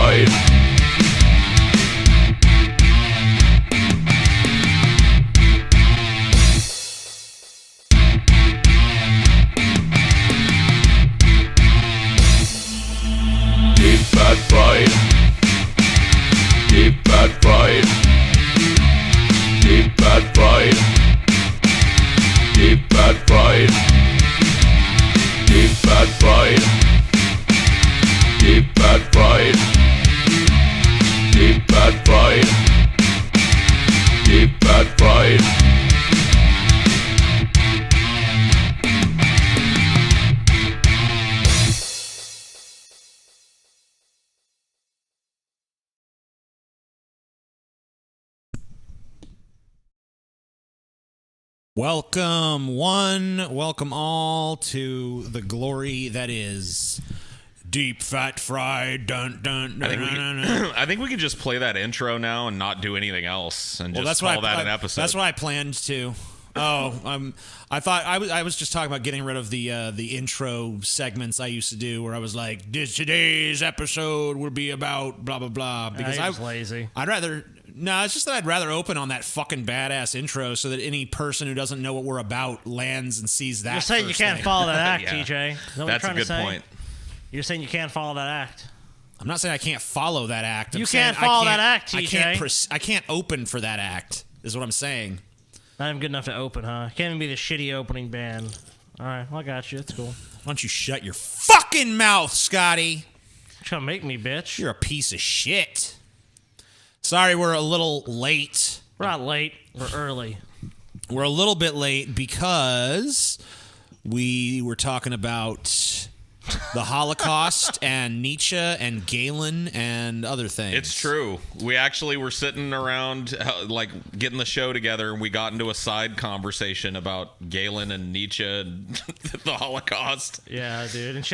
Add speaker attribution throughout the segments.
Speaker 1: fried. Deep fat fried. Deep fat fried. Deep fat fried. Deep fat fried. Deep fat fried. Deep fat fried. Deep fat fried. Deep fat fried.
Speaker 2: Welcome one, welcome all to the glory that is Deep Fat Fried. Dun, dun, dun,
Speaker 3: I think we could just play that intro now and not do anything else and just call that an episode.
Speaker 2: That's what I planned to. I thought I was just talking about getting rid of the intro segments I used to do, where I was like, today's episode will be about blah blah blah. Because I was
Speaker 4: lazy.
Speaker 2: It's just that I'd rather open on that fucking badass intro so that any person who doesn't know what we're about lands and sees that.
Speaker 4: You're saying you can't follow that act,
Speaker 3: Yeah.
Speaker 4: TJ. Is that what
Speaker 3: That's
Speaker 4: you're
Speaker 3: a
Speaker 4: trying to
Speaker 3: good
Speaker 4: say?
Speaker 3: point.
Speaker 4: You're saying you can't follow that act.
Speaker 2: I'm not saying I can't follow that act.
Speaker 4: You can't follow that act, TJ.
Speaker 2: I can't open for that act, is what I'm saying.
Speaker 4: Not even good enough to open, huh? Can't even be the shitty opening band. All right, well, I got you. That's cool.
Speaker 2: Why don't you shut your fucking mouth, Scotty?
Speaker 4: You're trying to make me, bitch.
Speaker 2: You're a piece of shit. Sorry, we're a little late.
Speaker 4: We're not late. We're early.
Speaker 2: We're a little bit late because we were talking about the Holocaust and Nietzsche and Galen and other things.
Speaker 3: It's true. We actually were sitting around, like, getting the show together, and we got into a side conversation about Galen and Nietzsche and the Holocaust.
Speaker 4: Yeah, dude. And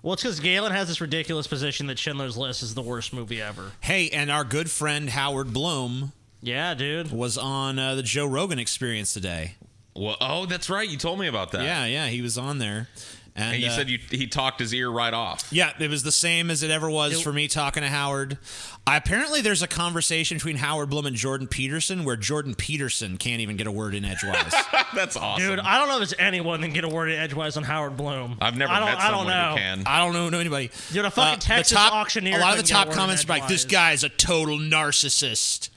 Speaker 4: well, it's because Galen has this ridiculous position that Schindler's List is the worst movie ever.
Speaker 2: Hey, and our good friend Howard Bloom
Speaker 4: Yeah, dude.
Speaker 2: was on the Joe Rogan Experience today.
Speaker 3: Well, oh, that's right. You told me about that.
Speaker 2: Yeah, he was on there.
Speaker 3: And you said he talked his ear right off.
Speaker 2: Yeah, it was the same as it ever was for me talking to Howard. Apparently, there's a conversation between Howard Bloom and Jordan Peterson where Jordan Peterson can't even get a word in edgewise.
Speaker 3: That's awesome.
Speaker 4: Dude, I don't know if there's anyone that can get a word in edgewise on Howard Bloom.
Speaker 3: I've never met someone who can.
Speaker 2: I don't know anybody.
Speaker 4: Dude, a fucking Texas auctioneer.
Speaker 2: A lot of the
Speaker 4: couldn't get a
Speaker 2: top
Speaker 4: word in
Speaker 2: comments are like, this
Speaker 4: edgewise.
Speaker 2: guy is a total narcissist.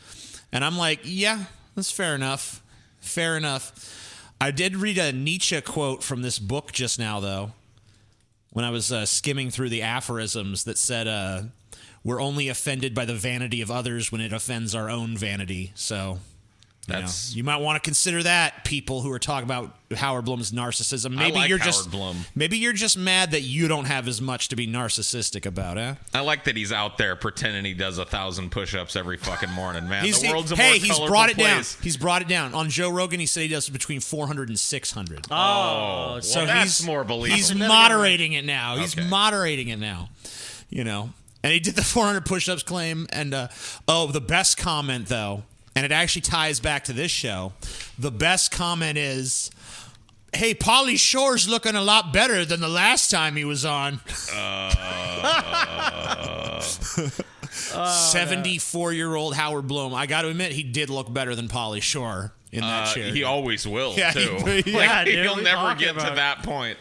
Speaker 2: And I'm like, yeah, that's fair enough. Fair enough. I did read a Nietzsche quote from this book just now, though, when I was skimming through the aphorisms that said, we're only offended by the vanity of others when it offends our own vanity. So you might want to consider that, people who are talking about Howard Bloom's narcissism. Maybe
Speaker 3: I like
Speaker 2: you're
Speaker 3: Howard
Speaker 2: just
Speaker 3: Bloom.
Speaker 2: Maybe you're just mad that you don't have as much to be narcissistic about, eh?
Speaker 3: I like that he's out there pretending he does 1,000 push-ups every fucking morning, man. The world's a more
Speaker 2: he's
Speaker 3: colorful
Speaker 2: brought it
Speaker 3: place.
Speaker 2: down. He's brought it down. On Joe Rogan, he said he does between 400 and 600.
Speaker 3: Oh,
Speaker 2: so
Speaker 3: well, that's more believable.
Speaker 2: He's moderating it now.
Speaker 3: Okay.
Speaker 2: He's moderating it now. You know, and he did the 400 push-ups claim. And the best comment though, and it actually ties back to this show. The best comment is, "Hey, Pauly Shore's looking a lot better than the last time he was on." 74-year-old Howard Bloom. I got to admit, he did look better than Pauly Shore in that chair.
Speaker 3: He always will,
Speaker 2: Yeah,
Speaker 3: too.
Speaker 4: Yeah, dude,
Speaker 3: he'll
Speaker 4: what are you
Speaker 3: never
Speaker 4: talking
Speaker 3: get to
Speaker 4: about?
Speaker 3: that point.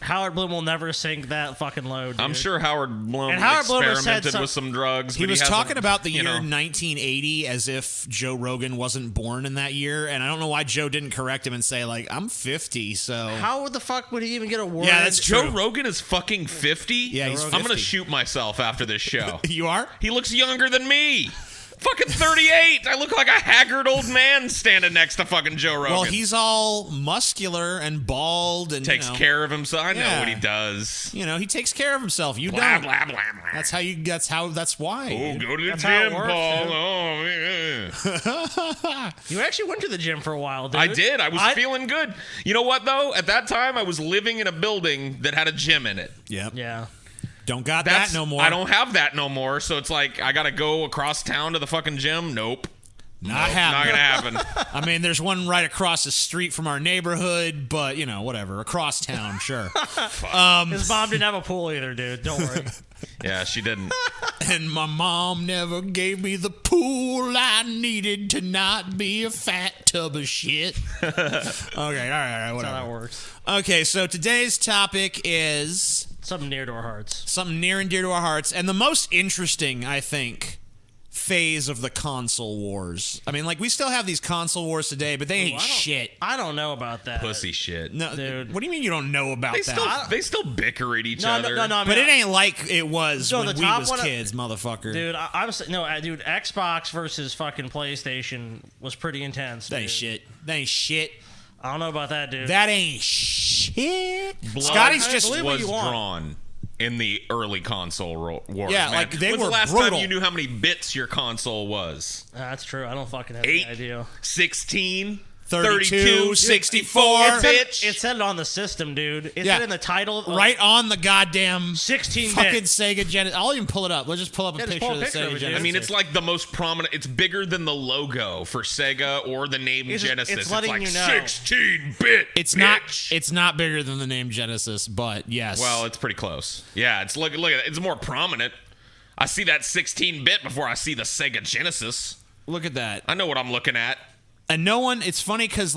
Speaker 4: Howard Bloom will never sink that fucking low, dude.
Speaker 3: I'm sure Howard Bloom
Speaker 4: And Howard Bloom has said
Speaker 3: experimented with some drugs.
Speaker 2: He
Speaker 3: but
Speaker 2: was
Speaker 3: hasn't,
Speaker 2: talking about the year
Speaker 3: you know.
Speaker 2: 1980 as if Joe Rogan wasn't born in that year, and I don't know why Joe didn't correct him and say, like, I'm 50, so...
Speaker 4: How the fuck would he even get a word?
Speaker 2: Yeah, that's true.
Speaker 3: Joe Rogan is fucking 50?
Speaker 2: Yeah, he's
Speaker 3: I'm going to
Speaker 2: 50.
Speaker 3: shoot myself after this show.
Speaker 2: You are?
Speaker 3: He looks younger than me. Fucking 38. I look like a haggard old man standing next to fucking Joe Rogan.
Speaker 2: Well, he's all muscular and bald and
Speaker 3: takes care of himself. I know
Speaker 2: Yeah.
Speaker 3: what he does.
Speaker 2: You know, he takes care of himself. You
Speaker 3: Blah,
Speaker 2: don't.
Speaker 3: blah, blah, blah.
Speaker 2: That's why.
Speaker 3: Oh, go to the
Speaker 4: That's how it
Speaker 3: gym,
Speaker 4: works,
Speaker 3: Paul.
Speaker 4: dude.
Speaker 3: Oh, yeah.
Speaker 4: You actually went to the gym for a while, dude.
Speaker 3: I did. I was feeling good. You know what, though? At that time, I was living in a building that had a gym in it.
Speaker 2: Yep.
Speaker 4: Yeah.
Speaker 2: Don't got that no more.
Speaker 3: I don't have that no more, so it's like I got to go across town to the fucking gym. Nope.
Speaker 2: Not
Speaker 3: Not gonna
Speaker 2: happening.
Speaker 3: happen.
Speaker 2: I mean, there's one right across the street from our neighborhood, but, whatever. Across town, sure.
Speaker 4: His mom didn't have a pool either, dude. Don't worry.
Speaker 3: Yeah, she didn't.
Speaker 2: And my mom never gave me the pool I needed to not be a fat tub of shit. Okay, all right, whatever.
Speaker 4: That's how that works.
Speaker 2: Okay, so today's topic is
Speaker 4: Something near to our hearts.
Speaker 2: something near and dear to our hearts, and the most interesting, I think, phase of the console wars. I mean, we still have these console wars today, but they ain't shit.
Speaker 4: I don't know about that.
Speaker 3: Pussy shit.
Speaker 2: No,
Speaker 4: Dude.
Speaker 2: What do you mean you don't know about
Speaker 3: They
Speaker 2: that?
Speaker 3: still bicker at each
Speaker 4: No,
Speaker 3: other.
Speaker 4: no, I mean,
Speaker 2: But it ain't like it was
Speaker 4: No,
Speaker 2: when
Speaker 4: the
Speaker 2: we
Speaker 4: top
Speaker 2: was
Speaker 4: one-
Speaker 2: kids, motherfucker.
Speaker 4: Dude, dude, Xbox versus fucking PlayStation was pretty intense.
Speaker 2: That ain't
Speaker 4: dude.
Speaker 2: shit. That ain't shit.
Speaker 4: I don't know about that, dude.
Speaker 2: That ain't shit.
Speaker 3: Blood
Speaker 2: Scotty's just
Speaker 4: believe what
Speaker 3: was
Speaker 4: you want.
Speaker 3: drawn in the early console wars.
Speaker 2: Yeah,
Speaker 3: man.
Speaker 2: they
Speaker 3: When's
Speaker 2: were
Speaker 3: the last
Speaker 2: brutal.
Speaker 3: time you knew how many bits your console was?
Speaker 4: That's true. I don't fucking have
Speaker 3: 8,
Speaker 4: any idea.
Speaker 3: 16,
Speaker 2: 32, 64.
Speaker 4: It said it on the system, dude. It
Speaker 2: Yeah.
Speaker 4: said in the title.
Speaker 2: Right on the goddamn
Speaker 4: 16
Speaker 2: fucking
Speaker 4: bit.
Speaker 2: Sega Genesis. I'll even pull it up. Let's just pull up a
Speaker 4: Yeah, just
Speaker 2: picture
Speaker 4: pull
Speaker 2: of
Speaker 4: a
Speaker 2: the
Speaker 4: picture of
Speaker 2: Sega
Speaker 4: it, dude.
Speaker 2: Genesis.
Speaker 3: I mean, it's like the most prominent. It's bigger than the logo for Sega or the name
Speaker 4: It's
Speaker 3: Genesis.
Speaker 4: letting
Speaker 3: like
Speaker 4: you know.
Speaker 3: 16-bit.
Speaker 2: It's not bigger than the name Genesis, but yes.
Speaker 3: Well, it's pretty close. Yeah, it's look at it. It's more prominent. I see that 16-bit before I see the Sega Genesis.
Speaker 2: look at that.
Speaker 3: I know what I'm looking at.
Speaker 2: And it's funny because,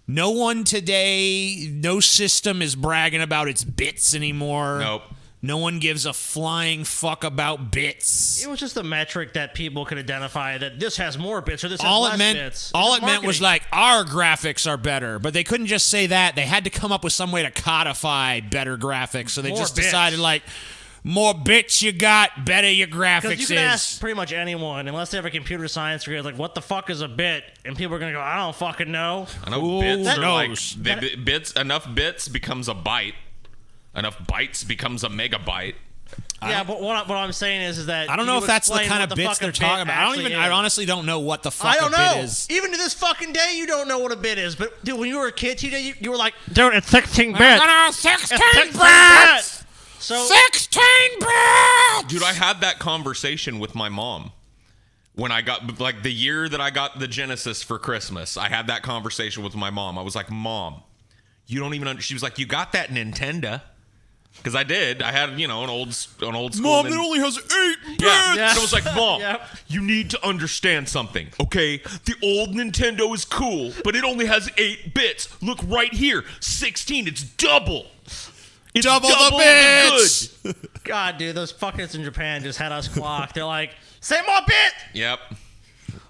Speaker 2: no one today, no system is bragging about its bits anymore.
Speaker 3: Nope.
Speaker 2: No one gives a flying fuck about bits.
Speaker 4: It was just a metric that people could identify that this has more bits or this has
Speaker 2: All
Speaker 4: less
Speaker 2: it meant,
Speaker 4: bits.
Speaker 2: all
Speaker 4: It's
Speaker 2: it meant was
Speaker 4: marketing.
Speaker 2: our graphics are better, but they couldn't just say that. They had to come up with some way to codify better graphics. So they
Speaker 4: More
Speaker 2: just
Speaker 4: bits.
Speaker 2: decided more bits you got, better your graphics
Speaker 4: Because you can
Speaker 2: is.
Speaker 4: ask pretty much anyone, unless they have a computer science degree, what the fuck is a bit? And people are going to go, I don't fucking know.
Speaker 3: I know
Speaker 2: Who
Speaker 3: bits are
Speaker 2: knows?
Speaker 3: bits. Enough bits becomes a byte. Enough bytes becomes a megabyte.
Speaker 4: Yeah, but what I'm saying is that
Speaker 2: I don't know
Speaker 4: you
Speaker 2: if that's the
Speaker 4: explain
Speaker 2: kind
Speaker 4: what
Speaker 2: of
Speaker 4: the
Speaker 2: bits
Speaker 4: fuck a
Speaker 2: they're talking
Speaker 4: bit
Speaker 2: about.
Speaker 4: actually
Speaker 2: I
Speaker 4: is.
Speaker 2: honestly don't know what the fuck
Speaker 4: I don't
Speaker 2: a
Speaker 4: know.
Speaker 2: bit is.
Speaker 4: Even to this fucking day, you don't know what a bit is. But dude, when you were a kid, you were like, dude, it's 16 bits.
Speaker 2: 16
Speaker 4: bits. So
Speaker 2: 16 bits!
Speaker 3: Dude, I had that conversation with my mom when I got the year that I got the Genesis for Christmas. I had that conversation with my mom. I was like, "Mom, you don't even." She was like, "You got that Nintendo?" Because I did. I had an old school.
Speaker 2: Mom, it only has 8 bits!
Speaker 3: Yeah.
Speaker 4: Yeah.
Speaker 3: And I was like, Mom,
Speaker 4: Yep.
Speaker 3: you need to understand something, okay? The old Nintendo is cool, but it only has 8 bits. Look right here, 16. It's double. It's
Speaker 2: Double the bits!
Speaker 3: good.
Speaker 4: God, dude, those fuckers in Japan just had us clocked. They're like, say more bit.
Speaker 3: Yep.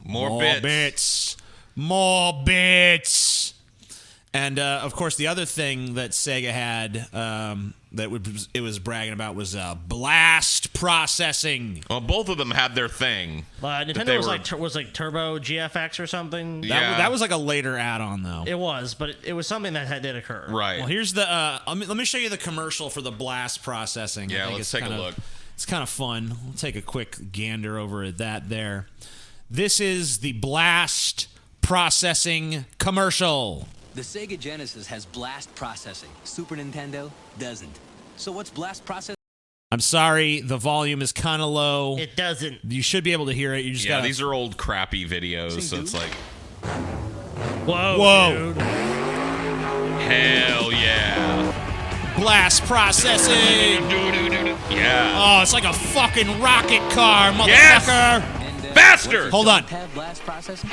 Speaker 3: More
Speaker 2: More
Speaker 3: bits.
Speaker 2: bits. More bits. And, of course, the other thing that Sega had it was bragging about was blast processing.
Speaker 3: Well, both of them had their thing.
Speaker 4: Nintendo
Speaker 3: they
Speaker 4: was like Turbo GFX or something.
Speaker 3: Yeah.
Speaker 2: That was like a later add-on, though.
Speaker 4: It was, but it was something that did occur.
Speaker 3: Right.
Speaker 2: Well, here's the. Let me show you the commercial for the blast processing. I
Speaker 3: Yeah,
Speaker 2: think
Speaker 3: let's
Speaker 2: it's
Speaker 3: take a
Speaker 2: kinda-
Speaker 3: look.
Speaker 2: It's kind of fun. We'll take a quick gander over at that there. This is the blast processing commercial.
Speaker 5: The Sega Genesis has blast processing. Super Nintendo doesn't. So what's blast processing?
Speaker 2: I'm sorry, the volume is kind of low.
Speaker 4: It doesn't.
Speaker 2: You should be able to hear it. You just
Speaker 3: Yeah,
Speaker 2: gotta.
Speaker 3: these are old crappy videos, so it's like,
Speaker 4: Whoa,
Speaker 2: Whoa.
Speaker 4: dude.
Speaker 3: hell yeah.
Speaker 2: Blast processing.
Speaker 3: Yeah.
Speaker 2: Oh, it's like a fucking rocket car, motherfucker.
Speaker 3: Yes!
Speaker 5: And,
Speaker 3: Faster!
Speaker 2: Hold on.
Speaker 5: Have blast processing?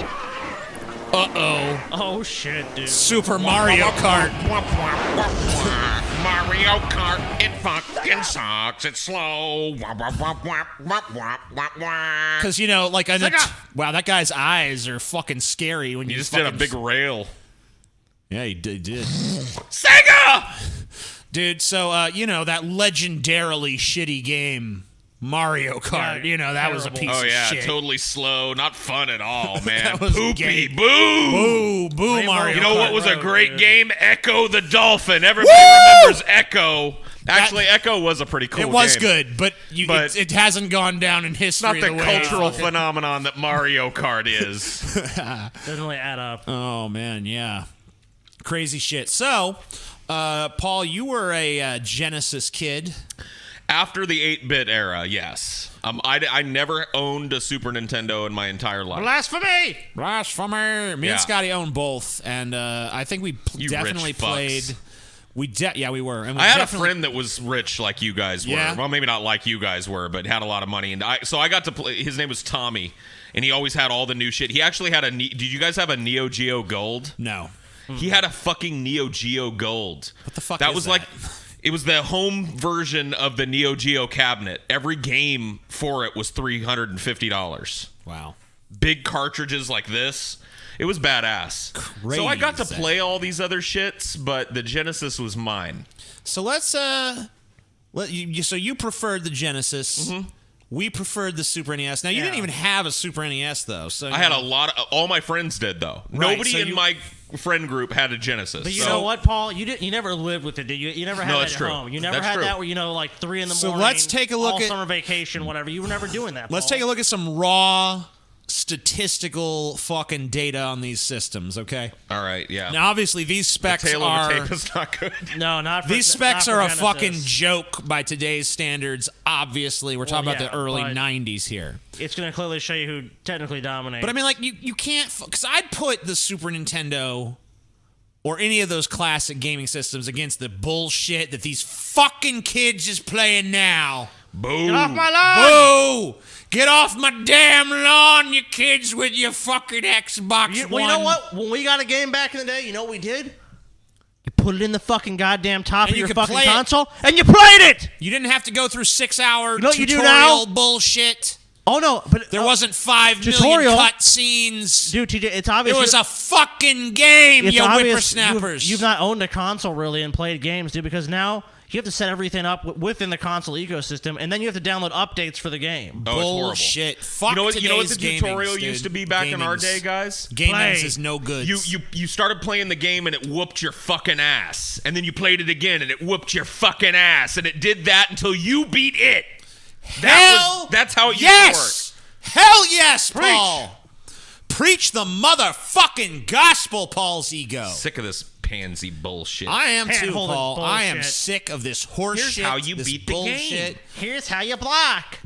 Speaker 2: Uh-oh.
Speaker 4: Oh shit, dude.
Speaker 2: Super Mario Kart.
Speaker 3: Mario Kart, it fucking sucks. It's slow.
Speaker 2: Because, wow, that guy's eyes are fucking scary when
Speaker 3: You
Speaker 2: you
Speaker 3: just did a
Speaker 2: fucking-
Speaker 3: big rail.
Speaker 2: Yeah, he did.
Speaker 3: Sega!
Speaker 2: Dude, so, that legendarily shitty game, Mario Kart,
Speaker 4: Yeah,
Speaker 2: that was a
Speaker 4: terrible.
Speaker 2: piece
Speaker 3: Oh
Speaker 2: of
Speaker 3: yeah,
Speaker 2: shit.
Speaker 3: totally slow, not fun at all, man.
Speaker 2: That was
Speaker 3: Poopy,
Speaker 2: gay.
Speaker 3: boo!
Speaker 2: Boo,
Speaker 4: Rainbow
Speaker 2: Mario
Speaker 3: You know
Speaker 2: Kart.
Speaker 3: what was a
Speaker 4: Road,
Speaker 3: great
Speaker 4: dude.
Speaker 3: game? Echo the Dolphin. Everybody remembers Echo. Actually, Echo was a pretty cool
Speaker 2: It was
Speaker 3: game.
Speaker 2: good, but,
Speaker 3: But-
Speaker 2: it hasn't gone down in history
Speaker 3: Not the
Speaker 2: the way-
Speaker 3: cultural phenomenon that Mario Kart is.
Speaker 4: Doesn't really add up.
Speaker 2: Oh, man, yeah. Crazy shit. So, Paul, you were a Genesis kid.
Speaker 3: After the 8-bit era, yes. I never owned a Super Nintendo in my entire life.
Speaker 4: Blasphemy!
Speaker 2: Blasphemy. Me
Speaker 3: Yeah.
Speaker 2: and Scotty own both, and I think we
Speaker 3: You
Speaker 2: definitely
Speaker 3: rich fucks.
Speaker 2: played. Yeah, we were. And we
Speaker 3: I had a
Speaker 2: definitely-
Speaker 3: friend that was rich like you guys were.
Speaker 2: Yeah.
Speaker 3: Well, maybe not like you guys were, but had a lot of money. And so I got to play. His name was Tommy, and he always had all the new shit. He actually had did you guys have a Neo Geo Gold?
Speaker 2: No.
Speaker 3: He had a fucking Neo Geo Gold.
Speaker 2: What the fuck
Speaker 3: That
Speaker 2: is
Speaker 3: was
Speaker 2: that?
Speaker 3: like, it was the home version of the Neo Geo cabinet. Every game for it was $350.
Speaker 2: Wow.
Speaker 3: Big cartridges like this. It was badass. So I got to
Speaker 2: Crazy.
Speaker 3: play all these other shits, but the Genesis was mine.
Speaker 2: So let's so you preferred the Genesis.
Speaker 3: Mm-hmm.
Speaker 2: We preferred the Super NES. Now you didn't even have a Super NES though. So
Speaker 3: I had a lot of all my friends did though.
Speaker 2: Right,
Speaker 3: Nobody
Speaker 2: so
Speaker 3: in
Speaker 2: you-
Speaker 3: my friend group had a Genesis.
Speaker 4: But you
Speaker 3: so-
Speaker 4: know what, Paul? You never lived with it, did you? You never had
Speaker 3: No,
Speaker 4: that
Speaker 3: that's
Speaker 4: at
Speaker 3: true.
Speaker 4: home. You never
Speaker 3: That's
Speaker 4: had
Speaker 3: true.
Speaker 4: that where, like 3 in the
Speaker 2: So
Speaker 4: morning.
Speaker 2: let's take a look
Speaker 4: all
Speaker 2: at-
Speaker 4: summer vacation, whatever. You were never doing that,
Speaker 2: Let's
Speaker 4: Paul.
Speaker 2: take a look at some raw statistical fucking data on these systems, okay?
Speaker 3: All right, yeah.
Speaker 2: Now obviously these specs
Speaker 3: Tail
Speaker 2: are
Speaker 3: over tape is not good.
Speaker 4: No, not for
Speaker 2: these specs
Speaker 4: not for
Speaker 2: are a
Speaker 4: Genesis.
Speaker 2: fucking joke by today's standards. Obviously, we're talking about
Speaker 4: yeah,
Speaker 2: the early
Speaker 4: but-
Speaker 2: 90s here.
Speaker 4: It's going to clearly show you who technically dominates.
Speaker 2: But I mean, like, you can't, because I'd put the Super Nintendo or any of those classic gaming systems against the bullshit that these fucking kids is playing now.
Speaker 3: Boom.
Speaker 4: Get off my lawn!
Speaker 2: Boo! Get off my damn lawn, you kids, with your fucking Xbox
Speaker 4: You,
Speaker 2: One.
Speaker 4: well, you know what? When we got a game back in the day, you know what we did? You put it in the fucking goddamn top
Speaker 2: And
Speaker 4: of
Speaker 2: you
Speaker 4: your
Speaker 2: could
Speaker 4: fucking
Speaker 2: play it.
Speaker 4: console, and you played it!
Speaker 2: You didn't have to go through 6-hour
Speaker 4: know what you do
Speaker 2: tutorial
Speaker 4: now?
Speaker 2: bullshit.
Speaker 4: Oh, no, but...
Speaker 2: There wasn't 5 million
Speaker 4: Tutorial.
Speaker 2: cutscenes.
Speaker 4: Dude, TJ, it's
Speaker 2: It
Speaker 4: obvious...
Speaker 2: was a fucking game,
Speaker 4: it's
Speaker 2: you
Speaker 4: obvious
Speaker 2: whippersnappers.
Speaker 4: You've not owned a console, really, and played games, dude, because now... You have to set everything up within the console ecosystem, and then you have to download updates for the game.
Speaker 3: Oh, it's horrible.
Speaker 2: Bullshit. Fuck
Speaker 3: You know what the
Speaker 2: today's
Speaker 3: tutorial
Speaker 2: gamings,
Speaker 3: used to
Speaker 2: dude.
Speaker 3: be back in our
Speaker 2: Gamings.
Speaker 3: day, guys?
Speaker 2: Gamings
Speaker 4: Play.
Speaker 2: is no good.
Speaker 3: You started playing the game and it whooped your fucking ass. And then you played it again and it whooped your fucking ass. And it did that until you beat it. That's how it used to work.
Speaker 2: Hell yes, Paul. Preach the motherfucking gospel, Paul's ego.
Speaker 3: Sick of this pansy bullshit.
Speaker 2: I am too,
Speaker 4: Hand-holding
Speaker 2: Paul. I am
Speaker 4: bullshit.
Speaker 2: sick of this horse
Speaker 3: Here's
Speaker 2: shit.
Speaker 3: how you
Speaker 2: this
Speaker 3: beat the
Speaker 2: bullshit.
Speaker 3: game.
Speaker 4: Here's how you block.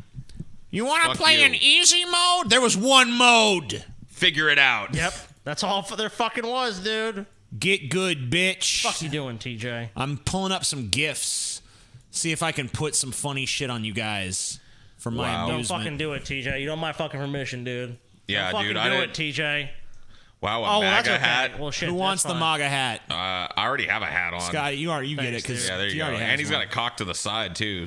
Speaker 2: You want to
Speaker 3: Fuck
Speaker 2: play
Speaker 3: you.
Speaker 2: in easy mode? There was one mode.
Speaker 3: Figure it out.
Speaker 4: Yep. That's all there fucking was, dude.
Speaker 2: Get good, bitch.
Speaker 4: Fuck you doing, TJ?
Speaker 2: I'm pulling up some GIFs. See if I can put some funny shit on you guys for my
Speaker 3: Wow.
Speaker 4: Don't
Speaker 2: amusement.
Speaker 4: fucking do it, TJ. You don't my fucking permission, dude.
Speaker 3: Yeah,
Speaker 4: Don't
Speaker 3: dude,
Speaker 4: fucking
Speaker 3: I
Speaker 4: do
Speaker 3: didn't-
Speaker 4: it, TJ.
Speaker 3: Wow, a
Speaker 4: Oh, well, that's
Speaker 3: MAGA
Speaker 4: okay.
Speaker 3: hat.
Speaker 4: Well, shit.
Speaker 2: Who
Speaker 4: that's
Speaker 2: wants the
Speaker 4: fine.
Speaker 2: MAGA hat?
Speaker 3: I already have a hat on.
Speaker 2: Scott, you get
Speaker 4: Thanks,
Speaker 2: it because
Speaker 4: dude.
Speaker 3: Yeah, there you go. And he's got a cock to the side, too.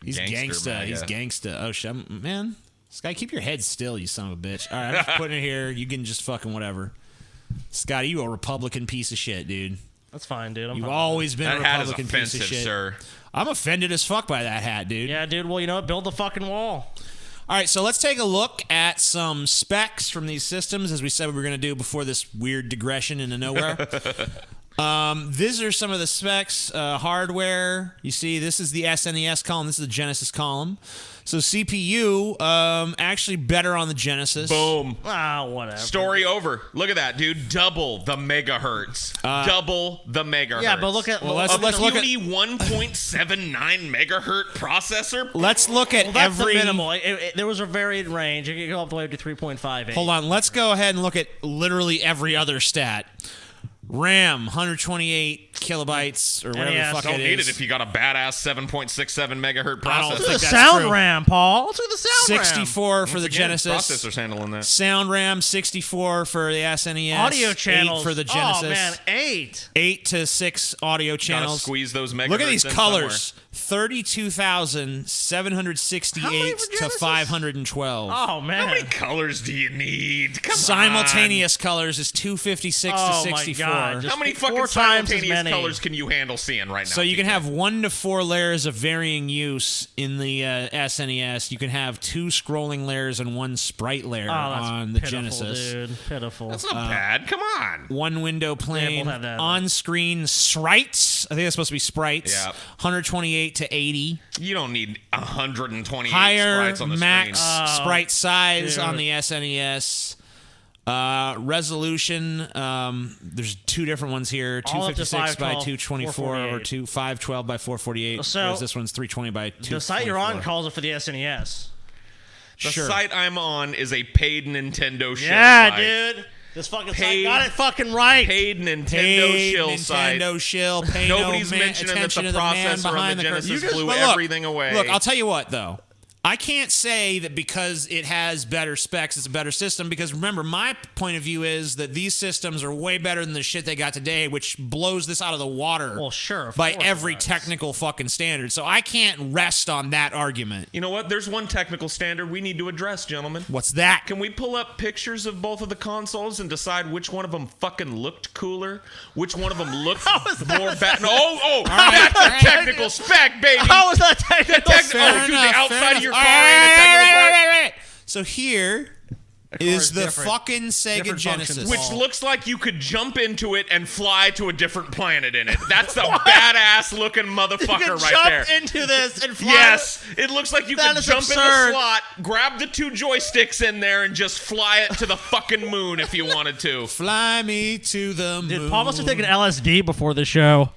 Speaker 2: He's gangsta.
Speaker 3: MAGA.
Speaker 2: He's gangsta. Oh shit, man. Scotty, keep your head still, you son of a bitch. All right, I'm just putting it here. You can just fucking whatever. Scotty, you a Republican piece of shit, dude.
Speaker 4: That's fine, dude. I'm
Speaker 2: You've
Speaker 4: fine.
Speaker 2: always been
Speaker 3: That
Speaker 2: a
Speaker 3: hat is
Speaker 2: Republican piece of
Speaker 3: offensive,
Speaker 2: shit.
Speaker 3: sir.
Speaker 2: I'm offended as fuck by that hat, dude.
Speaker 4: Yeah, dude. Well, you know what? Build the fucking wall.
Speaker 2: All right, so let's take a look at some specs from these systems, as we said we were going to do before this weird digression into nowhere. These are some of the specs. Hardware, you see, this is the SNES column. This is the Genesis column. So CPU, actually better on the Genesis.
Speaker 3: Boom.
Speaker 4: Ah, whatever.
Speaker 3: Story over. Look at that, dude. Double the megahertz. Double the megahertz.
Speaker 4: Yeah, but look at
Speaker 2: Well,
Speaker 3: a
Speaker 2: let's look at
Speaker 3: puny 1.79 megahertz processor.
Speaker 2: let's look at
Speaker 4: Well, that's
Speaker 2: every.
Speaker 4: the minimal. There was a varied range. It could go up the way to 3.58.
Speaker 2: Hold on, let's go ahead and look at literally every other stat. RAM, 128 kilobytes or whatever
Speaker 4: NES,
Speaker 2: the fuck
Speaker 3: Don't
Speaker 2: it
Speaker 3: need
Speaker 2: is.
Speaker 3: it if you got a badass 7.67 megahertz
Speaker 2: I don't
Speaker 3: processor.
Speaker 4: Look
Speaker 2: think
Speaker 4: at the
Speaker 2: that's
Speaker 4: sound
Speaker 2: true.
Speaker 4: RAM, Paul. Let's look at the sound RAM.
Speaker 2: 64 for the
Speaker 3: Again,
Speaker 2: Genesis.
Speaker 3: Processor's handling that.
Speaker 2: Sound RAM 64 for the SNES.
Speaker 4: Audio
Speaker 2: 8
Speaker 4: channels.
Speaker 2: for the Genesis.
Speaker 4: Oh, man. 8.
Speaker 2: 8 to 6 audio
Speaker 3: Gotta
Speaker 2: channels.
Speaker 3: squeeze those megahertz
Speaker 2: Look at these
Speaker 3: in
Speaker 2: colors.
Speaker 3: somewhere.
Speaker 2: 32,768
Speaker 4: How many for
Speaker 2: to
Speaker 4: Genesis?
Speaker 2: 512.
Speaker 4: Oh, man.
Speaker 3: How many colors do you need? Come
Speaker 2: Simultaneous colors is 256
Speaker 4: Oh,
Speaker 2: to
Speaker 4: my
Speaker 2: 64.
Speaker 4: God.
Speaker 3: on.
Speaker 4: Just
Speaker 3: How many
Speaker 4: four
Speaker 3: fucking
Speaker 4: times as
Speaker 3: simultaneous
Speaker 4: many.
Speaker 3: colors can you handle seeing right now?
Speaker 2: So you can
Speaker 3: TJ?
Speaker 2: have 1 to 4 layers of varying use in the SNES. You can have 2 scrolling layers and 1 sprite layer
Speaker 4: Oh, that's
Speaker 2: on the
Speaker 4: pitiful,
Speaker 2: Genesis.
Speaker 4: dude. Pitiful.
Speaker 3: That's not bad. Come on.
Speaker 2: 1 window plane,
Speaker 4: we'll have that.
Speaker 2: on-screen sprites. I think that's supposed to be sprites.
Speaker 3: Yeah.
Speaker 2: 128 to 80.
Speaker 3: You don't need 128
Speaker 2: Higher
Speaker 3: sprites on the
Speaker 2: max
Speaker 3: screen.
Speaker 2: sprite size
Speaker 4: dude.
Speaker 2: on the SNES. Resolution, there's 2 different ones here.
Speaker 4: All up to
Speaker 2: 256 by
Speaker 4: 512,
Speaker 2: 224 or 512 by 448.
Speaker 4: So,
Speaker 2: whereas this one's 320 by 224.
Speaker 4: The site you're on calls it for the SNES.
Speaker 3: The
Speaker 2: Sure.
Speaker 3: site I'm on is a paid Nintendo shill
Speaker 4: Yeah,
Speaker 3: site.
Speaker 4: dude. This fucking
Speaker 3: Paid-
Speaker 4: site got it fucking right.
Speaker 3: Paid Nintendo
Speaker 2: Paid
Speaker 3: shill site.
Speaker 2: Nintendo shill. Pay
Speaker 3: Nobody's
Speaker 2: no man,
Speaker 3: mentioning that the
Speaker 2: attention to the man
Speaker 3: processor on
Speaker 2: behind
Speaker 3: the
Speaker 2: curtain.
Speaker 3: Genesis
Speaker 2: You
Speaker 3: blew
Speaker 2: look,
Speaker 3: everything away.
Speaker 2: Look, I'll tell you what, though. I can't say that because it has better specs, it's a better system, because remember, my point of view is that these systems are way better than the shit they got today, which blows this out of the water.
Speaker 4: Well, sure, of
Speaker 2: by
Speaker 4: course it
Speaker 2: every
Speaker 4: does.
Speaker 2: technical fucking standard. So I can't rest on that argument.
Speaker 3: You know what? There's one technical standard we need to address, gentlemen.
Speaker 2: What's that?
Speaker 3: Can we pull up pictures of both of the consoles and decide which one of them fucking looked cooler? Which one of them looked more bad? That's a technical spec, baby.
Speaker 4: How was that technical?
Speaker 2: Fair
Speaker 3: Dude,
Speaker 2: enough,
Speaker 3: the outside
Speaker 2: fair
Speaker 3: of your
Speaker 2: enough.
Speaker 3: car
Speaker 2: All
Speaker 3: ain't a technical
Speaker 2: right. So here is
Speaker 4: is
Speaker 2: the
Speaker 4: different.
Speaker 2: fucking Sega
Speaker 4: Different
Speaker 2: Genesis.
Speaker 4: functions.
Speaker 3: Which looks like you could jump into it and fly to a different planet in it. That's the badass looking motherfucker
Speaker 4: You can
Speaker 3: right
Speaker 4: jump
Speaker 3: there.
Speaker 4: into this and fly.
Speaker 3: Yes, it looks like you
Speaker 4: That
Speaker 3: could
Speaker 4: is
Speaker 3: jump in
Speaker 4: absurd.
Speaker 3: the slot, grab the 2 joysticks in there, and just fly it to the fucking moon if you wanted to.
Speaker 2: Fly me to the moon.
Speaker 4: Dude, Paul must have taken LSD before the show.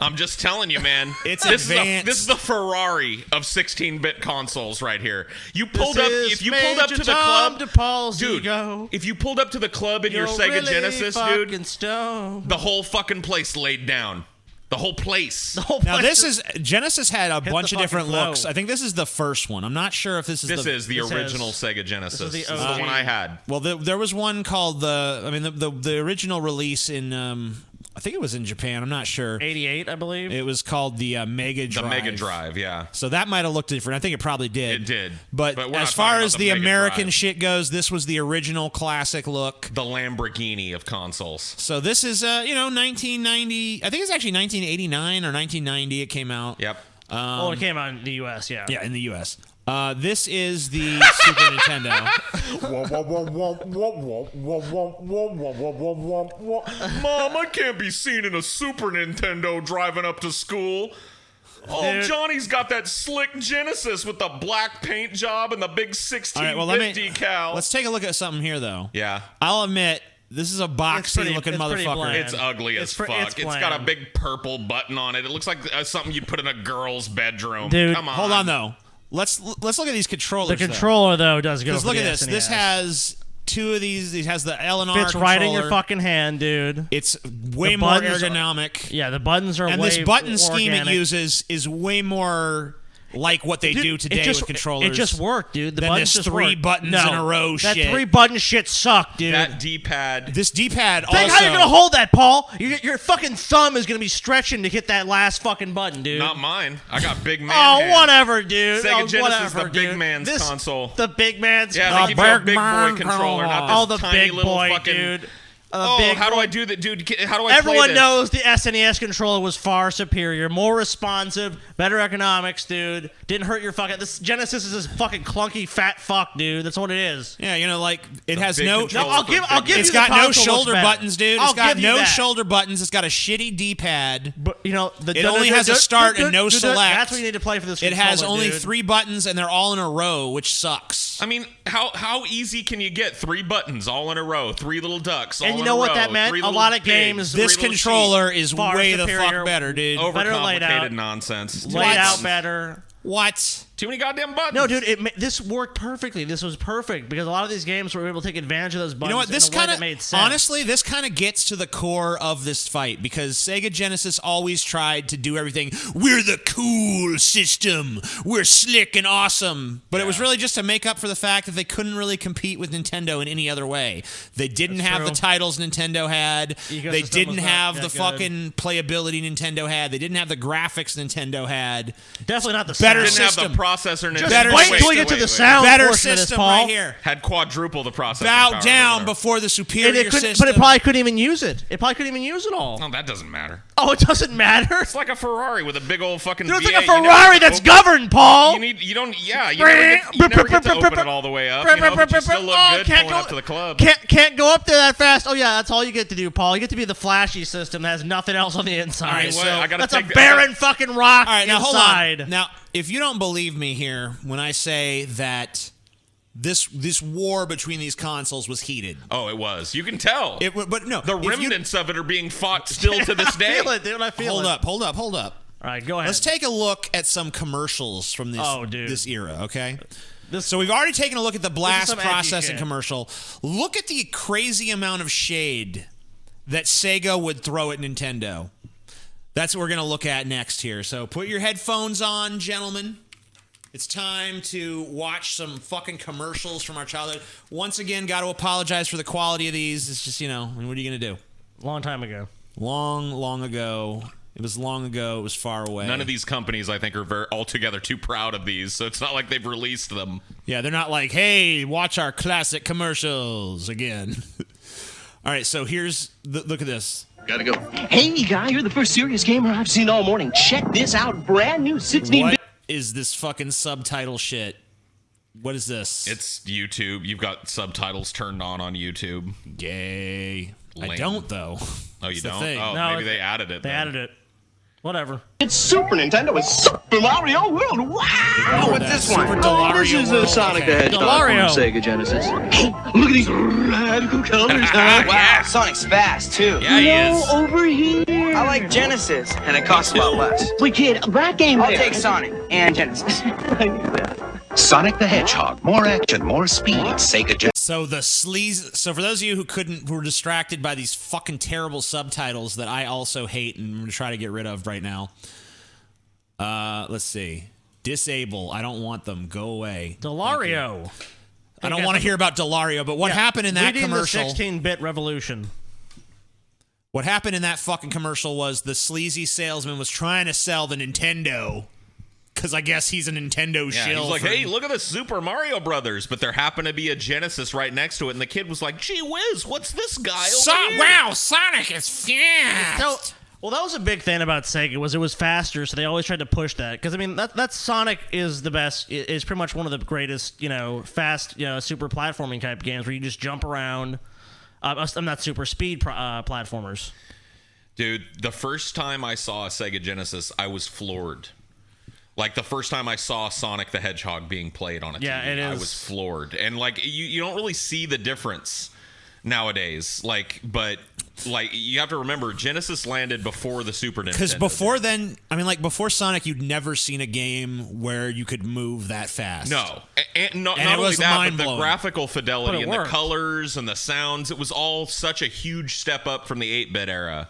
Speaker 3: I'm just telling you, man.
Speaker 2: It's
Speaker 3: this
Speaker 2: advanced.
Speaker 3: is the Ferrari of 16-bit consoles right here. You pulled
Speaker 4: This
Speaker 3: up
Speaker 4: is
Speaker 3: if you pulled up to
Speaker 4: Major
Speaker 3: the
Speaker 4: Tom
Speaker 3: club,
Speaker 4: DePaul's
Speaker 3: dude.
Speaker 4: ego.
Speaker 3: If you pulled up to the club in your
Speaker 4: You're
Speaker 3: Sega
Speaker 4: really
Speaker 3: Genesis,
Speaker 4: fucking
Speaker 3: dude,
Speaker 4: stoned.
Speaker 3: the whole fucking place laid down. The whole place.
Speaker 4: The whole
Speaker 2: Now
Speaker 4: place
Speaker 2: this is Genesis had a bunch
Speaker 4: the
Speaker 2: of different
Speaker 4: fucking
Speaker 2: looks.
Speaker 4: flow.
Speaker 2: I think this is the first one. I'm not sure if this is
Speaker 3: This
Speaker 2: the
Speaker 3: is the
Speaker 4: this
Speaker 3: original
Speaker 4: is-
Speaker 3: Sega Genesis.
Speaker 4: the
Speaker 3: This is the
Speaker 4: OG.
Speaker 3: one I had.
Speaker 2: Well, there was one called the original release in I think it was in Japan. I'm not sure.
Speaker 4: 88, I believe.
Speaker 2: It was called the Mega
Speaker 3: The
Speaker 2: Drive.
Speaker 3: Mega Drive, yeah.
Speaker 2: So that might have looked different. I think it probably did.
Speaker 3: It did.
Speaker 2: But
Speaker 3: But we're
Speaker 2: as
Speaker 3: not
Speaker 2: far
Speaker 3: talking
Speaker 2: as
Speaker 3: about
Speaker 2: the
Speaker 3: the Mega
Speaker 2: American
Speaker 3: Drive.
Speaker 2: shit goes, this was the original classic look.
Speaker 3: The Lamborghini of consoles.
Speaker 2: So this is 1990. I think it's actually 1989 or 1990. It came out.
Speaker 3: Yep.
Speaker 4: Well, it came out in the U.S., yeah.
Speaker 2: Yeah, in the U.S. This is the Super Nintendo.
Speaker 3: Mom, I can't be seen in a Super Nintendo driving up to school. Oh,
Speaker 4: Dude.
Speaker 3: Johnny's got that slick Genesis with the black paint job and the big 16-bit
Speaker 2: All right, well let me
Speaker 3: decal.
Speaker 2: let's take a look at something here though.
Speaker 3: Yeah.
Speaker 2: I'll admit this is a boxy
Speaker 4: pretty-
Speaker 2: looking
Speaker 4: it's pretty
Speaker 2: motherfucker.
Speaker 4: bland.
Speaker 3: It's ugly as
Speaker 4: It's
Speaker 3: fuck.
Speaker 4: it's
Speaker 3: It's got a
Speaker 4: bland.
Speaker 3: big purple button on it. It looks like something you'd put in a girl's bedroom.
Speaker 4: Dude,
Speaker 3: Come on.
Speaker 2: Hold on though. Let's look at these controllers.
Speaker 4: The controller, though, does go
Speaker 2: Because
Speaker 4: for
Speaker 2: look
Speaker 4: the
Speaker 2: at this.
Speaker 4: SNES.
Speaker 2: This has two of these. It has the L and R
Speaker 4: fits
Speaker 2: controller.
Speaker 4: right in your fucking hand, dude.
Speaker 2: It's way
Speaker 4: The
Speaker 2: more
Speaker 4: buttons are-
Speaker 2: ergonomic.
Speaker 4: Yeah, the buttons are
Speaker 2: And
Speaker 4: way
Speaker 2: this button scheme it
Speaker 4: organic.
Speaker 2: uses is way more like what they
Speaker 4: Dude,
Speaker 2: do
Speaker 4: it
Speaker 2: today
Speaker 4: just-
Speaker 2: with controllers.
Speaker 4: It just worked, dude. The
Speaker 2: Then
Speaker 4: buttons
Speaker 2: this
Speaker 4: just
Speaker 2: 3
Speaker 4: work.
Speaker 2: buttons
Speaker 4: No,
Speaker 2: in a row
Speaker 4: that
Speaker 2: shit.
Speaker 4: 3-button shit sucked, dude.
Speaker 3: That D-pad.
Speaker 2: This D-pad also.
Speaker 4: Think how you're gonna hold that, Paul? Your fucking thumb is gonna be stretching to hit that last fucking button, dude.
Speaker 3: Not mine. I got big man
Speaker 4: Oh,
Speaker 3: hands.
Speaker 4: whatever, dude.
Speaker 3: Sega
Speaker 4: Oh,
Speaker 3: Genesis,
Speaker 4: whatever,
Speaker 3: the big
Speaker 4: dude.
Speaker 3: man's
Speaker 4: This-
Speaker 3: console.
Speaker 4: The big man's.
Speaker 3: Yeah,
Speaker 2: The
Speaker 3: they give you a
Speaker 2: big
Speaker 3: big boy
Speaker 2: man
Speaker 3: controller, not this
Speaker 4: Oh, the
Speaker 3: tiny
Speaker 4: big
Speaker 3: little
Speaker 4: boy,
Speaker 3: fucking...
Speaker 4: dude.
Speaker 3: Oh,
Speaker 4: big
Speaker 3: how do
Speaker 4: boy.
Speaker 3: I do that, dude? How do I play
Speaker 4: Everyone
Speaker 3: this?
Speaker 4: knows the SNES controller was far superior, more responsive, better economics, dude. Didn't hurt your fucking. This Genesis is this fucking clunky fat fuck, dude. That's what it is.
Speaker 2: Yeah, like it has
Speaker 3: big
Speaker 2: no.
Speaker 3: controller.
Speaker 4: No, I'll give
Speaker 2: It's
Speaker 4: you
Speaker 2: got
Speaker 4: the
Speaker 2: no
Speaker 4: console
Speaker 2: shoulder
Speaker 4: looks better.
Speaker 2: buttons, dude.
Speaker 4: I'll
Speaker 2: It's got
Speaker 4: give you
Speaker 2: no
Speaker 4: that.
Speaker 2: shoulder buttons. It's got a shitty D-pad.
Speaker 4: But it
Speaker 2: only has a start and no select.
Speaker 4: That's what you need to play for this.
Speaker 2: It has
Speaker 4: controller,
Speaker 2: only
Speaker 4: dude.
Speaker 2: 3 buttons and they're all in a row, which sucks.
Speaker 3: I mean, how easy can you get 3 buttons all in a row, 3 little ducks all
Speaker 4: And you
Speaker 3: in
Speaker 4: know
Speaker 3: a
Speaker 4: what
Speaker 3: row,
Speaker 4: that meant?
Speaker 3: 3
Speaker 4: A
Speaker 3: little
Speaker 4: lot of
Speaker 3: pigs,
Speaker 4: games-
Speaker 3: 3
Speaker 2: This
Speaker 3: little
Speaker 2: controller is
Speaker 4: Far
Speaker 2: way the
Speaker 4: superior.
Speaker 2: fuck better, dude.
Speaker 3: sheep.
Speaker 4: better laid out.
Speaker 3: Overcomplicated nonsense.
Speaker 4: laid out better.
Speaker 2: What?
Speaker 3: Too many goddamn buttons.
Speaker 4: No, dude, this worked perfectly. This was perfect because a lot of these games were able to take advantage of those buttons.
Speaker 2: You know what? This
Speaker 4: in a way
Speaker 2: kind
Speaker 4: that
Speaker 2: of
Speaker 4: made sense.
Speaker 2: honestly, this kind of gets to the core of this fight because Sega Genesis always tried to do everything. We're the cool system. We're slick and awesome. But it was really just to make up for the fact that they couldn't really compete with Nintendo in any other way. They didn't
Speaker 4: That's
Speaker 2: have
Speaker 4: true.
Speaker 2: the titles Nintendo had. They
Speaker 4: Ecosystem
Speaker 2: didn't
Speaker 4: was not
Speaker 2: have
Speaker 4: that
Speaker 2: the
Speaker 4: good.
Speaker 2: fucking playability Nintendo had. They didn't have the graphics Nintendo had.
Speaker 4: Definitely not the
Speaker 2: Better
Speaker 4: sound.
Speaker 3: Didn't have
Speaker 2: system.
Speaker 3: the processor.
Speaker 4: Just
Speaker 2: Better
Speaker 4: wait
Speaker 2: system.
Speaker 4: until we get to the sound
Speaker 2: Better
Speaker 4: portion of this,
Speaker 2: system
Speaker 4: Paul.
Speaker 2: right here.
Speaker 3: Had quadruple the processor.
Speaker 2: Bow
Speaker 3: power,
Speaker 2: down
Speaker 3: whatever.
Speaker 2: before the superior
Speaker 4: And it couldn't,
Speaker 2: system.
Speaker 4: but it probably couldn't even use it. It probably couldn't even use it all.
Speaker 3: No, that doesn't matter.
Speaker 4: Oh, it doesn't matter.
Speaker 3: It's like a Ferrari with a big old fucking.
Speaker 4: Dude, it's
Speaker 3: V8.
Speaker 4: like a
Speaker 3: You never
Speaker 4: Ferrari
Speaker 3: get to
Speaker 4: that's
Speaker 3: open-
Speaker 4: governed, Paul.
Speaker 3: You never get to open it all the way up. You know, but you still look good pulling up to the club.
Speaker 4: Can't go up there that fast. Oh yeah, that's all you get to do, Paul. You get to be the flashy system that has nothing else on the inside.
Speaker 2: All right, so
Speaker 3: I gotta
Speaker 4: that's a
Speaker 3: take the-
Speaker 4: barren fucking rock
Speaker 2: All right, now
Speaker 4: inside.
Speaker 2: hold on. Now, if you don't believe me here when I say that this war between these consoles was heated,
Speaker 3: Oh, it was. You can tell.
Speaker 2: but no,
Speaker 3: The
Speaker 2: if you-
Speaker 3: remnants of it are being fought still to this
Speaker 4: I
Speaker 3: day.
Speaker 4: feel it, dude. I feel
Speaker 2: hold
Speaker 4: it.
Speaker 2: up.
Speaker 4: All right, go ahead.
Speaker 2: Let's take a look at some commercials from this era, okay? So we've already taken a look at the blast processing commercial. Look at the crazy amount of shade that Sega would throw at Nintendo. That's what we're going to look at next here. So put your headphones on, gentlemen. It's time to watch some fucking commercials from our childhood. Once again, got to apologize for the quality of these. It's just, what are you going to do?
Speaker 4: Long time ago.
Speaker 2: Long ago. It was long ago. It was far away.
Speaker 3: None of these companies, I think, are altogether too proud of these, so it's not like they've released them.
Speaker 2: Yeah, they're not like, hey, watch our classic commercials again. All right, so look at this.
Speaker 6: Gotta go. Hey, guy, you're the first serious gamer I've seen all morning. Check this out. Brand new 16-bit.
Speaker 2: What is this fucking subtitle shit? What is this?
Speaker 3: It's YouTube. You've got subtitles turned on YouTube.
Speaker 2: Gay.
Speaker 3: Lame.
Speaker 2: I don't, though.
Speaker 3: Oh, you don't?
Speaker 2: Thing.
Speaker 3: Oh,
Speaker 4: No,
Speaker 3: maybe they added it.
Speaker 4: They added it. Whatever.
Speaker 6: It's Super Nintendo with Super Mario World. Wow!
Speaker 2: Oh, what's this one? Super
Speaker 6: Oh, this is
Speaker 2: World.
Speaker 6: Sonic the
Speaker 2: Okay.
Speaker 6: Hedgehog
Speaker 4: Delario.
Speaker 6: from Sega Genesis. Hey, look at these radical colors.
Speaker 7: Wow, Sonic's fast too.
Speaker 3: Yeah, he is.
Speaker 6: Over here.
Speaker 7: I like Genesis, and it costs a lot less.
Speaker 6: Wait, kid, that game
Speaker 7: I'll
Speaker 6: there.
Speaker 7: take Sonic and Genesis.
Speaker 6: I knew that.
Speaker 8: Sonic the Hedgehog. More action, more speed. Sega Genesis.
Speaker 2: So So for those of you who were distracted by these fucking terrible subtitles that I also hate and I'm going to try to get rid of right now. Let's see. Disable. I don't want them. Go away.
Speaker 4: Delario.
Speaker 2: I don't want to hear about Delario, but what happened in that commercial?
Speaker 4: The 16-bit revolution.
Speaker 2: What happened in that fucking commercial was the sleazy salesman was trying to sell the Nintendo. Because I guess he's a Nintendo
Speaker 3: Yeah,
Speaker 2: shill.
Speaker 3: he's like, hey, look at the Super Mario Brothers, but there happened to be a Genesis right next to it, and the kid was like, gee whiz, what's this guy over here?
Speaker 2: Wow, Sonic is fast.
Speaker 4: Well, that was a big thing about Sega was it was faster, so they always tried to push that. Because I mean, that Sonic is the best. Is pretty much one of the greatest, fast, super platforming type games where you just jump around. I'm not super speed platformers.
Speaker 3: Dude, the first time I saw a Sega Genesis, I was floored. Like, the first time I saw Sonic the Hedgehog being played on a TV,
Speaker 4: it is.
Speaker 3: I was floored. And, like, you don't really see the difference nowadays. But you have to remember, Genesis landed before the Super Nintendo.
Speaker 2: Because before then, before Sonic, you'd never seen a game where you could move that fast.
Speaker 3: No. And not
Speaker 2: it
Speaker 3: only
Speaker 2: was
Speaker 3: that, but the
Speaker 2: mind-blowing.
Speaker 3: graphical fidelity
Speaker 4: But it
Speaker 3: and the
Speaker 4: worked.
Speaker 3: colors and the sounds, it was all such a huge step up from the 8-bit era.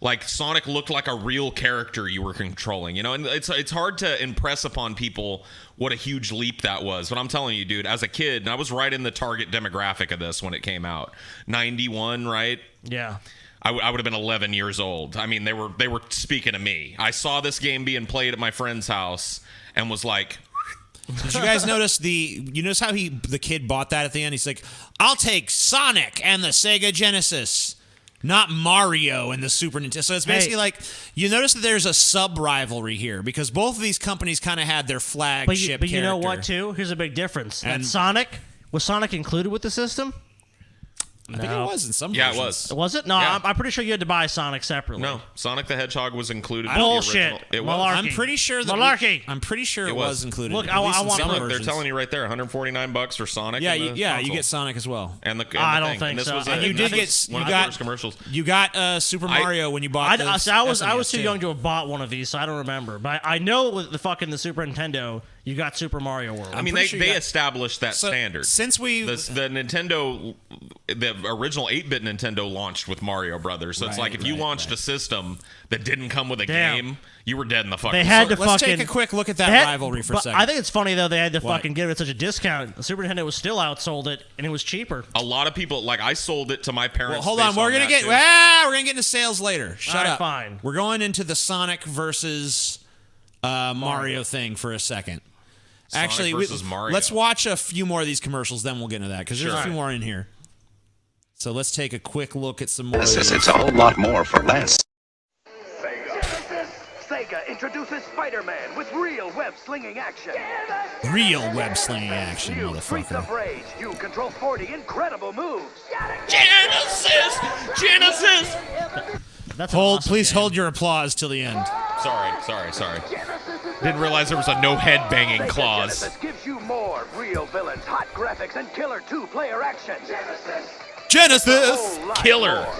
Speaker 3: Like, Sonic looked like a real character you were controlling, and it's hard to impress upon people what a huge leap that was. But I'm telling you, dude, as a kid, and I was right in the target demographic of this when it came out. 91, right?
Speaker 4: Yeah.
Speaker 3: I would have been 11 years old. I mean, they were speaking to me. I saw this game being played at my friend's house and was like...
Speaker 2: Did you guys notice notice how the kid bought that at the end? He's like, I'll take Sonic and the Sega Genesis. Not Mario and the Super Nintendo. So it's basically like, you notice that there's a sub-rivalry here because both of these companies kind of had their flagship
Speaker 4: But you know
Speaker 2: character.
Speaker 4: what, too? Here's a big difference.
Speaker 2: And-
Speaker 4: Was Sonic included with the system?
Speaker 2: I think it was in some
Speaker 3: Yeah, it
Speaker 2: versions.
Speaker 3: was.
Speaker 4: Was it? No,
Speaker 3: Yeah.
Speaker 4: I'm pretty sure you had to buy Sonic separately.
Speaker 3: No, Sonic the Hedgehog was included. with
Speaker 4: Bullshit.
Speaker 3: The original. It was.
Speaker 4: Malarkey.
Speaker 2: I'm pretty sure that
Speaker 4: Malarkey.
Speaker 2: I'm pretty sure it
Speaker 3: was.
Speaker 2: was included.
Speaker 4: Look,
Speaker 2: at
Speaker 4: I
Speaker 2: least in
Speaker 4: want-
Speaker 2: some
Speaker 3: Look, they're
Speaker 2: versions.
Speaker 3: telling you right there, $149 for Sonic.
Speaker 2: Yeah,
Speaker 3: and the
Speaker 2: you
Speaker 3: console.
Speaker 2: get Sonic as well.
Speaker 3: And the
Speaker 4: I
Speaker 3: the
Speaker 4: don't
Speaker 3: thing.
Speaker 4: think
Speaker 3: And this
Speaker 4: so.
Speaker 3: was
Speaker 4: And
Speaker 3: a-
Speaker 2: you did
Speaker 3: I think
Speaker 2: get
Speaker 3: one
Speaker 2: you
Speaker 3: of the
Speaker 2: got
Speaker 3: first commercials.
Speaker 2: You got Super Mario when you bought.
Speaker 4: I was
Speaker 2: SNES
Speaker 4: too young to have bought one of these, so I don't remember. But I know with the Super Nintendo, you got Super Mario World.
Speaker 3: I mean,
Speaker 2: pretty
Speaker 3: they,
Speaker 2: sure
Speaker 3: they
Speaker 2: you got-
Speaker 3: established that
Speaker 2: So,
Speaker 3: standard.
Speaker 2: since we
Speaker 3: the Nintendo, the original 8-bit Nintendo launched with Mario Brothers. So it's
Speaker 2: Right,
Speaker 3: like if you
Speaker 2: right,
Speaker 3: launched a system that didn't come with a
Speaker 4: Damn.
Speaker 3: game, you were dead in the fucking.
Speaker 4: They had to
Speaker 2: let's
Speaker 4: fucking.
Speaker 2: take a quick look at that
Speaker 4: they had-
Speaker 2: rivalry for a
Speaker 4: but
Speaker 2: second.
Speaker 4: I think it's funny though they had to
Speaker 2: What?
Speaker 4: fucking give it such a discount. The Super Nintendo was still outsold it, and it was cheaper.
Speaker 3: A lot of people, like I sold it to my parents.
Speaker 2: Well, hold on.
Speaker 3: based
Speaker 2: We're gonna
Speaker 3: that,
Speaker 2: get
Speaker 3: too.
Speaker 2: we're gonna get into sales later. Shut
Speaker 4: All right,
Speaker 2: up.
Speaker 4: fine.
Speaker 2: We're going into the Sonic versus Mario thing for a second.
Speaker 3: Sonic
Speaker 2: Actually,
Speaker 3: versus Mario.
Speaker 2: let's watch a few more of these commercials, then we'll get into that because there's a
Speaker 3: Sure.
Speaker 2: few more in here. So let's take a quick look at some more.
Speaker 8: It's a whole lot more for less.
Speaker 9: Sega introduces Spider-Man with real web-slinging action.
Speaker 2: Real web slinging action,
Speaker 9: New Streets
Speaker 2: motherfucker.
Speaker 9: of Rage. You control 40 incredible moves.
Speaker 3: Genesis.
Speaker 4: That's an
Speaker 2: Hold,
Speaker 4: awesome
Speaker 2: please
Speaker 4: game.
Speaker 2: hold your applause till the end.
Speaker 3: Sorry. Didn't realize there was a no head banging
Speaker 9: Sega
Speaker 3: clause.
Speaker 9: Genesis gives you more real villains, hot graphics, and killer two-player action.
Speaker 2: Genesis.
Speaker 9: Whole lot
Speaker 3: Killer.
Speaker 9: more.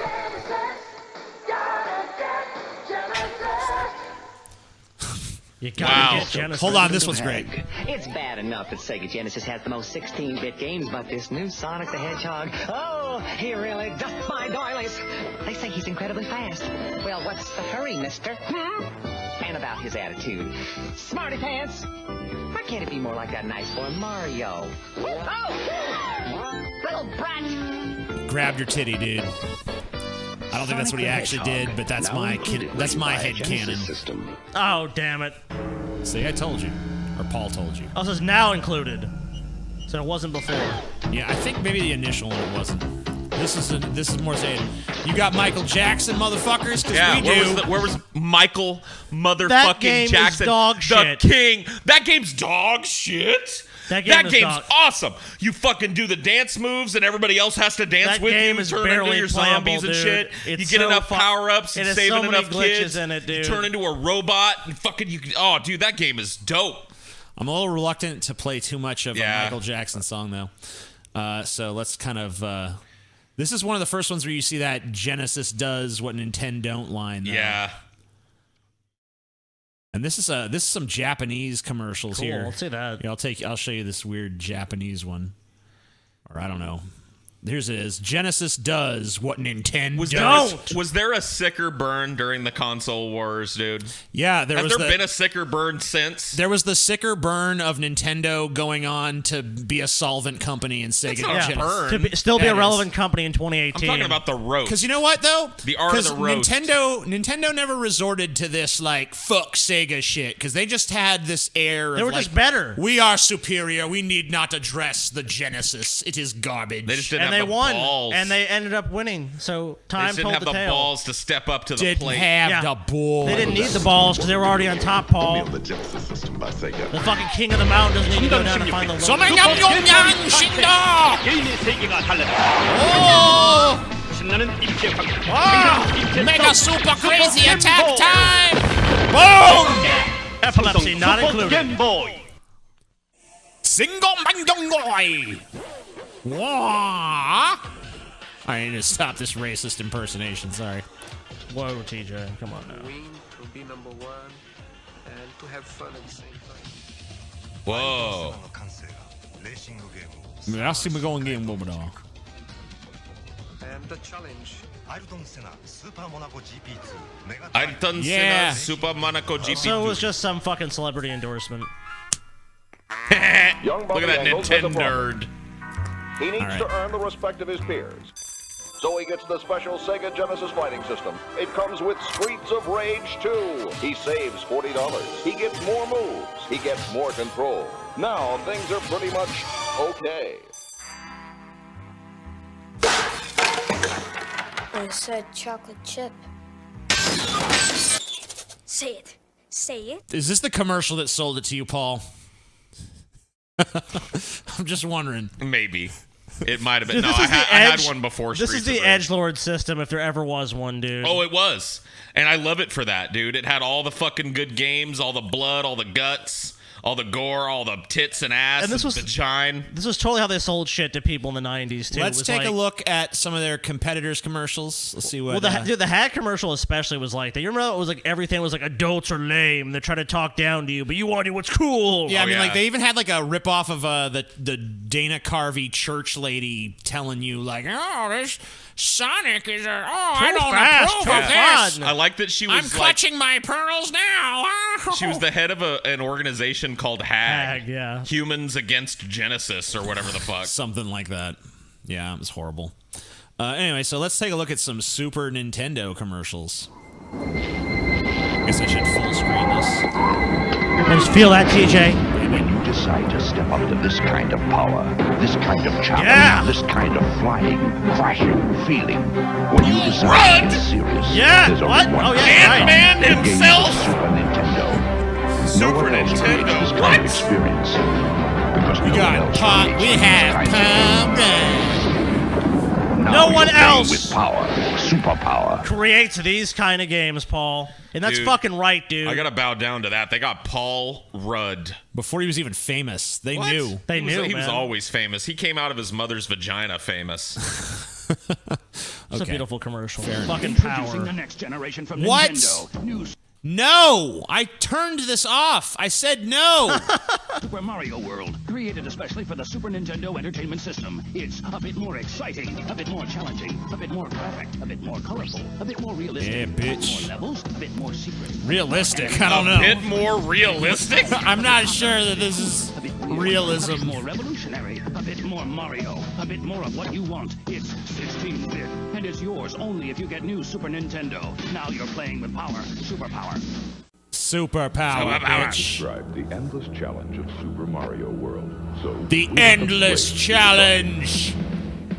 Speaker 4: You gotta
Speaker 3: Wow.
Speaker 4: get Genesis.
Speaker 2: Hold on, this one's great.
Speaker 10: It's bad enough that Sega Genesis has the most 16-bit games, but this new Sonic the Hedgehog, oh, he really does my doilies. They say he's incredibly fast. Well, what's the hurry, mister? And about his attitude. Smarty pants. Why can't it be more like that nice boy Mario? Oh! Little brat!
Speaker 2: Grabbed your titty, dude. I don't think that's what he actually did, but that's my head canon.
Speaker 4: Oh, damn it.
Speaker 2: See, I told you. Or Paul told you.
Speaker 4: Oh, so it's now included. So it wasn't before.
Speaker 2: Yeah, I think maybe the initial one it wasn't. This is more saying, you got Michael Jackson, motherfuckers? Because
Speaker 3: Yeah,
Speaker 2: we do.
Speaker 3: where was Michael motherfucking
Speaker 4: That game is
Speaker 3: Jackson?
Speaker 4: dog
Speaker 3: the
Speaker 4: shit.
Speaker 3: king. That game's dog shit.
Speaker 4: That game's
Speaker 3: game's awesome. You fucking do the dance moves, and everybody else has to dance
Speaker 4: That
Speaker 3: with
Speaker 4: game
Speaker 3: you.
Speaker 4: is
Speaker 3: Turn
Speaker 4: barely
Speaker 3: into your
Speaker 4: playable,
Speaker 3: zombies and
Speaker 4: dude.
Speaker 3: shit.
Speaker 4: It's
Speaker 3: you get
Speaker 4: so
Speaker 3: enough power-ups and
Speaker 4: it has
Speaker 3: saving
Speaker 4: so many
Speaker 3: enough kids.
Speaker 4: glitches in it, dude.
Speaker 3: You turn into a robot and fucking you. Oh, dude, that game is dope.
Speaker 2: I'm a little reluctant to play too much of a Michael Jackson song, though. So let's kind of... this is one of the first ones where you see that Genesis does what Nintendo don't line, though.
Speaker 3: Yeah.
Speaker 2: And this is some Japanese commercials
Speaker 4: Cool,
Speaker 2: here.
Speaker 4: let's see that.
Speaker 2: Yeah, I'll show you this weird Japanese one. Or I don't know. Here's it is. Genesis does what Nintendo don't.
Speaker 3: Was there a sicker burn during the console wars, dude?
Speaker 2: Yeah,
Speaker 3: Has there been a sicker burn since?
Speaker 2: There was the sicker burn of Nintendo going on to be a solvent company and Sega.
Speaker 3: That's not a burn.
Speaker 4: To still be a
Speaker 2: That
Speaker 4: relevant company in 2018.
Speaker 3: I'm talking about the roast.
Speaker 2: Because you know what, though?
Speaker 3: The art of the roast.
Speaker 2: Nintendo never resorted to this, like, fuck Sega shit. Because they just had this air of,
Speaker 4: They were
Speaker 2: like,
Speaker 4: just better.
Speaker 2: We are superior. We need not address the Genesis. It is garbage.
Speaker 3: They just didn't
Speaker 4: and
Speaker 3: have
Speaker 4: they
Speaker 3: the
Speaker 4: won,
Speaker 3: balls.
Speaker 4: and they ended up winning. So
Speaker 3: They
Speaker 4: time
Speaker 3: just didn't
Speaker 4: told
Speaker 3: have
Speaker 4: the
Speaker 3: the
Speaker 4: tale.
Speaker 3: balls to step up to the
Speaker 2: Didn't
Speaker 3: plate.
Speaker 2: have the balls.
Speaker 4: They didn't need the balls because they were already on top, Paul.
Speaker 8: The Genesis system by Sega.
Speaker 4: The fucking king of the mountain doesn't need to go down to find the logo.
Speaker 2: Mega super crazy attack time! Boom!
Speaker 4: Epilepsy not included.
Speaker 2: Single Mandongoi! Wah! I need to stop this racist impersonation, sorry.
Speaker 4: Whoa, TJ, come on now.
Speaker 11: Win, to be number one, and to have fun at the same time.
Speaker 3: Whoa.
Speaker 2: Merci me going game Bobador.
Speaker 11: And the challenge.
Speaker 3: Ayrton
Speaker 2: Yeah.
Speaker 3: Senna Super Monaco GP.
Speaker 4: So it was just some fucking celebrity endorsement.
Speaker 3: Look at that Nintendo nerd.
Speaker 9: He needs
Speaker 2: All right.
Speaker 9: to earn the respect of his peers. So he gets the special Sega Genesis fighting system. It comes with Streets of Rage 2. He saves $40. He gets more moves. He gets more control. Now things are pretty much okay.
Speaker 12: I said chocolate chip. Say it. Say it.
Speaker 2: Is this the commercial that sold it to you, Paul? I'm just wondering.
Speaker 3: Maybe. It might have been.
Speaker 4: Dude,
Speaker 3: No,
Speaker 4: this
Speaker 3: I
Speaker 4: is the
Speaker 3: had
Speaker 4: Edge-
Speaker 3: one before
Speaker 4: This
Speaker 3: Streets
Speaker 4: is the
Speaker 3: of Rage.
Speaker 4: edgelord system, if there ever was one, dude.
Speaker 3: Oh, it was. And I love it for that, dude. It had all the fucking good games, all the blood, all the guts, all the gore, all the tits and ass
Speaker 4: And this was-
Speaker 3: vagina.
Speaker 4: This was totally how they sold shit to people in the 90s, too. It
Speaker 2: Let's
Speaker 4: was
Speaker 2: take
Speaker 4: like,
Speaker 2: a look at some of their competitors' commercials. Let's see what.
Speaker 4: Well, the hat commercial especially was like that. You remember it was like everything was like adults are lame. They try to talk down to you, but you want to do what's cool.
Speaker 2: yeah, I mean,
Speaker 3: yeah.
Speaker 2: like they even had like a ripoff of the Dana Carvey church lady telling you like, oh, this Sonic is I don't
Speaker 4: fast,
Speaker 2: approve
Speaker 4: too
Speaker 2: of this.
Speaker 4: fun.
Speaker 3: I like that she was
Speaker 2: I'm
Speaker 3: like,
Speaker 2: clutching my pearls now.
Speaker 3: she was the head of an organization called HAG.
Speaker 4: Yeah.
Speaker 3: Humans Against Genesis or whatever the fuck.
Speaker 2: Something like that. Yeah, it was horrible. Anyway, so let's take a look at some Super Nintendo commercials. I guess I should full screen this.
Speaker 4: I just feel that, TJ.
Speaker 8: When you decide to step up to this kind of power, this kind of challenge,
Speaker 4: Yeah.
Speaker 8: this kind of flying, crashing feeling, when you decide to be serious,
Speaker 4: Yeah,
Speaker 8: there's
Speaker 4: what?
Speaker 8: only one
Speaker 4: Oh, yeah, right.
Speaker 3: Ant-Man
Speaker 8: the game
Speaker 3: himself?
Speaker 8: of Super Nintendo.
Speaker 3: Super
Speaker 8: No one else creates
Speaker 3: Nintendo?
Speaker 8: this kind
Speaker 3: What?
Speaker 8: of experience. Because
Speaker 2: We
Speaker 8: no
Speaker 2: got
Speaker 8: one else
Speaker 2: pot.
Speaker 8: creates
Speaker 2: We
Speaker 8: these
Speaker 2: have
Speaker 8: kinds of
Speaker 2: Pop Gun.
Speaker 8: Now
Speaker 4: No
Speaker 8: you're
Speaker 4: one
Speaker 8: playing
Speaker 4: else.
Speaker 8: with power, superpower.
Speaker 4: Creates these kind of games, Paul. And that's
Speaker 3: Dude,
Speaker 4: fucking right, dude.
Speaker 3: I gotta bow down to that. They got Paul Rudd.
Speaker 2: Before he was even famous, they
Speaker 3: What?
Speaker 2: knew.
Speaker 4: They
Speaker 3: He was-
Speaker 4: knew,
Speaker 3: He was
Speaker 4: man.
Speaker 3: always famous. He came out of his mother's vagina famous.
Speaker 4: It's a
Speaker 2: Okay.
Speaker 4: beautiful commercial.
Speaker 2: Fair
Speaker 4: Fucking
Speaker 1: Introducing
Speaker 4: power.
Speaker 1: the next generation from
Speaker 2: What?
Speaker 1: Nintendo. New
Speaker 2: No! I turned this off. I said no.
Speaker 8: Super Mario World, created especially for the Super Nintendo Entertainment System. It's a bit more exciting, a bit more challenging, a bit more graphic, a bit more colorful, a bit more realistic.
Speaker 2: Yeah, bitch.
Speaker 8: A bit more levels, a bit more secret.
Speaker 2: Realistic? I don't know.
Speaker 3: A bit more realistic?
Speaker 2: I'm not sure that this is realism.
Speaker 8: A bit more revolutionary, a bit more Mario, a bit more of what you want. It's 16-bit, and it's yours only if you get new Super Nintendo. Now you're playing with power, superpower.
Speaker 2: Superpower, bitch.
Speaker 13: Describe the endless challenge of Super Mario World. So
Speaker 2: The endless challenge.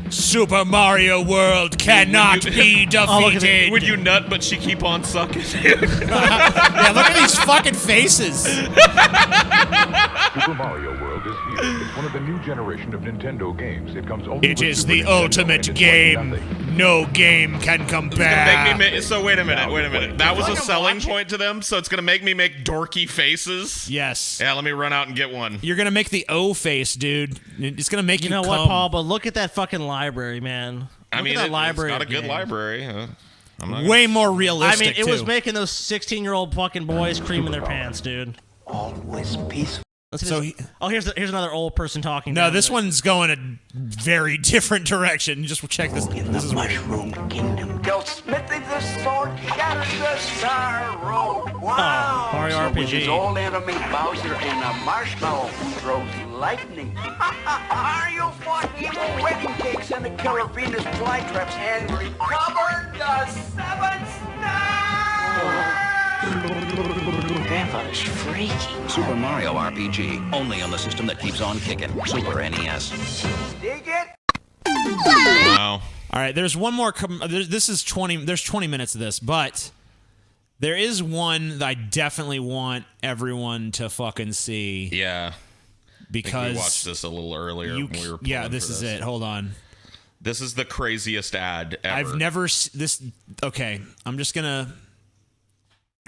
Speaker 2: Super Mario World cannot be defeated.
Speaker 3: Would you nut, but she keep on sucking?
Speaker 2: Yeah, look at these fucking faces.
Speaker 13: Super Mario World is here. It's one of the new generation of Nintendo games. It comes only
Speaker 2: It
Speaker 13: with
Speaker 2: is
Speaker 13: Super
Speaker 2: the
Speaker 13: Nintendo,
Speaker 2: ultimate
Speaker 13: and it's
Speaker 2: game.
Speaker 13: like nothing.
Speaker 2: No game can compare.
Speaker 3: So wait a minute. That was a selling point to them, so it's going to make me make dorky faces?
Speaker 2: Yes.
Speaker 3: Yeah, let me run out and get one.
Speaker 2: You're going to make the O face, dude. It's going to make you
Speaker 4: know
Speaker 2: cum.
Speaker 4: what, Paul? But look at that fucking library, man.
Speaker 3: I mean,
Speaker 4: look at that library.
Speaker 3: It's got a good
Speaker 4: game.
Speaker 3: library. I'm not
Speaker 2: Way more realistic,
Speaker 4: I mean, it was
Speaker 2: too.
Speaker 4: making those 16-year-old fucking boys cream in their pants, dude.
Speaker 7: Always peaceful.
Speaker 2: So
Speaker 4: here's another old person talking.
Speaker 2: No,
Speaker 4: down
Speaker 2: this
Speaker 4: there.
Speaker 2: one's going a very different direction. Just check this. This is
Speaker 7: Mushroom Kingdom. Go smithy the sword, shatter the sorrow. Wow.
Speaker 4: Mario
Speaker 7: So with
Speaker 4: RPG.
Speaker 7: his old enemy Bowser and a marshmallow who throws lightning. Mario fought evil wedding cakes and the killer Venus flytraps and recovered the seven stars.
Speaker 6: Grandfather's freaky.
Speaker 14: Super Mario RPG, only on the system that keeps on kicking. Super NES.
Speaker 7: Dig it?
Speaker 3: Wow.
Speaker 2: All right, there's one more. This is 20. There's 20 minutes of this, but there is one that I definitely want everyone to fucking see.
Speaker 3: Yeah.
Speaker 2: Because
Speaker 3: I think we watched this a little earlier. When we were
Speaker 2: yeah, this is it. Hold on.
Speaker 3: This is the craziest ad ever.
Speaker 2: I've never this. Okay, I'm just gonna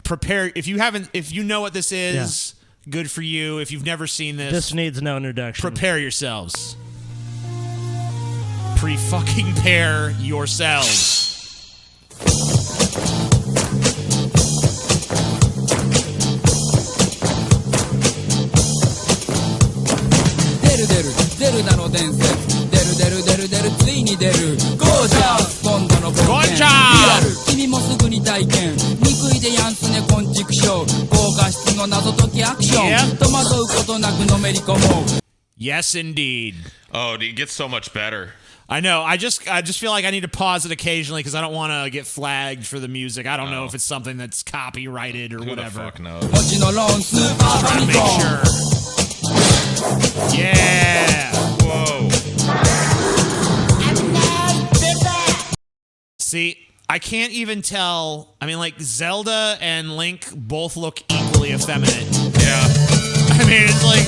Speaker 2: prepare. If you know what this is, good for you. If you've never seen
Speaker 4: This needs no introduction.
Speaker 2: prepare yourselves. Pre-fucking pair yourselves. Yes, indeed.
Speaker 3: Oh, it gets so much better.
Speaker 2: I know. I just feel like I need to pause it occasionally because I don't want to get flagged for the music. I don't know if it's something that's copyrighted or whatever.
Speaker 3: Who the fuck knows?
Speaker 2: Just trying to make sure. Yeah.
Speaker 3: Whoa.
Speaker 2: See, I can't even tell. I mean, like, Zelda and Link both look equally effeminate.
Speaker 3: Yeah.
Speaker 2: I mean, it's like...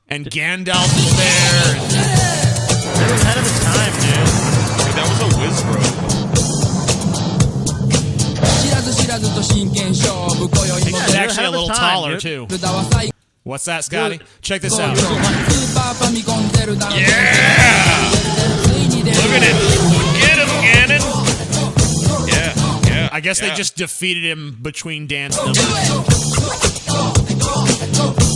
Speaker 2: And Gandalf is there.
Speaker 4: It was ahead of its time, dude.
Speaker 3: Dude, that was a Wizrobe.
Speaker 2: He's actually a little taller, too. What's that, Scotty? Check this out.
Speaker 3: Yeah! Look at it. Get him, Ganon. Yeah.
Speaker 2: I guess they just defeated him between dance numbers.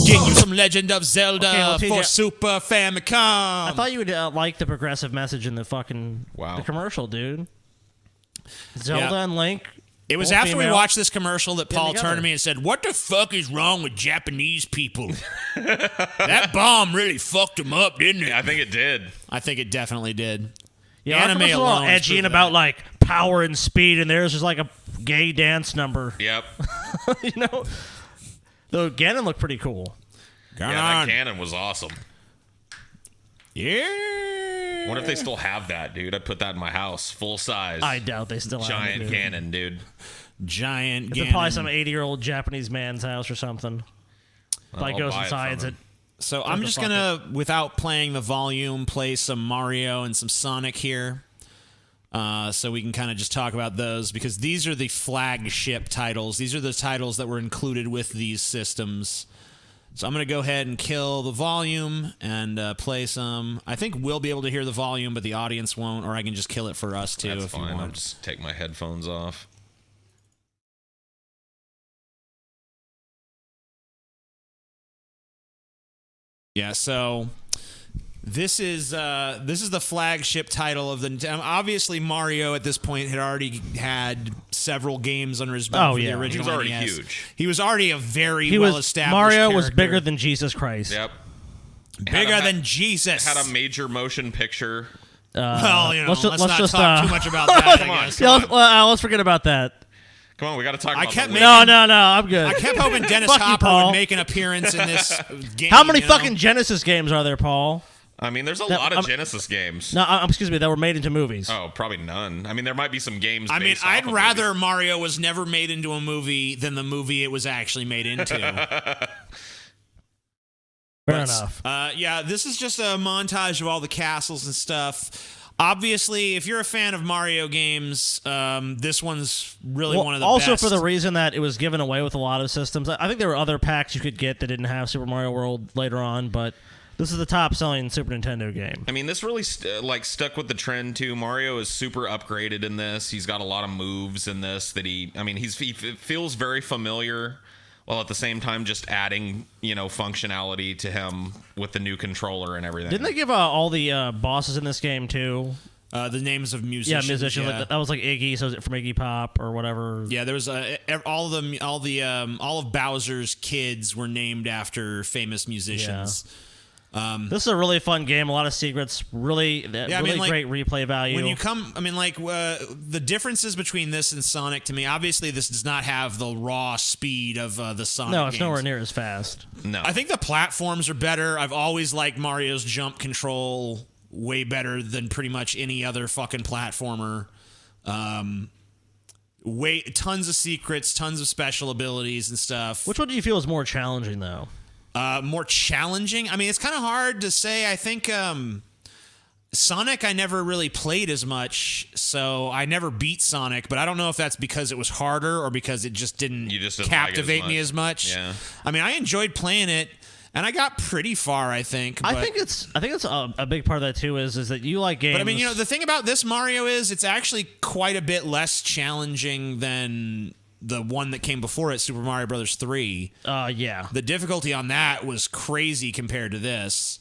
Speaker 2: Getting you some Legend of Zelda for Super Famicom.
Speaker 4: I thought you would like the progressive message in the fucking the commercial, dude. Zelda and Link.
Speaker 2: It was after we watched this commercial that Paul turned to me and said, "What the fuck is wrong with Japanese people? That bomb really fucked them up, didn't it?"
Speaker 3: Yeah, I think it did.
Speaker 2: I think it definitely did.
Speaker 4: Yeah,
Speaker 2: Anime
Speaker 4: a little
Speaker 2: alone is
Speaker 4: edgy
Speaker 2: proof
Speaker 4: and
Speaker 2: of
Speaker 4: about
Speaker 2: that.
Speaker 4: like power and speed, and theirs is like a gay dance number.
Speaker 3: Yep.
Speaker 4: You know, though Ganon looked pretty cool.
Speaker 3: Yeah, that Ganon was awesome.
Speaker 2: Yeah.
Speaker 3: I wonder if they still have that, dude. I'd put that in my house, full size.
Speaker 4: I doubt they still have it,
Speaker 3: giant
Speaker 4: dude.
Speaker 3: Ganon, dude.
Speaker 2: Giant
Speaker 4: It's
Speaker 2: Ganon.
Speaker 4: probably some 80-year-old Japanese man's house or something. Like goes and signs it.
Speaker 2: So I'm just gonna, without playing the volume, play some Mario and some Sonic here. So we can kind of just talk about those because these are the flagship titles. These are the titles that were included with these systems. So I'm going to go ahead and kill the volume and play some. I think we'll be able to hear the volume, but the audience won't, or I can just kill it for us, too,
Speaker 3: That's
Speaker 2: if
Speaker 3: fine.
Speaker 2: you
Speaker 3: I'll
Speaker 2: want.
Speaker 3: just take my headphones off.
Speaker 2: Yeah, so this is the flagship title of the. Obviously, Mario at this point had already had several games under his belt for the original.
Speaker 3: He was already
Speaker 2: NES.
Speaker 3: huge.
Speaker 2: He was already a very well-established
Speaker 4: Mario
Speaker 2: character.
Speaker 4: was bigger than Jesus Christ.
Speaker 3: Yep.
Speaker 2: Bigger than Jesus.
Speaker 3: Had a major motion picture.
Speaker 2: Well, let's not
Speaker 4: just
Speaker 2: talk too much about that.
Speaker 3: Come on,
Speaker 2: I guess.
Speaker 4: Let's forget about that.
Speaker 3: Come on, we got to talk about
Speaker 4: No, I'm good.
Speaker 2: I kept hoping Dennis
Speaker 4: Fuck you,
Speaker 2: Hopper
Speaker 4: Paul.
Speaker 2: would make an appearance in this game.
Speaker 4: How many fucking Genesis games are there, Paul?
Speaker 3: I mean, there's a lot of Genesis games.
Speaker 4: No, excuse me, that were made into movies.
Speaker 3: Oh, probably none. I mean, there might be some games.
Speaker 2: I mean,
Speaker 3: based off
Speaker 2: I'd
Speaker 3: of
Speaker 2: rather
Speaker 3: movies.
Speaker 2: Mario was never made into a movie than the movie it was actually made into.
Speaker 4: Fair enough.
Speaker 2: Yeah, this is just a montage of all the castles and stuff. Obviously, if you're a fan of Mario games, this one's really one of the
Speaker 4: also
Speaker 2: best.
Speaker 4: for the reason that it was given away with a lot of systems. I think there were other packs you could get that didn't have Super Mario World later on, but this is the top-selling Super Nintendo game.
Speaker 3: I mean, this really stuck with the trend too. Mario is super upgraded in this. He's got a lot of moves in this that he feels very familiar, while at the same time just adding functionality to him with the new controller and everything.
Speaker 4: Didn't they give all the bosses in this game too?
Speaker 2: The names of musicians.
Speaker 4: Yeah, musicians.
Speaker 2: Yeah.
Speaker 4: Like, that was like Iggy, so from Iggy Pop or whatever.
Speaker 2: Yeah, there was all of Bowser's kids were named after famous musicians.
Speaker 4: Yeah. This is a really fun game. A lot of secrets. Really great replay value.
Speaker 2: When you come, the differences between this and Sonic to me. Obviously, this does not have the raw speed of the Sonic.
Speaker 4: No, it's
Speaker 2: games.
Speaker 4: nowhere near as fast.
Speaker 3: No,
Speaker 2: I think the platforms are better. I've always liked Mario's jump control way better than pretty much any other fucking platformer. Tons of secrets, tons of special abilities and stuff.
Speaker 4: Which one do you feel is more challenging, though?
Speaker 2: More challenging? I mean, it's kind of hard to say. I think Sonic I never really played as much, so I never beat Sonic, but I don't know if that's because it was harder or because it just didn't captivate me as much.
Speaker 3: Yeah.
Speaker 2: I mean, I enjoyed playing it, and I got pretty far, I think.
Speaker 4: I think it's a big part of that, too, is that you like games.
Speaker 2: But I mean, the thing about this Mario is it's actually quite a bit less challenging than the one that came before it, Super Mario Brothers 3.
Speaker 4: Yeah.
Speaker 2: The difficulty on that was crazy compared to this.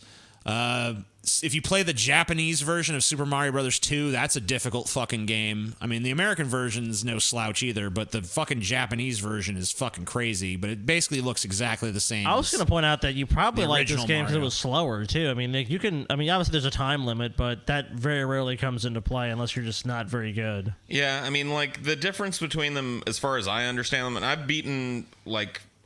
Speaker 2: If you play the Japanese version of Super Mario Brothers 2, that's a difficult fucking game. I mean, the American version's no slouch either, but the fucking Japanese version is fucking crazy, but it basically looks exactly the same.
Speaker 4: I was going to point out that you probably like this
Speaker 2: original
Speaker 4: game because it
Speaker 2: Mario.
Speaker 4: was slower, too. I mean, obviously there's a time limit, but that very rarely comes into play unless you're just not very good.
Speaker 3: Yeah, I mean, like, the difference between them, as far as I understand them, and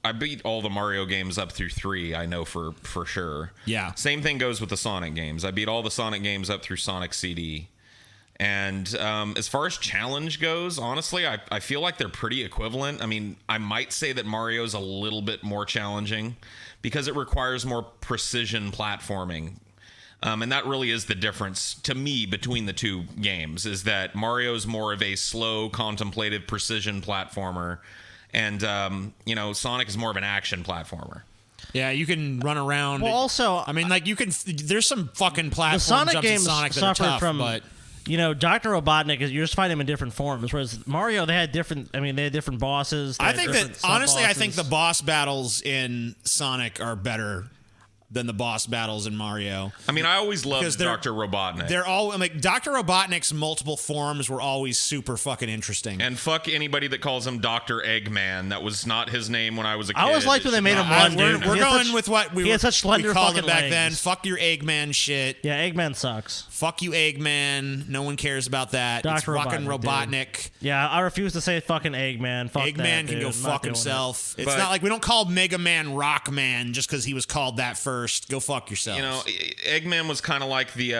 Speaker 3: I beat all the Mario games up through 3, I know for sure.
Speaker 2: Yeah.
Speaker 3: Same thing goes with the Sonic games. I beat all the Sonic games up through Sonic CD. And as far as challenge goes, honestly, I feel like they're pretty equivalent. I mean, I might say that Mario's a little bit more challenging because it requires more precision platforming. And that really is the difference to me between the two games, is that Mario's more of a slow, contemplative precision platformer. And, Sonic is more of an action platformer.
Speaker 2: Yeah, you can run around.
Speaker 4: Well, also,
Speaker 2: I mean, like, there's some fucking
Speaker 4: the
Speaker 2: platform
Speaker 4: Sonic
Speaker 2: jumps in
Speaker 4: games
Speaker 2: Sonic that are
Speaker 4: suffered
Speaker 2: tough,
Speaker 4: from,
Speaker 2: but
Speaker 4: Dr. Robotnik, you're just fighting him in different forms, whereas Mario, they had different bosses.
Speaker 2: I think that, honestly, I think the
Speaker 4: sub-bosses.
Speaker 2: boss battles in Sonic are better than the boss battles in Mario.
Speaker 3: I mean, I always loved
Speaker 2: Because they're-
Speaker 3: Dr. Robotnik.
Speaker 2: They're all like Dr. Robotnik's multiple forms were always super fucking interesting.
Speaker 3: And fuck anybody that calls him Dr. Eggman. That was not his name when I was a kid.
Speaker 4: I always liked when they made him run,
Speaker 2: We're
Speaker 4: dude. He had
Speaker 2: going
Speaker 4: such-
Speaker 2: with what
Speaker 4: he had such slender
Speaker 2: we called
Speaker 4: fucking
Speaker 2: it back
Speaker 4: legs.
Speaker 2: then. Fuck your Eggman shit.
Speaker 4: Yeah, Eggman sucks.
Speaker 2: Fuck you, Eggman. No one cares about that.
Speaker 4: Dr.
Speaker 2: It's fucking
Speaker 4: Robotnik,
Speaker 2: Robotnik.
Speaker 4: Yeah, I refuse to say fucking Eggman. Fuck
Speaker 2: Eggman
Speaker 4: that,
Speaker 2: can
Speaker 4: dude.
Speaker 2: go
Speaker 4: I'm not
Speaker 2: fuck
Speaker 4: doing
Speaker 2: himself.
Speaker 4: it.
Speaker 2: It's
Speaker 3: But-
Speaker 2: not like we don't call Mega Man Rockman just because he was called that first. Go fuck yourself.
Speaker 3: Eggman was kind of like the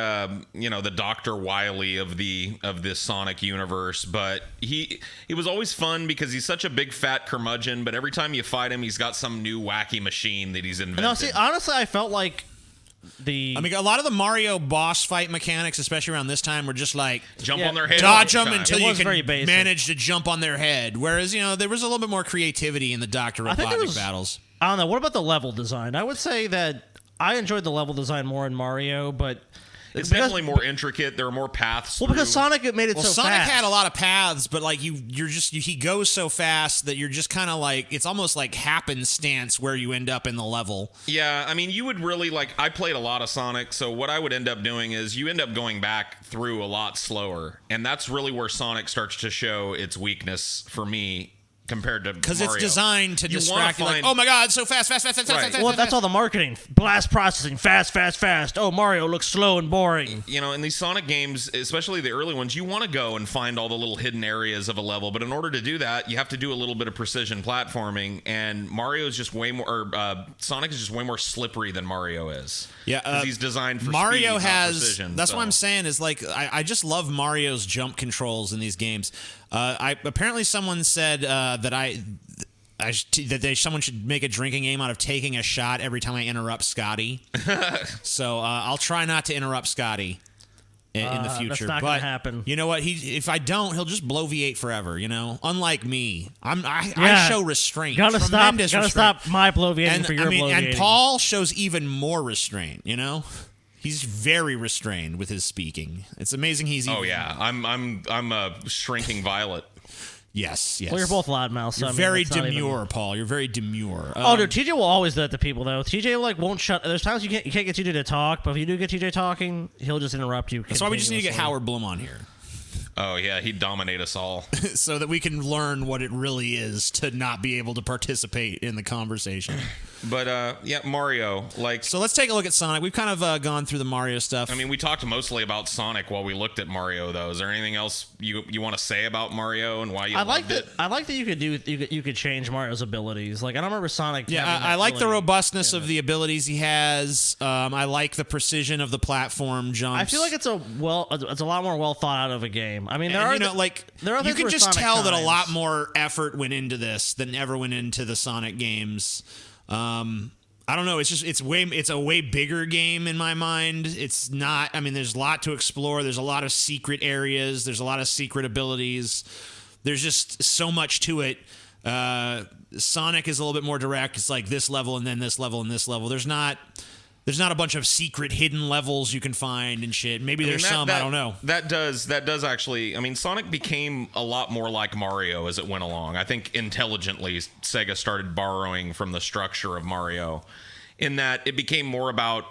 Speaker 3: the Dr. Wily of this Sonic universe, but he was always fun because he's such a big fat curmudgeon, but every time you fight him, he's got some new wacky machine that he's invented.
Speaker 4: No, see, honestly, I felt like
Speaker 2: I mean, a lot of the Mario boss fight mechanics, especially around this time, were just like
Speaker 3: Jump on their head,
Speaker 2: dodge
Speaker 3: all the
Speaker 2: them
Speaker 3: time.
Speaker 2: until
Speaker 4: It
Speaker 2: you
Speaker 4: was very
Speaker 2: can
Speaker 4: basic.
Speaker 2: manage to jump on their head. Whereas there was a little bit more creativity in the Dr.
Speaker 4: I think there
Speaker 2: Robotnik
Speaker 4: was-
Speaker 2: battles.
Speaker 4: I don't know. What about the level design? I would say that I enjoyed the level design more in Mario, but
Speaker 3: It's definitely more intricate. There are more paths.
Speaker 4: Well, because Sonic made it so
Speaker 2: Sonic
Speaker 4: fast.
Speaker 2: had a lot of paths, but like he goes so fast that you're just kind of like, it's almost like happenstance where you end up in the level.
Speaker 3: Yeah, I mean, you would really like. I played a lot of Sonic, so what I would end up doing is you end up going back through a lot slower, and that's really where Sonic starts to show its weakness for me. Compared to
Speaker 2: because
Speaker 3: Mario.
Speaker 2: it's designed to distract you, like, oh my god, so fast.
Speaker 4: Well, that's all the marketing. Blast processing, fast. Oh, Mario looks slow and boring.
Speaker 3: You know, in these Sonic games, especially the early ones, you want to go and find all the little hidden areas of a level, but in order to do that, you have to do a little bit of precision platforming, and Mario is just way more, or Sonic is just way more slippery than Mario is.
Speaker 2: Yeah,
Speaker 3: because he's designed for
Speaker 2: Mario
Speaker 3: speed,
Speaker 2: has.
Speaker 3: not precision,
Speaker 2: That's
Speaker 3: so.
Speaker 2: what I'm saying is like I just love Mario's jump controls in these games. Apparently someone said someone should make a drinking game out of taking a shot every time I interrupt Scotty. So I'll try not to interrupt Scotty in the future.
Speaker 4: That's not
Speaker 2: but
Speaker 4: gonna happen.
Speaker 2: You know what? If I don't, he'll just blow V8 forever. You know, unlike me, I show restraint.
Speaker 4: Gotta
Speaker 2: tremendous
Speaker 4: stop
Speaker 2: restraint.
Speaker 4: my bloviating for your bloviating.
Speaker 2: And Paul shows even more restraint. You know. He's very restrained with his speaking. It's amazing he's.
Speaker 3: Oh yeah, I'm a shrinking violet.
Speaker 2: Yes.
Speaker 4: Well, you're both loudmouths. So
Speaker 2: You're very demure, Paul. You're very demure.
Speaker 4: Oh, dude, TJ will always do that to people, though. TJ like won't shut. There's times you can't get TJ to talk, but if you do get TJ talking, he'll just interrupt you.
Speaker 2: That's why we just need to get Howard Bloom on here.
Speaker 3: Oh yeah, he'd dominate us all,
Speaker 2: so that we can learn what it really is to not be able to participate in the conversation.
Speaker 3: But yeah, Mario.
Speaker 2: So let's take a look at Sonic. We've kind of gone through the Mario stuff.
Speaker 3: I mean, we talked mostly about Sonic while we looked at Mario, though. Is there anything else you want to say about Mario and why you loved it?
Speaker 4: I like that you could change Mario's abilities. Like I don't remember Sonic.
Speaker 2: Yeah, I like the robustness of the abilities he has. I like the precision of the platform jumps.
Speaker 4: I feel like it's a lot more well thought out of a game. I mean, there are
Speaker 2: you can just
Speaker 4: Sonic
Speaker 2: tell that a
Speaker 4: shines.
Speaker 2: lot more effort went into this than ever went into the Sonic games. I don't know. It's a way bigger game in my mind. It's not. I mean, there's a lot to explore. There's a lot of secret areas. There's a lot of secret abilities. There's just so much to it. Sonic is a little bit more direct. It's like this level and then this level and this level. There's not a bunch of secret hidden levels you can find and shit. Maybe there's some. I don't know.
Speaker 3: That does actually. I mean, Sonic became a lot more like Mario as it went along. I think intelligently, Sega started borrowing from the structure of Mario, in that it became more about,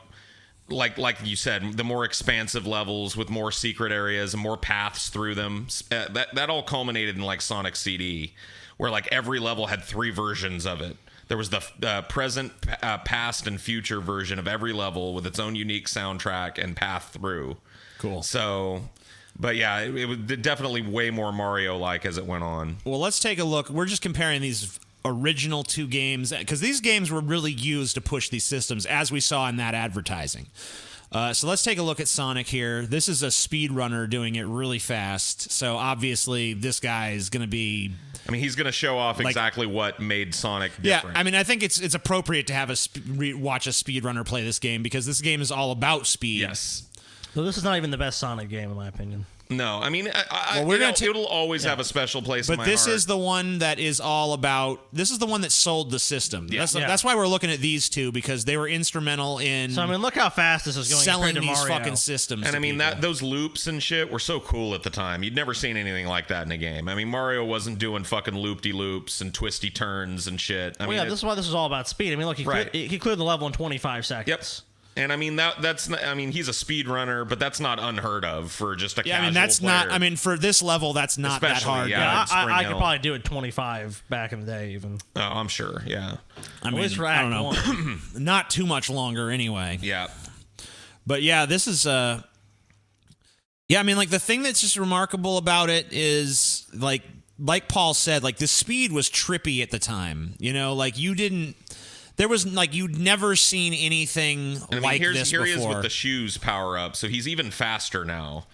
Speaker 3: like you said, the more expansive levels with more secret areas and more paths through them. That all culminated in like Sonic CD, where like every level had 3 versions of it. There was the present, past, and future version of every level with its own unique soundtrack and path through.
Speaker 2: Cool.
Speaker 3: So, but yeah, it was definitely way more Mario-like as it went on.
Speaker 2: Well, let's take a look. We're just comparing these original 2 games because these games were really used to push these systems, as we saw in that advertising. So let's take a look at Sonic here. This is a speedrunner doing it really fast. So obviously this guy is going to be...
Speaker 3: I mean, he's going to show off exactly what made Sonic different.
Speaker 2: Yeah, I mean, I think it's appropriate to have watch a speedrunner play this game because this game is all about speed.
Speaker 3: Yes.
Speaker 4: So this is not even the best Sonic game, in my opinion.
Speaker 3: No, I mean, it'll always have a special place in my
Speaker 2: But this
Speaker 3: heart.
Speaker 2: is the one that is all about... This is the one that sold the system.
Speaker 3: Yeah.
Speaker 2: That's why we're looking at these 2, because they were instrumental in...
Speaker 4: So, I mean, look how fast this is going
Speaker 2: selling
Speaker 4: compared to
Speaker 2: these
Speaker 4: Mario.
Speaker 2: fucking systems.
Speaker 3: And
Speaker 2: to
Speaker 3: I mean,
Speaker 2: people.
Speaker 3: those loops and shit were so cool at the time. You'd never seen anything like that in a game. I mean, Mario wasn't doing fucking loop-de-loops and twisty turns and shit. I mean,
Speaker 4: this is why this is all about speed. I mean, look, he cleared the level in 25 seconds.
Speaker 3: Yep. And I mean that's not, I mean, he's a speed runner, but that's not unheard of for just a casual
Speaker 2: I mean, that's
Speaker 3: player.
Speaker 2: not... I mean, for this level, that's not that hard.
Speaker 3: Yeah,
Speaker 4: I could probably do it 25 back in the day, even.
Speaker 3: Oh, I'm sure. Yeah.
Speaker 2: I mean, I don't know. Not too much longer, anyway.
Speaker 3: Yeah.
Speaker 2: But yeah, this is... Yeah, I mean, like, the thing that's just remarkable about it is, like Paul said, like, the speed was trippy at the time. You know, like, you didn't... There was, like, you'd never seen anything
Speaker 3: and
Speaker 2: like this before.
Speaker 3: Here he is with the shoes power up, so he's even faster now.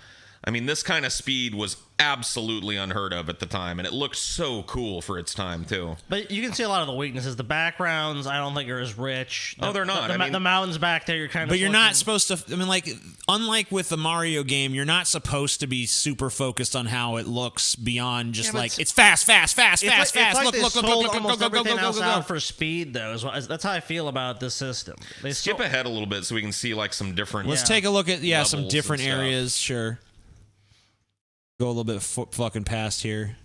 Speaker 3: I mean, this kind of speed was absolutely unheard of at the time, and it looked so cool for its time, too.
Speaker 4: But you can see a lot of the weaknesses. The backgrounds, I don't think are as rich.
Speaker 3: Oh, they're not.
Speaker 4: The mountains back there, you're kind of.
Speaker 2: But you're not supposed to. I mean, like, unlike with the Mario game, you're not supposed to be super focused on how it looks beyond just like it's fast.
Speaker 4: Like
Speaker 2: Look,
Speaker 4: they
Speaker 2: look,
Speaker 4: sold
Speaker 2: go,
Speaker 4: almost
Speaker 2: go,
Speaker 4: everything
Speaker 2: go,
Speaker 4: else
Speaker 2: go, go.
Speaker 4: out for speed, though. That's how I feel about this system. They
Speaker 3: Skip ahead a little bit so we can see like some different.
Speaker 2: Let's take a look at some
Speaker 3: levels
Speaker 2: different
Speaker 3: and stuff.
Speaker 2: areas. Sure. Go a little bit fucking past here.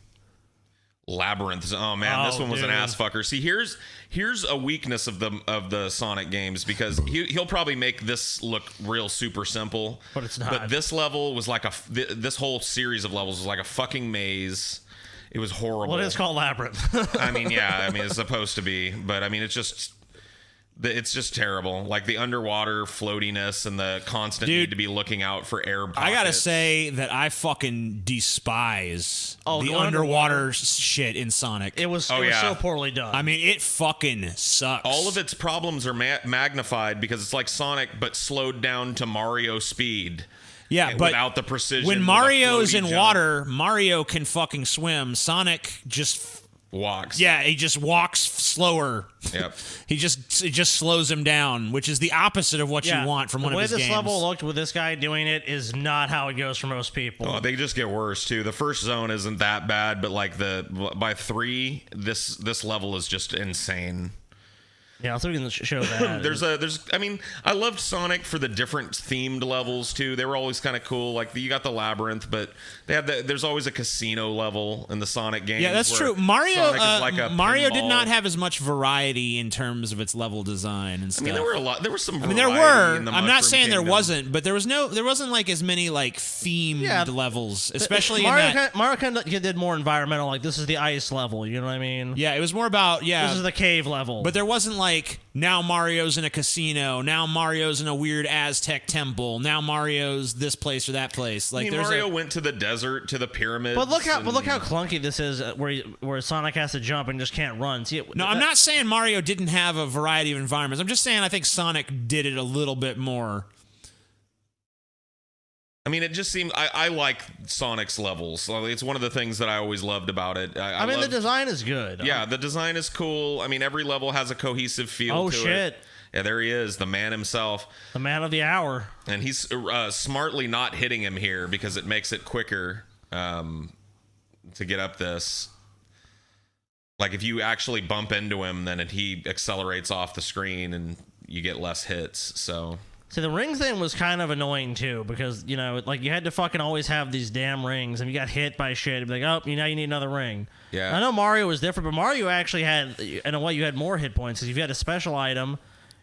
Speaker 3: Labyrinth. Oh man, this one was an ass fucker. See, here's a weakness of the Sonic games, because he'll probably make this look real super simple,
Speaker 4: but it's not.
Speaker 3: But this level was like this whole series of levels was like a fucking maze. It was horrible.
Speaker 4: Well, it's called Labyrinth.
Speaker 3: I mean, yeah, it's supposed to be, but I mean, it's just terrible. Like the underwater floatiness and the constant need to be looking out for air pockets.
Speaker 2: I gotta say that I fucking despise the
Speaker 4: the
Speaker 2: underwater shit in Sonic.
Speaker 4: It was so poorly done.
Speaker 2: I mean, it fucking sucks.
Speaker 3: All of its problems are magnified because it's like Sonic, but slowed down to Mario speed.
Speaker 2: Yeah, but
Speaker 3: without the precision.
Speaker 2: When Mario's in water, Mario can fucking swim. Sonic just
Speaker 3: walks.
Speaker 2: Yeah, he just walks slower.
Speaker 3: Yep.
Speaker 2: It just slows him down, which is the opposite of what you want from one of his games.
Speaker 4: The way this level looked with this guy doing it is not how it goes for most people.
Speaker 3: Oh, they just get worse too. The first zone isn't that bad, but like by 3, this level is just insane.
Speaker 4: Yeah, so we can show that.
Speaker 3: I mean, I loved Sonic for the different themed levels too. They were always kind of cool. Like you got the labyrinth, but there's always a casino level in the Sonic games.
Speaker 2: Yeah, that's true. Mario
Speaker 3: Mario
Speaker 2: did not have as much variety in terms of its level design and stuff.
Speaker 3: I mean, there was some.
Speaker 2: I mean, there were. I'm not saying there wasn't, but there wasn't like as many like themed levels, especially
Speaker 4: Mario kind of did more environmental. Like this is the ice level. You know what I mean?
Speaker 2: Yeah, it was more about
Speaker 4: This is the cave level.
Speaker 2: But there wasn't like now Mario's in a casino, now Mario's in a weird Aztec temple, now Mario's this place or that place. Like
Speaker 3: Mario went to the desert, to the pyramids.
Speaker 4: But look how clunky this is, where Sonic has to jump and just can't run. See,
Speaker 2: I'm not saying Mario didn't have a variety of environments. I'm just saying I think Sonic did it a little bit more.
Speaker 3: I mean, it just seemed I like Sonic's levels. It's one of the things that I always loved about it.
Speaker 4: I mean, the design is good.
Speaker 3: Yeah, the design is cool. I mean, every level has a cohesive feel to it. Oh, shit. Yeah, there he is, the man himself.
Speaker 4: The man of the hour.
Speaker 3: And he's smartly not hitting him here because it makes it quicker to get up this. Like, if you actually bump into him, then he accelerates off the screen and you get less hits, so...
Speaker 4: See, the ring thing was kind of annoying, too, because, you know, like, you had to fucking always have these damn rings, and you got hit by shit, and be like, oh, now you need another ring.
Speaker 3: Yeah.
Speaker 4: I know Mario was different, but Mario actually had, in a way, you had more hit points, because if you had a special item...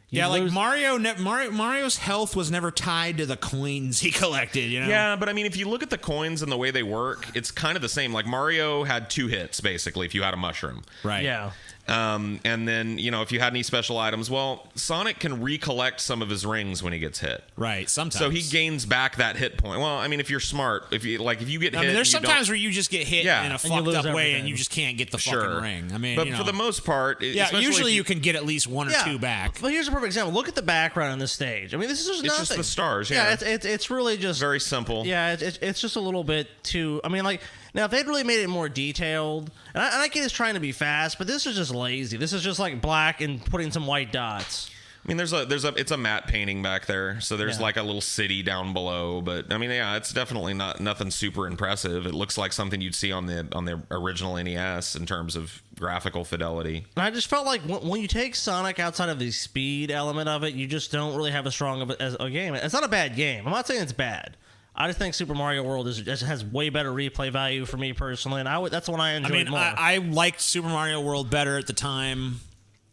Speaker 2: Yeah, like Mario's health was never tied to the coins he collected, you know?
Speaker 3: Yeah, but I mean, if you look at the coins and the way they work, it's kind of the same. Like, Mario had 2 hits, basically, if you had a mushroom.
Speaker 2: Right.
Speaker 4: Yeah.
Speaker 3: And then, you know, if you had any special items, well, Sonic can recollect some of his rings when he gets hit.
Speaker 2: Right, sometimes.
Speaker 3: So he gains back that hit point. Well, I mean, if you're smart, if you get hit...
Speaker 2: I mean, there's sometimes where you just get hit in a fucked up way
Speaker 4: everything.
Speaker 2: and you just can't get the fucking ring. I mean,
Speaker 3: but for the most part...
Speaker 2: Yeah, usually you can get at least 1 or 2 back.
Speaker 4: But here's a perfect example. Look at the background on this stage. I mean, this is just nothing.
Speaker 3: It's just the stars, yeah.
Speaker 4: Yeah, it's really just...
Speaker 3: Very simple.
Speaker 4: Yeah, it's just a little bit too... I mean, like... Now, if they'd really made it more detailed, and I get it's trying to be fast, but this is just lazy. This is just like black and putting some white dots.
Speaker 3: I mean, it's a matte painting back there, so there's like a little city down below. But I mean, yeah, it's definitely nothing super impressive. It looks like something you'd see on the original NES in terms of graphical fidelity.
Speaker 4: And I just felt like when you take Sonic outside of the speed element of it, you just don't really have as strong of a game. It's not a bad game. I'm not saying it's bad. I just think Super Mario World has way better replay value for me personally, and that's the one I enjoyed more.
Speaker 2: I liked Super Mario World better at the time.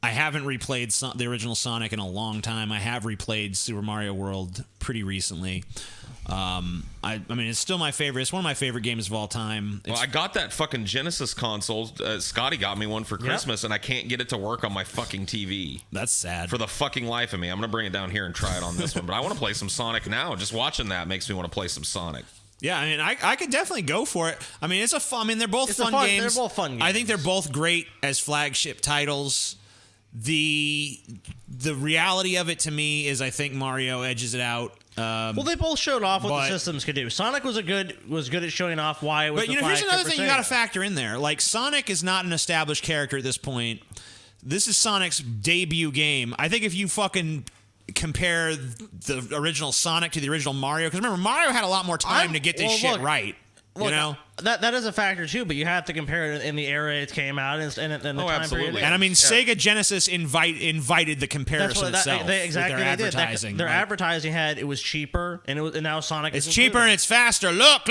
Speaker 2: I haven't replayed the original Sonic in a long time. I have replayed Super Mario World pretty recently. I mean, it's still my favorite. It's one of my favorite games of all time.
Speaker 3: Well, I got that fucking Genesis console. Scotty got me one for Christmas, and I can't get it to work on my fucking TV.
Speaker 2: That's sad.
Speaker 3: For the fucking life of me. I'm going to bring it down here and try it on this one. But I want to play some Sonic now. Just watching that makes me want to play some Sonic.
Speaker 2: Yeah, I mean, I could definitely go for it. I mean, it's a fun. I mean, they're both fun games.
Speaker 4: They're both fun games.
Speaker 2: I think they're both great as flagship titles. The reality of it to me is I think Mario edges it out.
Speaker 4: Well, they both showed off what the systems could do. Sonic was good at showing off why it was.
Speaker 2: But here's another thing you got to factor in there. Like, Sonic is not an established character at this point. This is Sonic's debut game. I think if you fucking compare the original Sonic to the original Mario, because remember, Mario had a lot more time to get this shit right. You know,
Speaker 4: that is a factor too, but you have to compare it in the era it came out and the time
Speaker 3: absolutely.
Speaker 4: period.
Speaker 2: And I mean, Sega Genesis invited the comparison itself.
Speaker 4: Exactly,
Speaker 2: with their
Speaker 4: they
Speaker 2: advertising.
Speaker 4: did. Their advertising it was cheaper, and now Sonic.
Speaker 2: It's cheaper and it's faster. Look.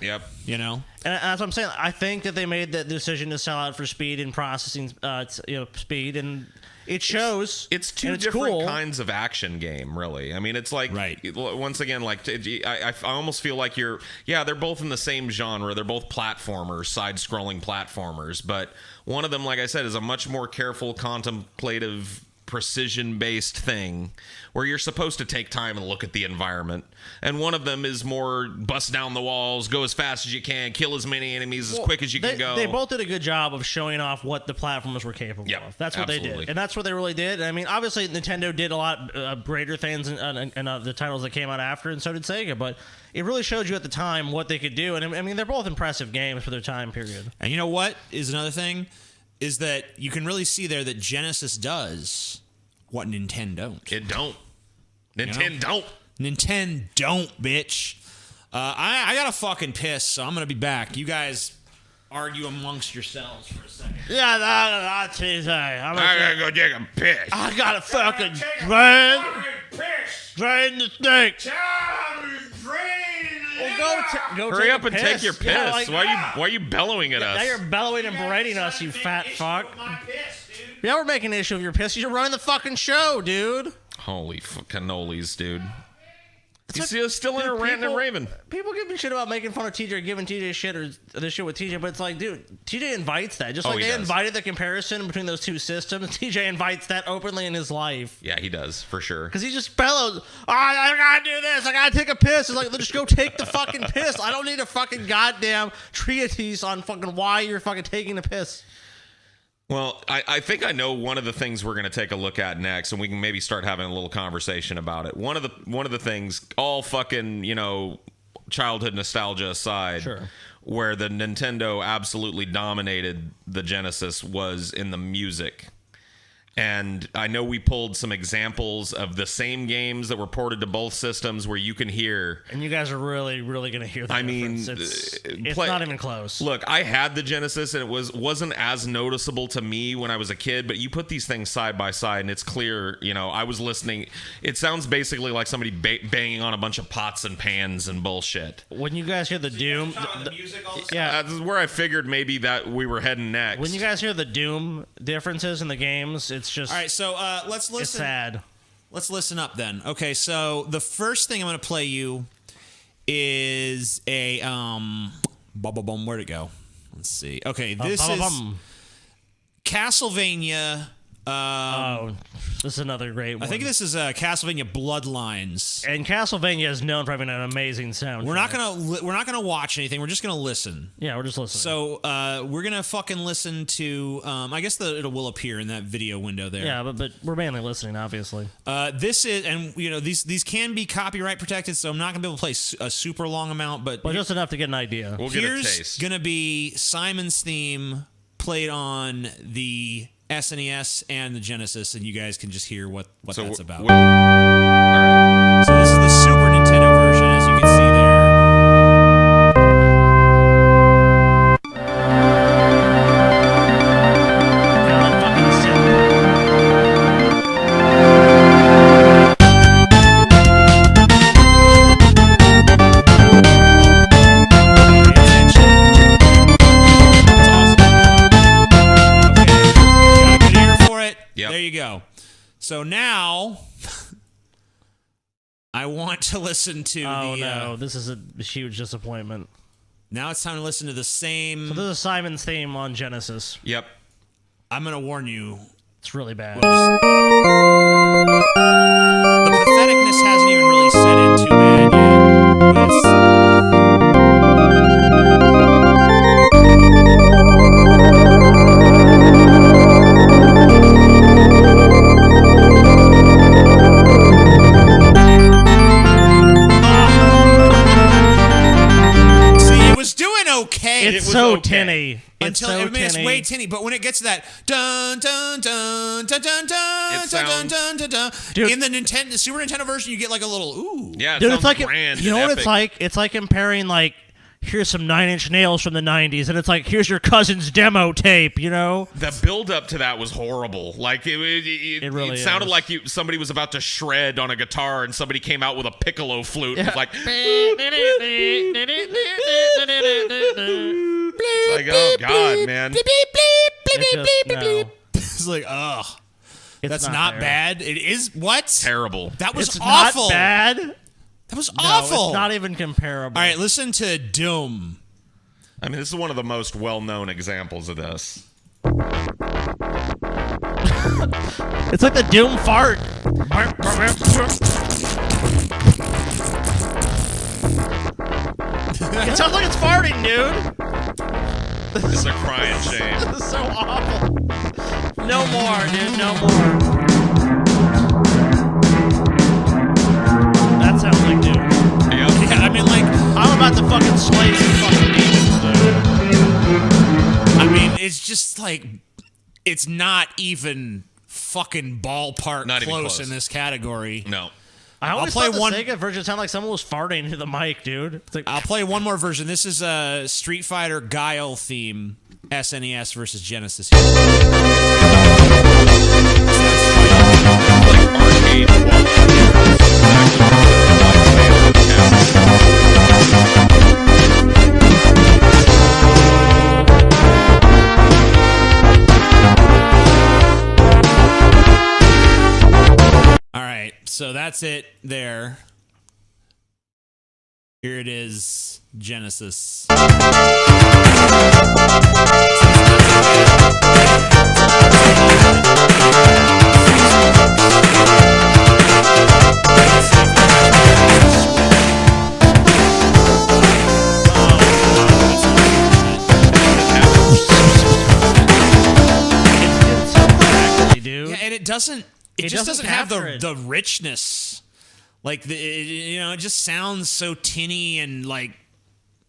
Speaker 3: Yep.
Speaker 2: You know,
Speaker 4: and that's what I'm saying. I think that they made the decision to sell out for speed and processing, speed, and it shows.
Speaker 3: It's two different kinds of action game, really. I mean, it's like, once again, like I almost feel like they're both in the same genre. They're both platformers, side-scrolling platformers, but one of them, like I said, is a much more careful, contemplative, precision-based thing where you're supposed to take time and look at the environment. And one of them is more bust down the walls, go as fast as you can, kill as many enemies as quick as you can go.
Speaker 4: They both did a good job of showing off what the platformers were capable of. That's what they did. And that's what they really did. I mean, obviously, Nintendo did a lot greater things in the titles that came out after, and so did Sega. But it really showed you at the time what they could do. And I mean, they're both impressive games for their time period.
Speaker 2: And you know what is another thing? Is that you can really see there that Genesis does what Nintendo don't.
Speaker 3: It don't. Nintendo don't.
Speaker 2: Nintendo don't, bitch. I gotta fucking piss, so I'm gonna be back. You guys argue amongst yourselves for a second.
Speaker 4: Yeah, I
Speaker 3: gotta go take a piss.
Speaker 4: I gotta fucking drain the snake. Go
Speaker 3: Hurry
Speaker 4: take
Speaker 3: up
Speaker 4: a
Speaker 3: and take your piss.
Speaker 4: Yeah,
Speaker 3: why are you bellowing at us?
Speaker 4: Now you're bellowing and berating us, you fat fuck. Yeah, we're making an issue of your piss. You're running the fucking show, dude.
Speaker 3: Holy cannolis, dude. He's still in a ranting and raving.
Speaker 4: People give me shit about making fun of TJ or giving TJ shit or this shit with TJ, but it's like, dude, TJ invites that. Just like they invited the comparison between those two systems, TJ invites that openly in his life.
Speaker 3: Yeah, he does, for sure.
Speaker 4: Because he just bellows, I gotta do this, I gotta take a piss. It's like, just go take the fucking piss. I don't need a fucking goddamn treatise on fucking why you're fucking taking a piss.
Speaker 3: Well, I think I know one of the things we're going to take a look at next, and we can maybe start having a little conversation about it. One of the things, all fucking, childhood nostalgia aside, where the Nintendo absolutely dominated the Genesis was in the music. And I know we pulled some examples of the same games that were ported to both systems where you can hear.
Speaker 4: And you guys are really, really going to hear that. I mean, it's not even close.
Speaker 3: Look, I had the Genesis, and it wasn't as noticeable to me when I was a kid, but you put these things side by side, and it's clear, I was listening. It sounds basically like somebody banging on a bunch of pots and pans and bullshit.
Speaker 4: When you guys hear the Doom.
Speaker 3: Yeah, this is where I figured maybe that we were heading next.
Speaker 4: When you guys hear the Doom differences in the games, it's just...
Speaker 2: All right, so let's listen.
Speaker 4: It's sad.
Speaker 2: Let's listen up then. Okay, so the first thing I'm going to play you is a... Where'd it go? Let's see. Okay, this is Castlevania...
Speaker 4: this is another great one.
Speaker 2: I think this is Castlevania Bloodlines.
Speaker 4: And Castlevania is known for having an amazing soundtrack.
Speaker 2: We're not gonna watch anything. We're just gonna listen.
Speaker 4: Yeah, we're just listening.
Speaker 2: So we're gonna fucking listen to. I guess it will appear in that video window there.
Speaker 4: Yeah, but we're mainly listening, obviously.
Speaker 2: This is, and these can be copyright protected, so I'm not gonna be able to play a super long amount, but
Speaker 4: just enough to get an idea.
Speaker 3: We'll get a taste.
Speaker 2: Here's gonna be Simon's theme played on the SNES and the Genesis, and you guys can just hear what that's about.
Speaker 3: All right.
Speaker 2: So this is the Super Nintendo version, as you can see there. There you go. So now, I want to listen to
Speaker 4: no, this is a huge disappointment.
Speaker 2: Now it's time to listen to the same...
Speaker 4: So this is Simon's theme on Genesis.
Speaker 3: Yep.
Speaker 2: I'm going to warn you.
Speaker 4: It's really bad.
Speaker 2: The patheticness hasn't even really set in too bad yet.
Speaker 4: It's so tinny. It's
Speaker 2: It's way tinny. But when it gets to that dun dun dun dun dun dun dun dun dun dun, in the Super Nintendo version, you get like a little ooh.
Speaker 3: Yeah,
Speaker 4: dude, it's like
Speaker 3: grand.
Speaker 4: You know what it's like? It's like comparing like. Here's some 9 Inch Nails from the 90s, and it's like, here's your cousin's demo tape, you know?
Speaker 3: The build-up to that was horrible. Like, it
Speaker 4: really
Speaker 3: sounded
Speaker 4: is.
Speaker 3: like somebody was about to shred on a guitar, and somebody came out with a piccolo flute.
Speaker 4: Yeah.
Speaker 3: It was like, it's like, oh, God, man.
Speaker 2: It's like, ugh. That's not bad. It is, what?
Speaker 3: Terrible.
Speaker 2: That was
Speaker 4: It's
Speaker 2: awful.
Speaker 4: not bad.
Speaker 2: That was
Speaker 4: No,
Speaker 2: awful.
Speaker 4: It's not even comparable.
Speaker 2: All right, listen to Doom.
Speaker 3: I mean, this is one of the most well-known examples of this.
Speaker 4: It's like the Doom fart. It sounds like it's farting, dude.
Speaker 3: It's a crying shame.
Speaker 4: This is so awful. No more, dude. No more. That sounds like Doom.
Speaker 3: Yep.
Speaker 2: Yeah, I mean, like,
Speaker 4: I'm about to fucking slay some fucking demons, dude.
Speaker 2: I mean, it's just like, it's not even fucking ballpark
Speaker 3: Not even
Speaker 2: close
Speaker 3: close.
Speaker 2: in this category.
Speaker 3: No.
Speaker 4: I always
Speaker 2: play
Speaker 4: thought the
Speaker 2: one-
Speaker 4: Sega version sounded like someone was farting into the mic, dude. It's like,
Speaker 2: I'll play one more version. This is a Street Fighter Guile theme, SNES versus Genesis.
Speaker 3: Like arcade
Speaker 2: All right, so that's it there. Here it is, Genesis.
Speaker 4: dude.
Speaker 2: Yeah, and it doesn't. It just doesn't have the richness. Like it just sounds so tinny and like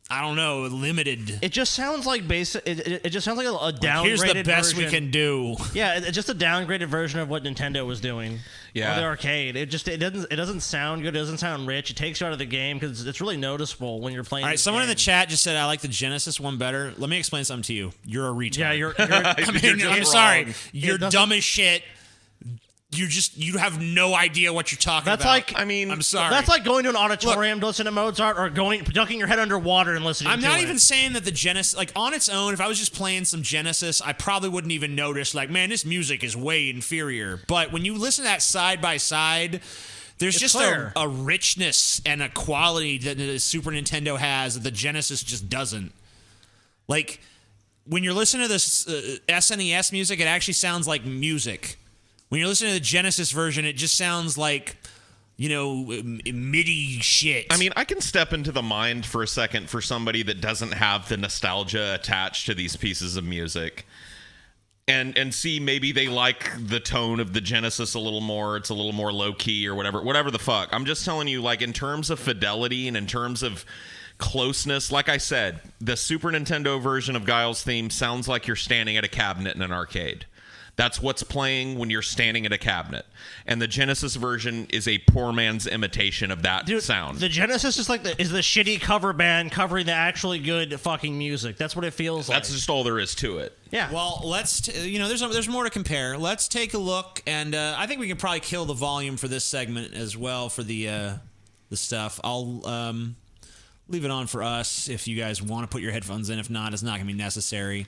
Speaker 2: I don't know, limited.
Speaker 4: It just sounds like basic. It just sounds like a downgraded.
Speaker 2: Here's the best
Speaker 4: version.
Speaker 2: we can do.
Speaker 4: Yeah, it's just a downgraded version of what Nintendo was doing.
Speaker 3: Yeah.
Speaker 4: Or the arcade. It doesn't sound good. It doesn't sound rich. It takes you out of the game because it's really noticeable when you're playing.
Speaker 2: All right, someone in the chat just said I like the Genesis one better. Let me explain something to you. You're a retard.
Speaker 4: Yeah, you're
Speaker 2: I mean,
Speaker 3: You're just
Speaker 2: I'm sorry.
Speaker 3: wrong.
Speaker 2: You're dumb as shit. You have no idea what you're talking
Speaker 4: That's
Speaker 2: about.
Speaker 4: like,
Speaker 2: I mean, I'm sorry.
Speaker 4: That's like going to an auditorium to listen to Mozart or ducking your head underwater and listening
Speaker 2: I'm
Speaker 4: to it.
Speaker 2: not even saying that the Genesis, like on its own, if I was just playing some Genesis, I probably wouldn't even notice, like, man, this music is way inferior. But when you listen to that side by side, there's just a richness and a quality that the Super Nintendo has that the Genesis just doesn't. Like, when you're listening to this SNES music, it actually sounds like music. When you're listening to the Genesis version, it just sounds like, MIDI shit.
Speaker 3: I mean, I can step into the mind for a second for somebody that doesn't have the nostalgia attached to these pieces of music. And see, maybe they like the tone of the Genesis a little more. It's a little more low-key or whatever the fuck. I'm just telling you, like, in terms of fidelity and in terms of closeness, like I said, the Super Nintendo version of Guile's theme sounds like you're standing at a cabinet in an arcade. That's what's playing when you're standing at a cabinet. And the Genesis version is a poor man's imitation of that sound.
Speaker 4: The Genesis is is the shitty cover band covering the actually good fucking music. That's what it feels like.
Speaker 3: That's just all there is to it.
Speaker 4: Yeah.
Speaker 2: Well, there's more to compare. Let's take a look, and I think we can probably kill the volume for this segment as well for the stuff. I'll leave it on for us if you guys want to put your headphones in. If not, it's not going to be necessary.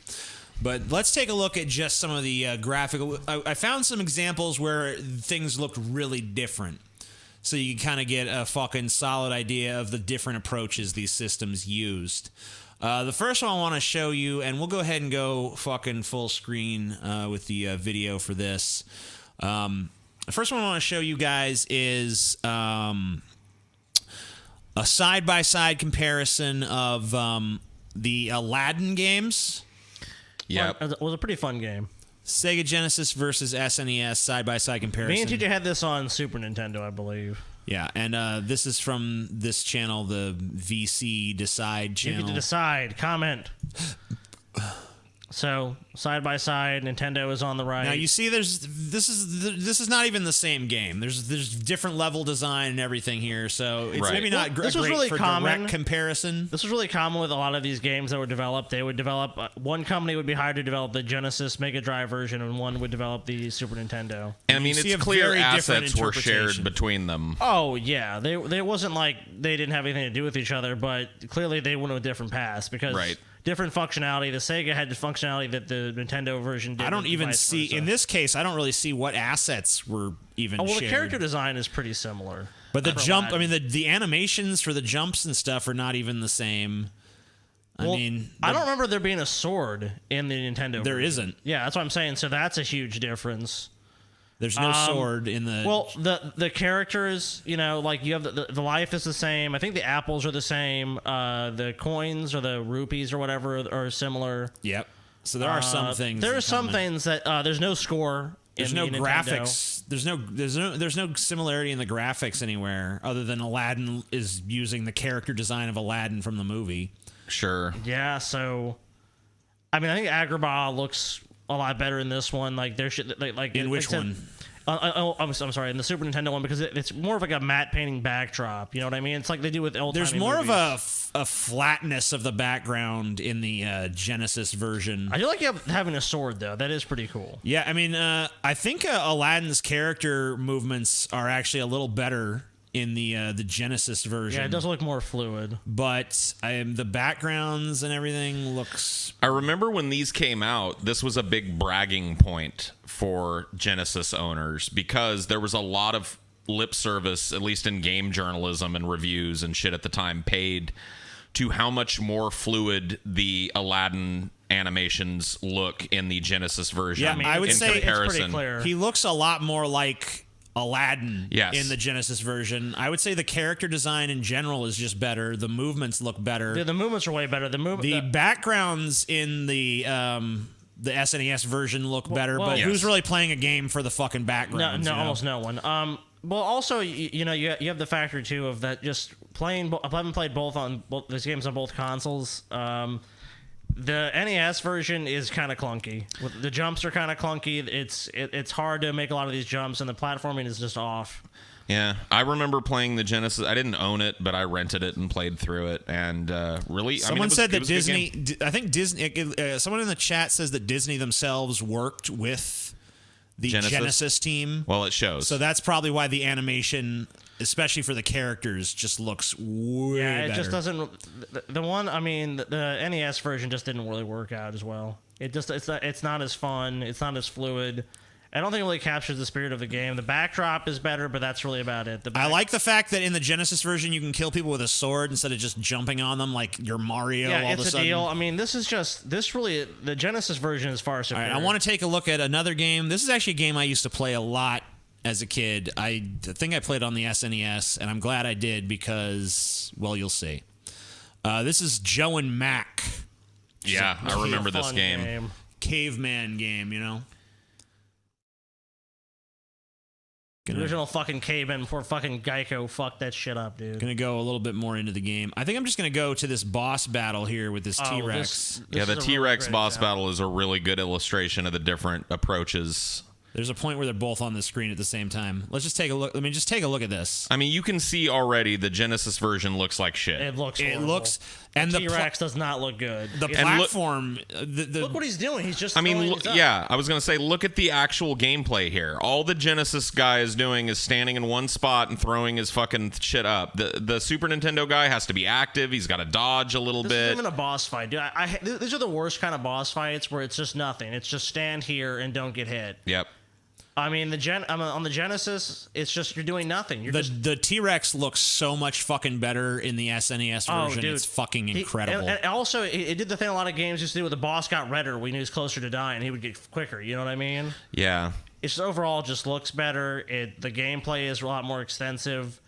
Speaker 2: But let's take a look at just some of the graphical. I found some examples where things looked really different. So you can kind of get a fucking solid idea of the different approaches these systems used. The first one I want to show you, and we'll go ahead and go fucking full screen with the video for this. The first one I want to show you guys is a side-by-side comparison of the Aladdin games.
Speaker 3: Yeah,
Speaker 4: it was a pretty fun game.
Speaker 2: Sega Genesis versus SNES side-by-side comparison.
Speaker 4: Me and TJ had this on Super Nintendo, I believe.
Speaker 2: Yeah, and this is from this channel, the VC Decide channel.
Speaker 4: You get to decide. Comment. So side by side, Nintendo is on the right.
Speaker 2: Now you see, this is not even the same game. There's different level design and everything here, so it's maybe not
Speaker 4: this was
Speaker 2: great
Speaker 4: really
Speaker 2: for
Speaker 4: common.
Speaker 2: direct comparison.
Speaker 4: This was really common with a lot of these games that were developed. They would develop one company would be hired to develop the Genesis Mega Drive version, and one would develop the Super Nintendo.
Speaker 3: And I mean, it's clear assets were shared between them.
Speaker 4: Oh yeah, they wasn't like they didn't have anything to do with each other, but clearly they went with different paths because.
Speaker 3: Right.
Speaker 4: Different functionality. The Sega had the functionality that the Nintendo version did.
Speaker 2: I don't even see, in this case, I don't really see what assets were even shared.
Speaker 4: The character design is pretty similar.
Speaker 2: But the jump, I mean, the animations for the jumps and stuff are not even the same. I don't
Speaker 4: remember there being a sword in the Nintendo
Speaker 2: There
Speaker 4: version.
Speaker 2: isn't.
Speaker 4: Yeah, that's what I'm saying. So that's a huge difference.
Speaker 2: There's no sword in the...
Speaker 4: Well, the characters, you know, like you have the life is the same. I think the apples are the same. The coins or the rupees or whatever are similar.
Speaker 2: Yep. So there are some things.
Speaker 4: There are some things that there's no score.
Speaker 2: There's no graphics. There's no similarity in the graphics anywhere other than Aladdin is using the character design of Aladdin from the movie.
Speaker 3: Sure.
Speaker 4: Yeah. So, I mean, I think Agrabah looks a lot better in this one. Like there should like
Speaker 2: in which one?
Speaker 4: I'm sorry, in the Super Nintendo one, because it's more of like a matte painting backdrop. You know what I mean? It's like they do with old.
Speaker 2: There's more of a flatness of the background in the Genesis version.
Speaker 4: I do like having a sword though. That is pretty cool.
Speaker 2: Yeah, I mean, I think Aladdin's character movements are actually a little better in the Genesis version.
Speaker 4: Yeah, it does look more fluid.
Speaker 2: But the backgrounds and everything looks...
Speaker 3: I remember when these came out, this was a big bragging point for Genesis owners because there was a lot of lip service, at least in game journalism and reviews and shit at the time, paid to how much more fluid the Aladdin animations look in the Genesis version.
Speaker 2: Yeah, I would say
Speaker 3: comparison.
Speaker 4: It's pretty clear.
Speaker 2: He looks a lot more like Aladdin in the Genesis version. I would say the character design in general is just better. The movements look better.
Speaker 4: Yeah, the movements are way better.
Speaker 2: The backgrounds in the SNES version look better, but who's really playing a game for the fucking backgrounds?
Speaker 4: Almost no one. Well, also, you have the factor too of that just playing. I haven't played these games on both consoles. The NES version is kind of clunky. The jumps are kind of clunky. It's hard to make a lot of these jumps, and the platforming is just off.
Speaker 3: Yeah, I remember playing the Genesis. I didn't own it, but I rented it and played through it. And really,
Speaker 2: someone said that Disney.
Speaker 3: I
Speaker 2: think Disney. Someone in the chat says that Disney themselves worked with the Genesis team.
Speaker 3: Well, it shows.
Speaker 2: So that's probably why the animation, especially for the characters, just looks way better.
Speaker 4: Just doesn't. The one, I mean, the NES version just didn't really work out as well. It's not as fun. It's not as fluid. I don't think it really captures the spirit of the game. The backdrop is better, but that's really about it.
Speaker 2: I like the fact that in the Genesis version you can kill people with a sword instead of just jumping on them like you're Mario.
Speaker 4: Yeah,
Speaker 2: all
Speaker 4: it's
Speaker 2: of a
Speaker 4: a
Speaker 2: sudden.
Speaker 4: deal. I mean, the Genesis version is far superior.
Speaker 2: All right, I want to take a look at another game. This is actually a game I used to play a lot as a kid. I think I played on the SNES, and I'm glad I did because, well, you'll see. This is Joe and Mac.
Speaker 3: Yeah, I remember this game.
Speaker 2: Caveman game, you know?
Speaker 4: The original fucking caveman before fucking Geico fucked that shit up, dude.
Speaker 2: Gonna go a little bit more into the game. I think I'm just gonna go to this boss battle here with this T-Rex.
Speaker 3: Yeah, the T-Rex boss battle is a really good illustration of the different approaches.
Speaker 2: There's a point where they're both on the screen at the same time. Let's just take a look. I mean, just take a look at this.
Speaker 3: I mean, you can see already the Genesis version looks like shit.
Speaker 4: It looks horrible.
Speaker 2: It looks, and
Speaker 4: the T-Rex does not look good.
Speaker 2: The platform.
Speaker 4: Look what he's doing. He's just.
Speaker 3: I mean, yeah. I was gonna say, look at the actual gameplay here. All the Genesis guy is doing is standing in one spot and throwing his fucking shit up. The Super Nintendo guy has to be active. He's got to dodge a little bit.
Speaker 4: This isn't even a boss fight, dude. These are the worst kind of boss fights where it's just nothing. It's just stand here and don't get hit.
Speaker 3: Yep.
Speaker 4: I mean, on the Genesis, it's just you're doing nothing.
Speaker 2: The T-Rex looks so much fucking better in the SNES version.
Speaker 4: Dude.
Speaker 2: It's fucking incredible.
Speaker 4: And also, it did the thing a lot of games used to do where the boss got redder when he was closer to dying. He would get quicker. You know what I mean?
Speaker 3: Yeah.
Speaker 4: It's just overall just looks better. The gameplay is a lot more extensive.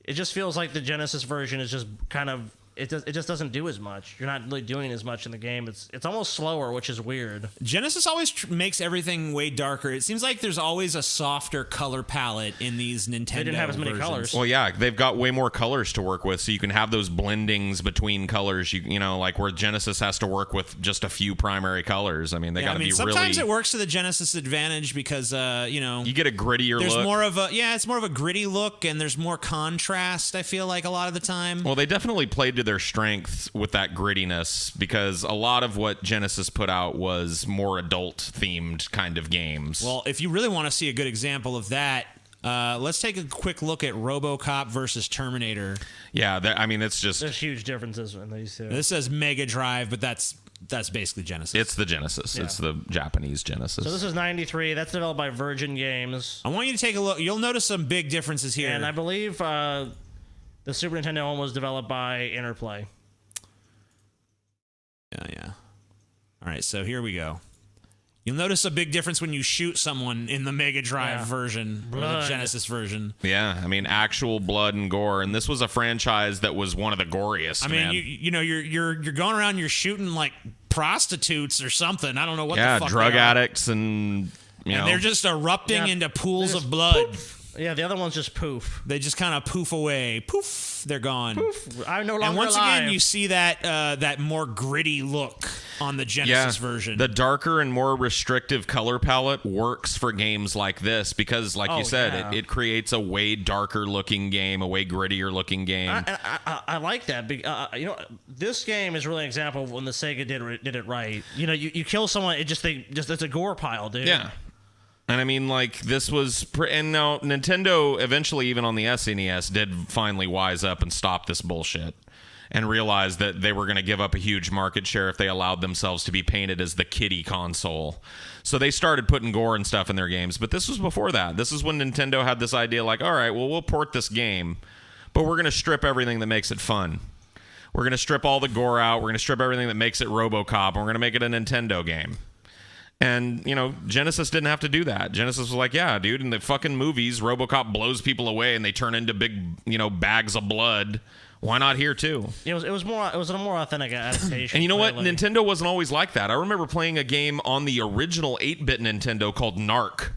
Speaker 4: It just feels like the Genesis version is just kind of it just doesn't do as much. You're not really doing as much in the game. It's almost slower, which is weird.
Speaker 2: Genesis always makes everything way darker. It seems like there's always a softer color palette in these Nintendo
Speaker 4: They didn't have as many
Speaker 2: versions.
Speaker 4: colors.
Speaker 3: Well, yeah, they've got way more colors to work with, so you can have those blendings between colors. You know, like where Genesis has to work with just a few primary colors. I mean, they got to be really.
Speaker 2: Sometimes it works to the Genesis advantage because you
Speaker 3: get a grittier
Speaker 2: there's
Speaker 3: look.
Speaker 2: More of a it's more of a gritty look, and there's more contrast. I feel like a lot of the time.
Speaker 3: Well, they definitely played to their strengths with that grittiness because a lot of what Genesis put out was more adult-themed kind of games.
Speaker 2: Well, if you really want to see a good example of that, let's take a quick look at RoboCop versus Terminator.
Speaker 3: Yeah, it's just...
Speaker 4: There's huge differences in these two.
Speaker 2: This says Mega Drive, but that's basically Genesis.
Speaker 3: It's the Genesis.
Speaker 4: Yeah.
Speaker 3: It's the Japanese Genesis.
Speaker 4: So this is 93. That's developed by Virgin Games.
Speaker 2: I want you to take a look. You'll notice some big differences here.
Speaker 4: And I believe the Super Nintendo one was developed by Interplay.
Speaker 2: Yeah. All right, so here we go. You'll notice a big difference when you shoot someone in the Mega Drive version or the Genesis version.
Speaker 3: Yeah, actual blood and gore, and this was a franchise that was one of the goriest.
Speaker 2: You're going around, you're shooting like prostitutes or something. I don't know what the fuck.
Speaker 3: Drug
Speaker 2: they are.
Speaker 3: addicts and
Speaker 2: they're just erupting into pools of blood.
Speaker 4: Poof. Yeah, the other one's just poof.
Speaker 2: They just kind of poof away. Poof, they're gone.
Speaker 4: Poof, I'm no longer
Speaker 2: And once
Speaker 4: alive.
Speaker 2: again, you see that more gritty look on the Genesis version.
Speaker 3: The darker and more restrictive color palette works for games like this because, like you said, it creates a way darker looking game, a way grittier looking game.
Speaker 4: I like that. This game is really an example of when the Sega did it right. You kill someone, it's a gore pile, dude.
Speaker 3: Yeah. And this was... And now, Nintendo, eventually, even on the SNES, did finally wise up and stop this bullshit. And realize that they were going to give up a huge market share if they allowed themselves to be painted as the kiddie console. So they started putting gore and stuff in their games. But this was before that. This is when Nintendo had this idea like, all right, well, we'll port this game, but we're going to strip everything that makes it fun. We're going to strip all the gore out. We're going to strip everything that makes it RoboCop, and we're going to make it a Nintendo game. And, Genesis didn't have to do that. Genesis was like, yeah, dude, in the fucking movies, RoboCop blows people away and they turn into big, bags of blood. Why not here, too?
Speaker 4: It was a more authentic adaptation.
Speaker 3: And you know what?
Speaker 4: Clearly.
Speaker 3: Nintendo wasn't always like that. I remember playing a game on the original 8-bit Nintendo called Narc,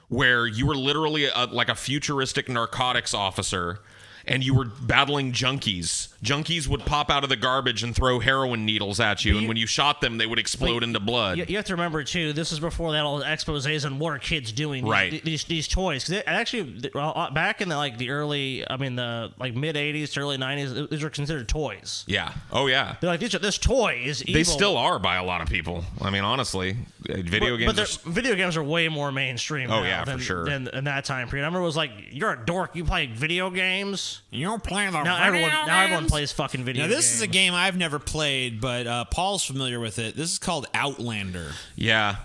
Speaker 3: where you were literally like a futuristic narcotics officer, and you were battling junkies. Junkies would pop out of the garbage and throw heroin needles at you, and when you shot them, they would explode into blood.
Speaker 4: You have to remember, too, this is before that all the exposés on what are kids doing.
Speaker 3: Right.
Speaker 4: These toys. Cause actually, back in the early, the mid 80s to early 90s, these were considered toys.
Speaker 3: Yeah. Oh, yeah.
Speaker 4: They're like, this toy is evil.
Speaker 3: They still are by a lot of people. honestly, video
Speaker 4: games are way more mainstream now
Speaker 3: for sure.
Speaker 4: than in that time period. I remember it was like, you're a dork, you play video games?
Speaker 2: You don't play the
Speaker 4: now everyone plays fucking video games.
Speaker 2: Now, this is a game I've never played, but Paul's familiar with it. This is called Outlander.
Speaker 3: Yeah.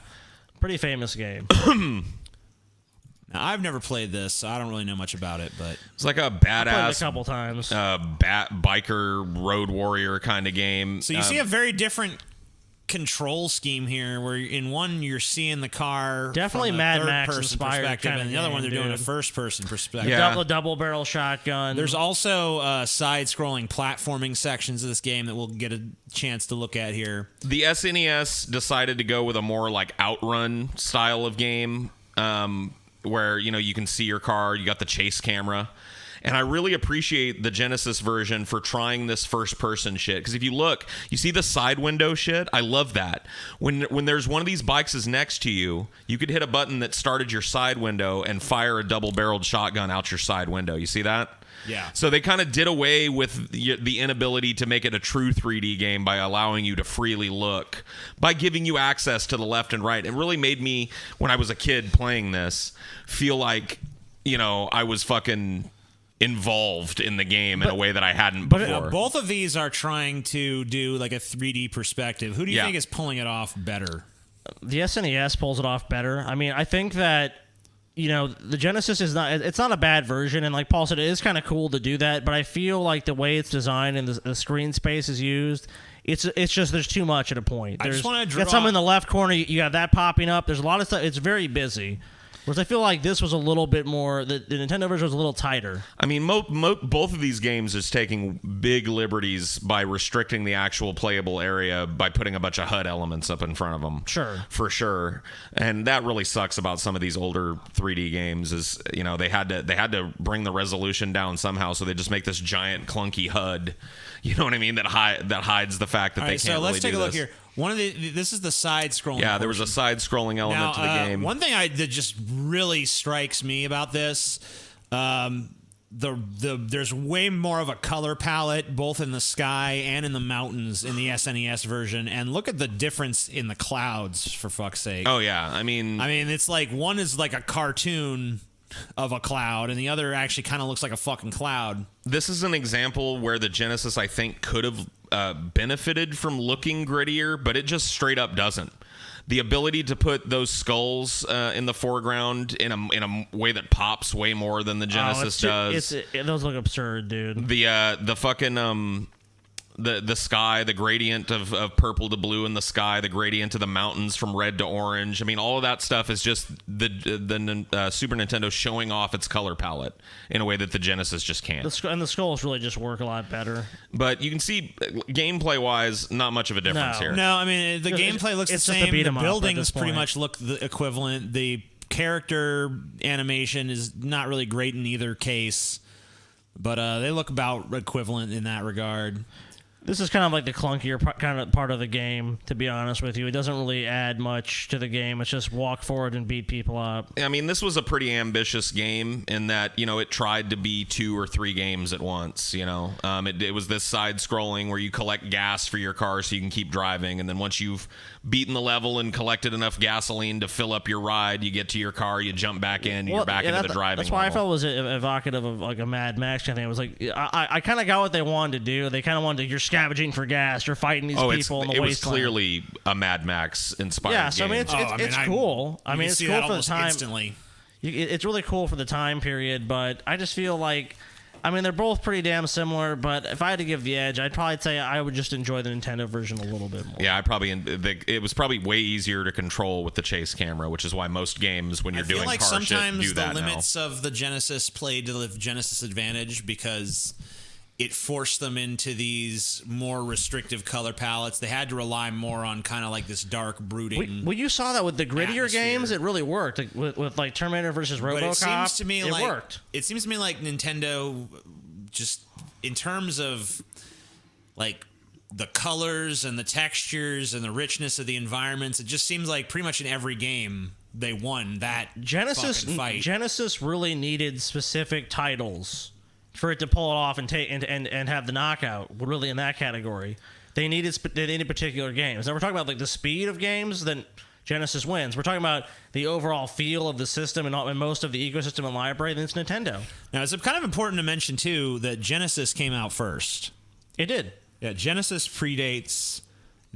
Speaker 4: Pretty famous game.
Speaker 2: Now, I've never played this, so I don't really know much about it, but...
Speaker 3: It's like a
Speaker 4: I played
Speaker 3: badass...
Speaker 4: it a couple times.
Speaker 3: Biker road warrior kind of game.
Speaker 2: So you see a very different control scheme here, where in one you're seeing the car
Speaker 4: definitely
Speaker 2: from a
Speaker 4: Mad
Speaker 2: third
Speaker 4: Max
Speaker 2: person
Speaker 4: inspired
Speaker 2: perspective,
Speaker 4: kind
Speaker 2: and
Speaker 4: of
Speaker 2: the other one they're
Speaker 4: game,
Speaker 2: doing a
Speaker 4: dude.
Speaker 2: first person perspective.
Speaker 3: Yeah.
Speaker 4: Double barrel shotgun.
Speaker 2: There's also side-scrolling platforming sections of this game that we'll get a chance to look at here.
Speaker 3: The SNES decided to go with a more like outrun style of game, where you can see your car, you got the chase camera. And I really appreciate the Genesis version for trying this first-person shit. Because if you look, you see the side window shit? I love that. When there's one of these bikes is next to you, you could hit a button that started your side window and fire a double-barreled shotgun out your side window. You see that?
Speaker 2: Yeah.
Speaker 3: So they kind of did away with the inability to make it a true 3D game by allowing you to freely look, by giving you access to the left and right. It really made me, when I was a kid playing this, feel like, I was fucking... involved in the game in a way that I hadn't before.
Speaker 2: But both of these are trying to do like a 3D perspective. Who do you think is pulling it off better?
Speaker 4: The SNES pulls it off better. I think that the Genesis is it's not a bad version, and like Paul said, it is kind of cool to do that, but I feel like the way it's designed and the screen space is used, it's just there's too much at a point.
Speaker 2: I just wanna
Speaker 4: you got something in the left corner, you got that popping up, there's a lot of stuff, it's very busy. Whereas I feel like this was a little bit more. The Nintendo version was a little tighter.
Speaker 3: I mean, both of these games is taking big liberties by restricting the actual playable area by putting a bunch of HUD elements up in front of them.
Speaker 4: Sure.
Speaker 3: For sure. And that really sucks about some of these older 3D games is, they had to bring the resolution down somehow, so they just make this giant clunky HUD. You know what I mean? That hides the fact that they can't
Speaker 2: so let's take a look
Speaker 3: this.
Speaker 2: here. This is the side-scrolling.
Speaker 3: Yeah, there was a side-scrolling element to the game.
Speaker 2: One thing that just really strikes me about this, there's way more of a color palette both in the sky and in the mountains in the SNES version, and look at the difference in the clouds, for fuck's sake.
Speaker 3: Oh yeah, I mean
Speaker 2: it's like one is like a cartoon of a cloud, and the other actually kind of looks like a fucking cloud.
Speaker 3: This is an example where the Genesis, I think, could have benefited from looking grittier, but it just straight up doesn't. The ability to put those skulls in the foreground in a way that pops way more than the Genesis does.
Speaker 4: Those look absurd, dude.
Speaker 3: The fucking the sky, the gradient of purple to blue in the sky, the gradient of the mountains from red to orange. I mean, all of that stuff is just the Super Nintendo showing off its color palette in a way that the Genesis just can't.
Speaker 4: And the skulls really just work a lot better.
Speaker 3: But you can see, gameplay-wise, not much of a difference here.
Speaker 2: No, I mean, the gameplay looks the same. The buildings pretty much look the equivalent. The character animation is not really great in either case, but they look about equivalent in that regard.
Speaker 4: This is kind of like the clunkier kind of part of the game, to be honest with you. It doesn't really add much to the game. It's just walk forward and beat people up.
Speaker 3: I mean, this was a pretty ambitious game in that, it tried to be 2 or 3 games at once, It was this side-scrolling where you collect gas for your car so you can keep driving, and then once you've beaten the level and collected enough gasoline to fill up your ride, you get to your car, you jump back in, you're back into the driving
Speaker 4: That's why
Speaker 3: level.
Speaker 4: I felt it was evocative of like a Mad Max kind of thing. It was like, I kind of got what they wanted to do. They kind of wanted to, you're scavenging for gas, you're fighting these people in the wasteland.
Speaker 3: It was clearly a Mad Max inspired game.
Speaker 4: Yeah, so I mean, it's cool. I mean, it's cool for the time.
Speaker 2: Instantly.
Speaker 4: It's really cool for the time period, but I just feel like, I mean, they're both pretty damn similar, but if I had to give the edge, I'd probably say I would just enjoy the Nintendo version a little bit more.
Speaker 3: Yeah, it was probably way easier to control with the chase camera, which is why most games, when you're doing car shit, do that now.
Speaker 2: I feel like sometimes the limits of the Genesis played to the Genesis advantage because it forced them into these more restrictive color palettes. They had to rely more on kind of like this dark brooding.
Speaker 4: Well, you saw that with the grittier
Speaker 2: atmosphere.
Speaker 4: Games. It really worked with like Terminator versus RoboCop.
Speaker 2: But it seems to me
Speaker 4: worked.
Speaker 2: It seems to me like Nintendo, just in terms of like the colors and the textures and the richness of the environments, it just seems like pretty much in every game they won that fucking fight.
Speaker 4: Genesis really needed specific titles for it to pull it off and take and have the knockout, really in that category. They needed particular games. Now we're talking about like the speed of games, then Genesis wins. We're talking about the overall feel of the system and most of the ecosystem and library, then it's Nintendo.
Speaker 2: Now it's kind of important to mention too that Genesis came out first.
Speaker 4: It did.
Speaker 2: Yeah, Genesis predates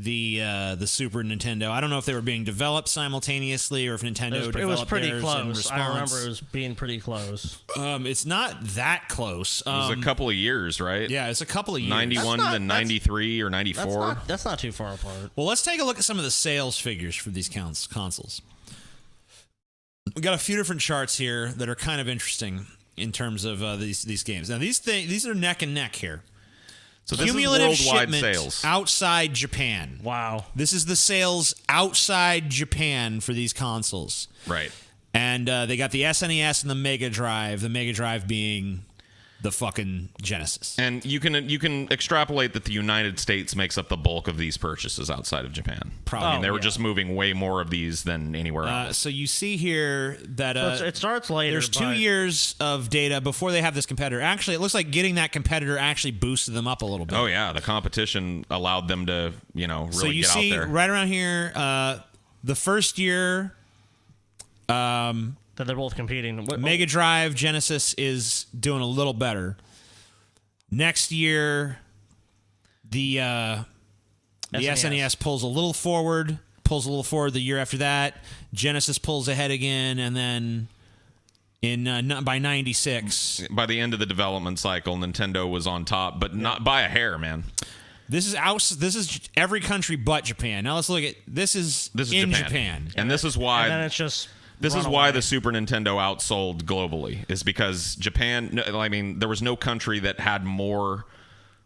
Speaker 2: the Super Nintendo. I don't know if they were being developed simultaneously or if Nintendo developed
Speaker 4: it was pretty
Speaker 2: theirs
Speaker 4: close.
Speaker 2: in response.
Speaker 4: I remember it was being pretty close.
Speaker 2: It's not that close.
Speaker 3: It was a couple of years, right?
Speaker 2: Yeah, it's a couple of years.
Speaker 3: 91 and 93 or 94.
Speaker 4: That's not too far apart.
Speaker 2: Well, let's take a look at some of the sales figures for these consoles. We got a few different charts here that are kind of interesting in terms of these games. Now, these are neck and neck here.
Speaker 3: So this
Speaker 2: cumulative
Speaker 3: is worldwide
Speaker 2: shipment
Speaker 3: sales
Speaker 2: outside Japan.
Speaker 4: Wow.
Speaker 2: This is the sales outside Japan for these consoles.
Speaker 3: Right.
Speaker 2: And they got the SNES and the Mega Drive being the fucking Genesis.
Speaker 3: And you can extrapolate that the United States makes up the bulk of these purchases outside of Japan.
Speaker 2: Probably.
Speaker 3: I mean, they were just moving way more of these than anywhere else.
Speaker 2: So you see here that
Speaker 4: so it starts later.
Speaker 2: There's 2 years of data before they have this competitor. Actually, it looks like getting that competitor actually boosted them up a little bit.
Speaker 3: Oh yeah, the competition allowed them to really
Speaker 2: so you
Speaker 3: get
Speaker 2: see
Speaker 3: out there.
Speaker 2: Right around here, the first year.
Speaker 4: That they're both competing.
Speaker 2: Mega Drive Genesis is doing a little better. Next year, the SNES pulls a little forward. The year after that, Genesis pulls ahead again, and then by 96,
Speaker 3: by the end of the development cycle, Nintendo was on top, but not by a hair, man.
Speaker 2: This is every country but Japan. Now let's look at this is in Japan.
Speaker 3: And this is why.
Speaker 4: And then it's just
Speaker 3: This
Speaker 4: run
Speaker 3: is why
Speaker 4: away.
Speaker 3: the Super Nintendo outsold globally, is because Japan, I mean, there was no country that had more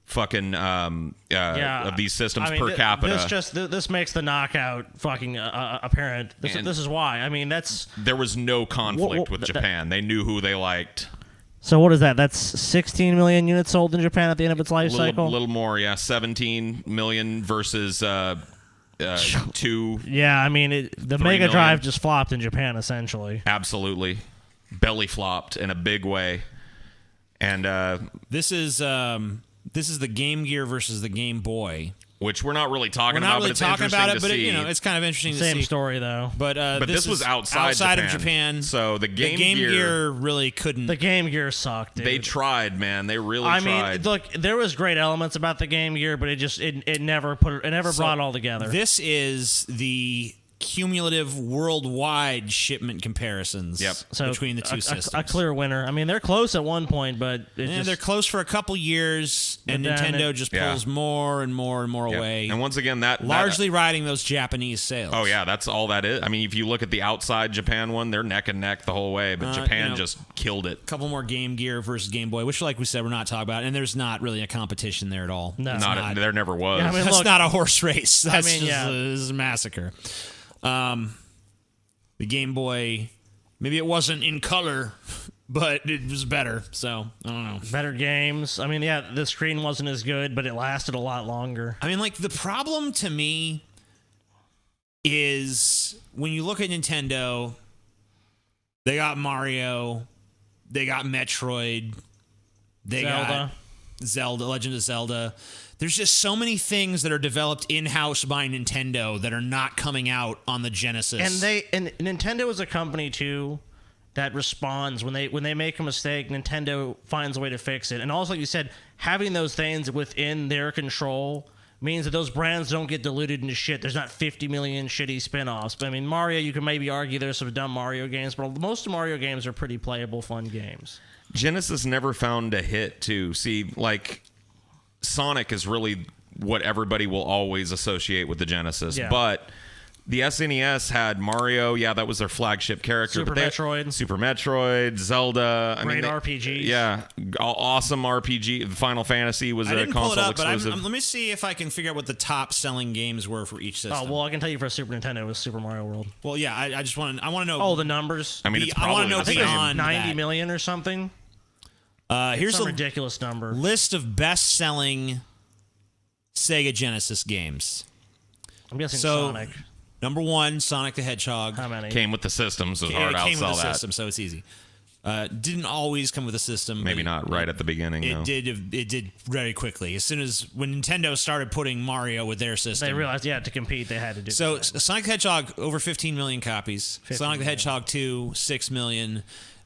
Speaker 3: fucking of these systems per capita.
Speaker 4: This makes the knockout fucking apparent. This is why. I mean,
Speaker 3: there was no conflict with Japan. They knew who they liked.
Speaker 4: So what is that? That's 16 million units sold in Japan at the end of its life cycle?
Speaker 3: A little more, yeah. 17 million versus 2.
Speaker 4: Yeah, I mean, the Mega Drive just flopped in Japan, essentially.
Speaker 3: Absolutely. Belly flopped in a big way. And
Speaker 2: this is the Game Gear versus the Game Boy.
Speaker 3: Which we're not really talking about,
Speaker 2: but
Speaker 3: it's interesting to see.
Speaker 2: It's kind of interesting to see.
Speaker 4: Same story, though.
Speaker 2: But
Speaker 3: this was outside
Speaker 2: of Japan.
Speaker 3: So the Game
Speaker 2: Gear really couldn't.
Speaker 4: The Game Gear sucked, dude.
Speaker 3: They tried, man. They really tried.
Speaker 4: I mean, look, there was great elements about the Game Gear, but it never brought it all together.
Speaker 2: This is the cumulative worldwide shipment comparisons between the two systems.
Speaker 4: A clear winner. I mean, they're close at one point, but
Speaker 2: they're close for a couple years, and Nintendo just pulls more and more and more away.
Speaker 3: And once again, that
Speaker 2: largely riding those Japanese sales.
Speaker 3: Oh yeah, that's all that is. I mean, if you look at the outside Japan one, they're neck and neck the whole way, but Japan just killed it.
Speaker 2: A couple more Game Gear versus Game Boy, which, like we said, we're not talking about, and there's not really a competition there at all.
Speaker 4: No,
Speaker 3: there never was.
Speaker 2: Yeah, I mean, that's not a horse race. That's this is a massacre. The Game Boy, maybe it wasn't in color, but it was better. So I don't know.
Speaker 4: Better games. I mean, yeah, the screen wasn't as good, but it lasted a lot longer.
Speaker 2: I mean, like, the problem to me is when you look at Nintendo, they got Mario, they got Metroid, they got Zelda, Legend of Zelda. There's just so many things that are developed in-house by Nintendo that are not coming out on the Genesis.
Speaker 4: And Nintendo is a company too that responds when they make a mistake. Nintendo finds a way to fix it. And also, like you said, having those things within their control means that those brands don't get diluted into shit. There's not 50 million shitty spin-offs. But I mean, Mario, you can maybe argue there's some dumb Mario games, but most of Mario games are pretty playable, fun games.
Speaker 3: Genesis never found a hit too. See, like, Sonic is really what everybody will always associate with the Genesis.
Speaker 4: Yeah.
Speaker 3: But the SNES had Mario. Yeah, that was their flagship character.
Speaker 4: Super
Speaker 3: Metroid, Zelda.
Speaker 4: Great RPGs.
Speaker 3: Yeah, awesome RPG. Final Fantasy was a console exclusive.
Speaker 2: Let me see if I can figure out what the top selling games were for each system.
Speaker 4: Oh, well, I can tell you for Super Nintendo, it was Super Mario World.
Speaker 2: Well, yeah, I just want to know.
Speaker 4: Oh, the numbers.
Speaker 3: I mean, it's probably,
Speaker 2: I want to know
Speaker 4: I think it was
Speaker 2: beyond
Speaker 4: 90 million or something.
Speaker 2: Here's
Speaker 4: some
Speaker 2: a
Speaker 4: ridiculous number.
Speaker 2: List of best-selling Sega Genesis games.
Speaker 4: I'm guessing Sonic.
Speaker 2: Number 1, Sonic the Hedgehog.
Speaker 4: How many?
Speaker 3: Came with the system, so it's hard to outsell that.
Speaker 2: It came with the system, so it's easy. Didn't always come with a system.
Speaker 3: Maybe not right at the beginning.
Speaker 2: It did very quickly. As soon as when Nintendo started putting Mario with their system,
Speaker 4: they realized, to compete, they had to do.
Speaker 2: So Sonic the Hedgehog over 15 million copies. Sonic the Hedgehog 2 6 million.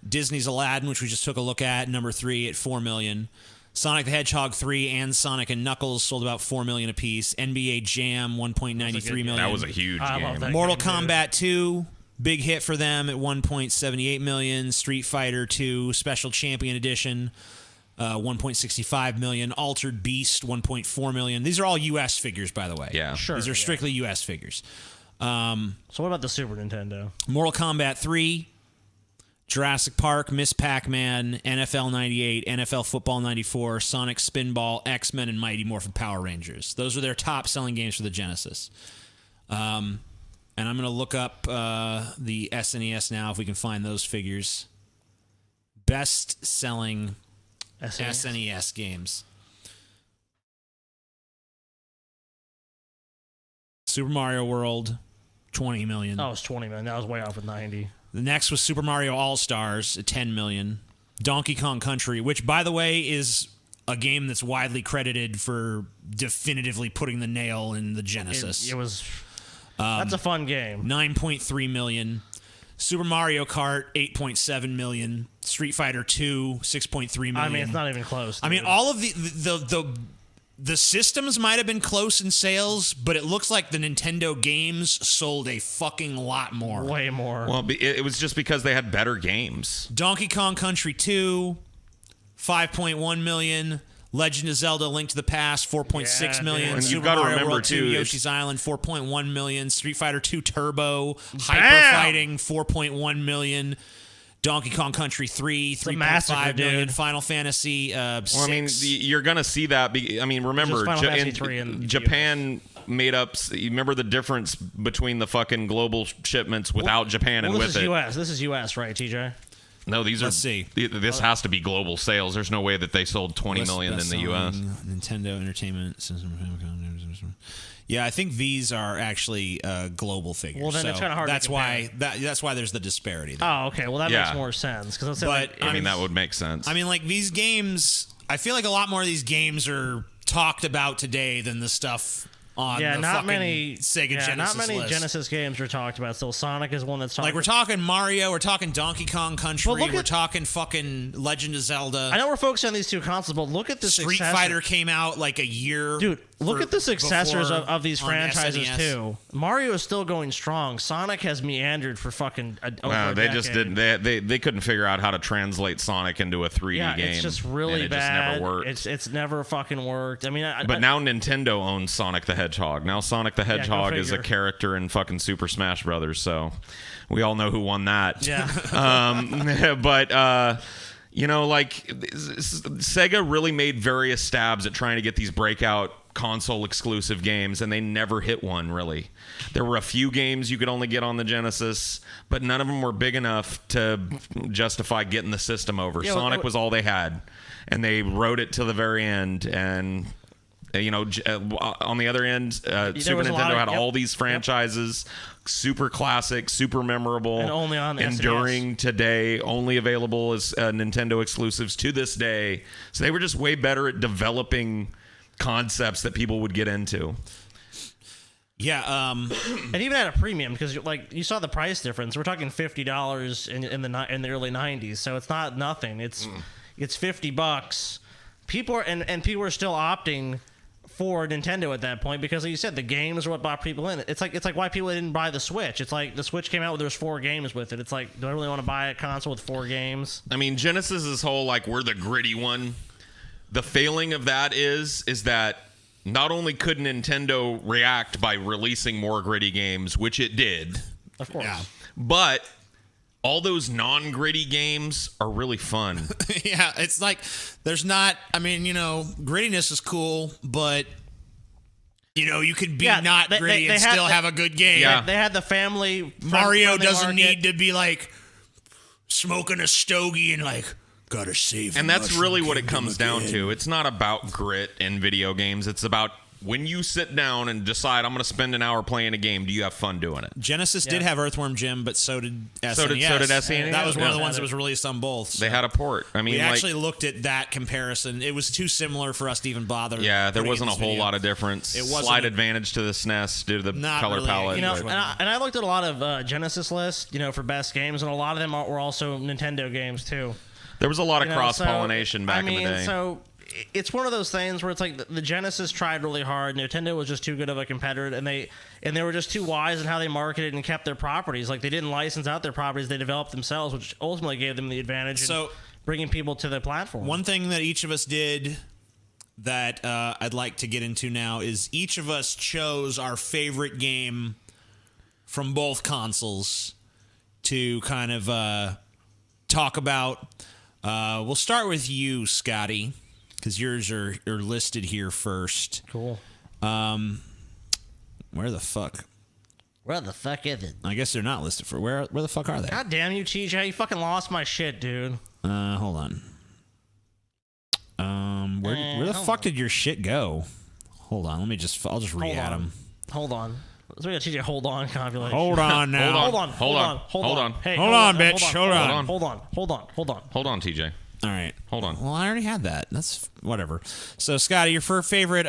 Speaker 2: Disney's Aladdin, which we just took a look at, number 3 at 4 million. Sonic the Hedgehog 3 and Sonic and Knuckles sold about 4 million apiece. NBA Jam 1.93 million.
Speaker 3: That was a huge game.
Speaker 2: Mortal Kombat 2, big hit for them at 1.78 million. Street Fighter 2 Special Champion Edition 1.65 million. Altered Beast 1.4 million. These are all U.S. figures, by the way.
Speaker 3: Yeah,
Speaker 4: sure.
Speaker 2: These are strictly U.S. figures.
Speaker 4: So what about the Super Nintendo?
Speaker 2: Mortal Kombat 3. Jurassic Park, Miss Pac-Man, NFL 98, NFL Football 94, Sonic Spinball, X-Men, and Mighty Morphin Power Rangers. Those are their top-selling games for the Genesis. And I'm going to look up the SNES now if we can find those figures. Best-selling SNES games. Super Mario World, 20 million.
Speaker 4: Oh, it was 20 million. That was way off with 90.
Speaker 2: The next was Super Mario All-Stars at 10 million. Donkey Kong Country, which, by the way, is a game that's widely credited for definitively putting the nail in the Genesis.
Speaker 4: It was... that's a fun game.
Speaker 2: 9.3 million. Super Mario Kart, 8.7 million. Street Fighter 2, 6.3 million.
Speaker 4: I mean, it's not even close.
Speaker 2: I mean, all of the systems might have been close in sales, but it looks like the Nintendo games sold a fucking lot more.
Speaker 4: Way more.
Speaker 3: Well, it was just because they had better games.
Speaker 2: Donkey Kong Country 2, 5.1 million. Legend of Zelda: Link to the Past, 4.6 million.
Speaker 3: And you've
Speaker 2: Super
Speaker 3: got to
Speaker 2: Mario
Speaker 3: remember,
Speaker 2: World 2,
Speaker 3: too,
Speaker 2: Yoshi's Island, 4.1 million. Street Fighter 2 Turbo, Hyper Fighting, 4.1 million. Donkey Kong Country 3, 3.5 million.
Speaker 4: Dude.
Speaker 2: Final Fantasy 6.
Speaker 3: Well, I mean, you're going to see that. I mean, remember, Japan made up. You remember the difference between the fucking global shipments without Japan and with it?
Speaker 4: This is U.S., right, TJ?
Speaker 3: No, these are.
Speaker 2: Let's see.
Speaker 3: This has to be global sales. There's no way that they sold 20 million in the U.S.
Speaker 2: Nintendo Entertainment System. Yeah, I think these are actually global figures.
Speaker 4: Well, then it's kind of hard.
Speaker 2: That's why there's the disparity there.
Speaker 4: Oh, okay. Well, that makes more sense because
Speaker 3: I mean, that would make sense.
Speaker 2: I mean, like these games. I feel like a lot more of these games are talked about today than the stuff on the
Speaker 4: not
Speaker 2: fucking
Speaker 4: many
Speaker 2: Sega Genesis
Speaker 4: not many
Speaker 2: list.
Speaker 4: Genesis games are talked about. Still, Sonic is one that's talked.
Speaker 2: Like we're talking Mario, we're talking Donkey Kong Country, we're talking fucking Legend of Zelda.
Speaker 4: I know we're focusing on these two consoles, but look at this.
Speaker 2: Street Fighter came out like a year.
Speaker 4: Dude, look at the successors of these franchises
Speaker 2: SNES.
Speaker 4: too. Mario is still going strong. Sonic has meandered for fucking over a
Speaker 3: they
Speaker 4: decade.
Speaker 3: just didn't. They couldn't figure out how to translate Sonic into a 3D game.
Speaker 4: It's just really
Speaker 3: and it
Speaker 4: bad.
Speaker 3: Just never worked.
Speaker 4: It's never fucking worked. I mean,
Speaker 3: but now Nintendo owns Sonic the Hedgehog. Now Sonic the Hedgehog is a
Speaker 4: figure.
Speaker 3: character in fucking Super Smash Brothers. So we all know who won that.
Speaker 4: Yeah.
Speaker 3: But you know, like Sega really made various stabs at trying to get these breakout console exclusive games, and they never hit one really. There were a few games you could only get on the Genesis, but none of them were big enough to justify getting the system over.
Speaker 4: Yeah,
Speaker 3: Sonic was all they had, and they rode it to the very end. And you know, on the other end, Super Nintendo had all these franchises, super classic, super memorable,
Speaker 4: and only on the
Speaker 3: enduring today, only available as Nintendo exclusives to this day. So they were just way better at developing concepts that people would get into.
Speaker 2: Yeah,
Speaker 4: and even at a premium, because like you saw the price difference. We're talking $50 in the early '90s, so it's not nothing. It's $50. People are still opting for Nintendo at that point because, like you said, the games are what brought people in. It's like why people didn't buy the Switch. It's like the Switch came out with there's 4 games with it. It's like, do I really want to buy a console with 4 games?
Speaker 3: I mean, Genesis' whole like we're the gritty one. The failing of that is that not only could Nintendo react by releasing more gritty games, which it did,
Speaker 4: of course,
Speaker 3: but all those non-gritty games are really fun.
Speaker 2: Yeah, it's like there's not. I mean, you know, grittiness is cool, but you know, you could be not gritty and still have a good game.
Speaker 3: Yeah.
Speaker 4: They had the family.
Speaker 2: Mario doesn't need to be like smoking a stogie and like. Gotta save.
Speaker 3: And that's really what it comes down to. It's not about grit in video games. It's about when you sit down and decide I'm going to spend an hour playing a game, do you have fun doing it?
Speaker 2: Genesis did have Earthworm Jim, but so did SNES.
Speaker 3: So did SNES.
Speaker 2: That was one of the ones that was released on both. So.
Speaker 3: They had a port. I mean,
Speaker 2: we actually looked at that comparison. It was too similar for us to even bother.
Speaker 3: Yeah, there wasn't a whole lot of difference. It wasn't slight advantage to the SNES due to the color palette.
Speaker 4: You know, and I looked at a lot of Genesis lists, you know, for best games, and a lot of them were also Nintendo games too. There
Speaker 3: was a lot of cross-pollination back in the day.
Speaker 4: So it's one of those things where it's like the Genesis tried really hard. Nintendo was just too good of a competitor, and they were just too wise in how they marketed and kept their properties. Like they didn't license out their properties; they developed themselves, which ultimately gave them the advantage in bringing people to the platform.
Speaker 2: One thing that each of us did that I'd like to get into now is each of us chose our favorite game from both consoles to kind of talk about. We'll start with you, Scotty, because yours are listed here first.
Speaker 4: Cool.
Speaker 2: Where the fuck?
Speaker 4: Where the fuck is it?
Speaker 2: I guess they're not listed for where the fuck are they?
Speaker 4: God damn you, TJ! You fucking lost my shit, dude.
Speaker 2: Hold on. Where the fuck did your shit go? Hold on. I'll just re-add them.
Speaker 4: Hold on. So we got TJ. Hold on, compilation.
Speaker 2: Hold on now.
Speaker 4: Hold on,
Speaker 2: Hey, hold on, bitch. Hold on.
Speaker 3: Hold on, TJ.
Speaker 2: All right.
Speaker 3: Hold on.
Speaker 2: Well, I already had that. That's whatever. So, Scotty, your favorite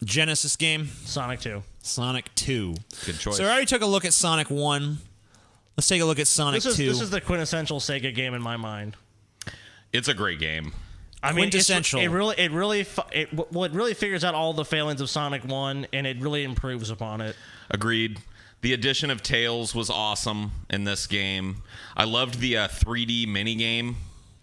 Speaker 2: Genesis game?
Speaker 4: Sonic 2.
Speaker 2: Sonic 2.
Speaker 3: Good choice.
Speaker 2: So, I already took a look at Sonic 1. Let's take a look at Sonic 2.
Speaker 4: This is the quintessential Sega game in my mind.
Speaker 3: It's a great game.
Speaker 4: I mean,
Speaker 2: quintessential.
Speaker 4: It really figures out all the failings of Sonic 1, and it really improves upon it.
Speaker 3: Agreed. The addition of Tails was awesome in this game. I loved the 3D minigame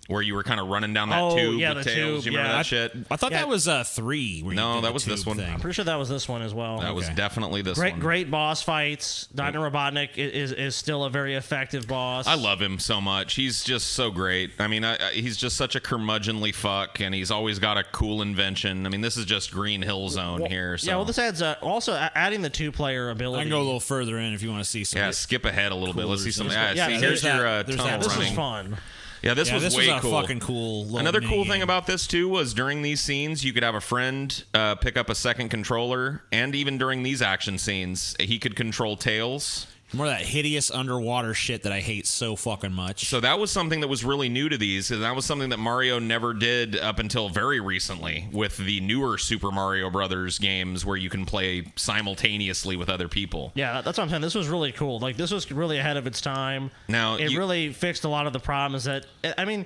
Speaker 3: where you were kind of running down that tube with
Speaker 4: the
Speaker 3: Tails.
Speaker 4: tube,
Speaker 3: You remember that shit?
Speaker 2: I thought that was 3. where you
Speaker 3: No,
Speaker 2: did
Speaker 3: that
Speaker 2: the
Speaker 3: was this
Speaker 2: tube
Speaker 3: one.
Speaker 2: thing.
Speaker 4: I'm pretty sure that was this one as well.
Speaker 3: That was definitely this one.
Speaker 4: Great boss fights. Dr. Robotnik is still a very effective boss.
Speaker 3: I love him so much. He's just so great. I mean, he's just such a curmudgeonly fuck, and he's always got a cool invention. I mean, this is just Green Hill Zone here. So.
Speaker 4: Yeah, well, this adds also adding the 2-player ability.
Speaker 2: I can go a little further in if you want to see some.
Speaker 3: Yeah, skip ahead a little bit. Let's see some.
Speaker 2: Yeah,
Speaker 3: here's your tunnel
Speaker 4: This
Speaker 3: running.
Speaker 4: was fun.
Speaker 3: Yeah, this was way
Speaker 2: a
Speaker 3: cool.
Speaker 2: Fucking cool.
Speaker 3: Another cool thing about this too was during these scenes, you could have a friend pick up a second controller, and even during these action scenes, he could control Tails.
Speaker 2: More of that hideous underwater shit that I hate so fucking much.
Speaker 3: So that was something that was really new to these, and that was something that Mario never did up until very recently with the newer Super Mario Brothers games where you can play simultaneously with other people.
Speaker 4: Yeah, that's what I'm saying. This was really cool. Like, this was really ahead of its time.
Speaker 3: Now,
Speaker 4: it really fixed a lot of the problems that, I mean,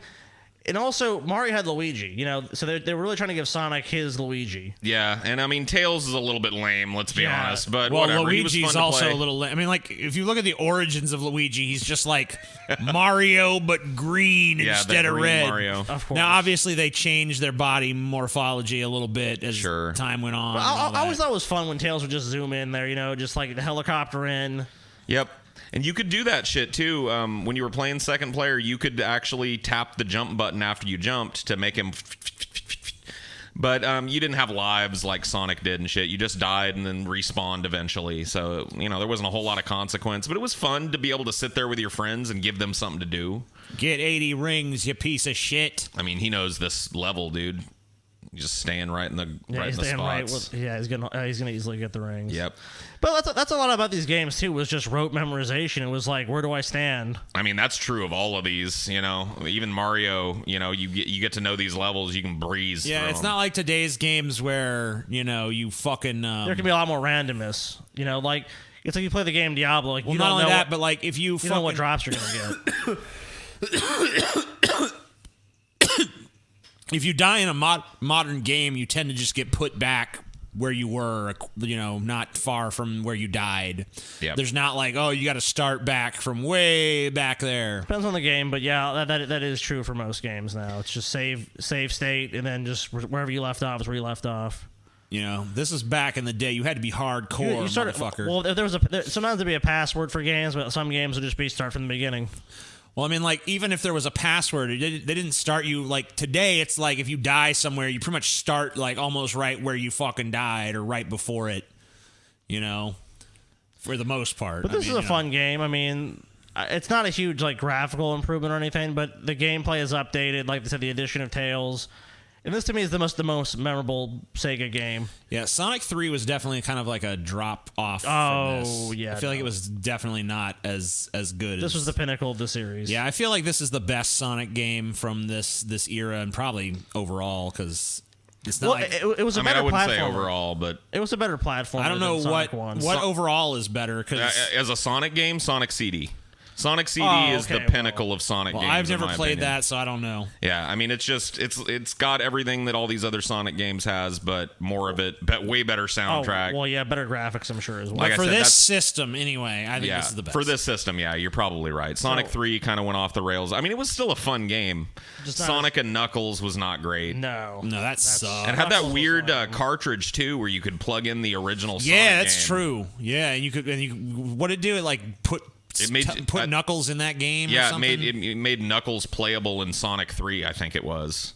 Speaker 4: and also Mario had Luigi, you know, so they were really trying to give Sonic his Luigi.
Speaker 3: Yeah, and I mean, Tails is a little bit lame, let's be honest, but
Speaker 2: well,
Speaker 3: whatever.
Speaker 2: Luigi's
Speaker 3: he was fun
Speaker 2: also
Speaker 3: to play.
Speaker 2: a little. I mean, like if you look at the origins of Luigi, he's just like Mario but green instead of
Speaker 3: green
Speaker 2: red.
Speaker 3: Mario.
Speaker 4: Of course.
Speaker 2: Now, obviously, they changed their body morphology a little bit as time went on.
Speaker 4: Well, I always thought it was fun when Tails would just zoom in there, you know, just like the helicopter in.
Speaker 3: Yep. And you could do that shit too. When you were playing second player, you could actually tap the jump button after you jumped to make him. But you didn't have lives like Sonic did and shit. You just died and then respawned eventually. So, you know, there wasn't a whole lot of consequence. But it was fun to be able to sit there with your friends and give them something to do.
Speaker 2: Get 80 rings, you piece of shit.
Speaker 3: I mean, he knows this level, dude. He's just staying right in the spots.
Speaker 4: He's gonna easily get the rings.
Speaker 3: Yep.
Speaker 4: But that's a lot about these games too. Was just rote memorization. It was like, where do I stand?
Speaker 3: I mean, that's true of all of these. You know, even Mario. You know, you get to know these levels. You can breeze.
Speaker 2: Yeah,
Speaker 3: through
Speaker 2: it's
Speaker 3: them.
Speaker 2: not like today's games where you know you fucking.
Speaker 4: There can be a lot more randomness. You know, like it's like you play the game Diablo. Like,
Speaker 2: well,
Speaker 4: you
Speaker 2: not
Speaker 4: don't
Speaker 2: only
Speaker 4: know
Speaker 2: that, but like if you
Speaker 4: know what drops you're gonna get.
Speaker 2: If you die in a modern game, you tend to just get put back where you were, you know, not far from where you died.
Speaker 3: Yep.
Speaker 2: There's not like, oh, you got to start back from way back there.
Speaker 4: Depends on the game, but yeah, that is true for most games now. It's just save state, and then just wherever you left off is where you left off.
Speaker 2: You know, this is back in the day. You had to be hardcore,
Speaker 4: you started,
Speaker 2: motherfucker.
Speaker 4: Well, if there was sometimes there'd be a password for games, but some games would just be start from the beginning.
Speaker 2: Well, I mean, like, even if there was a password, they didn't start you, like, today, it's like if you die somewhere, you pretty much start, like, almost right where you fucking died or right before it, you know, for the most part.
Speaker 4: But this is a fun game. I mean, it's not a huge, like, graphical improvement or anything, but the gameplay is updated. Like they said, the addition of Tails. And this, to me, is the most memorable Sega game.
Speaker 2: Yeah, Sonic 3 was definitely kind of like a drop off from this.
Speaker 4: Oh, yeah.
Speaker 2: I feel like it was definitely not as good
Speaker 4: This
Speaker 2: as...
Speaker 4: was the pinnacle of the series.
Speaker 2: Yeah, I feel like this is the best Sonic game from this era and probably overall because it's not like...
Speaker 4: it was a better
Speaker 3: I wouldn't
Speaker 4: platform.
Speaker 3: say overall, but...
Speaker 4: It was a better platform.
Speaker 2: I don't know what overall is better because...
Speaker 3: as a Sonic game, Sonic CD. Sonic CD is the pinnacle of Sonic games.
Speaker 2: I've never
Speaker 3: in my
Speaker 2: played
Speaker 3: opinion.
Speaker 2: that, so I don't know.
Speaker 3: Yeah, I mean, it's just it's got everything that all these other Sonic games has, but more of it, but way better soundtrack.
Speaker 4: Oh, well, yeah, better graphics, I'm sure as well.
Speaker 2: But
Speaker 3: Like I
Speaker 2: for
Speaker 3: said,
Speaker 2: this system, anyway, I think this is the best.
Speaker 3: For this system, yeah, you're probably right. Sonic 3 kind of went off the rails. I mean, it was still a fun game.
Speaker 4: Just not
Speaker 3: Sonic and Knuckles was not great.
Speaker 4: No,
Speaker 2: that sucks.
Speaker 3: And had that weird cartridge too, where you could plug in the original. Sonic
Speaker 2: Yeah, that's
Speaker 3: game.
Speaker 2: true. Yeah, and you could what did it do? It like put Knuckles in that game.
Speaker 3: Yeah,
Speaker 2: or something?
Speaker 3: it made Knuckles playable in Sonic 3, I think it was.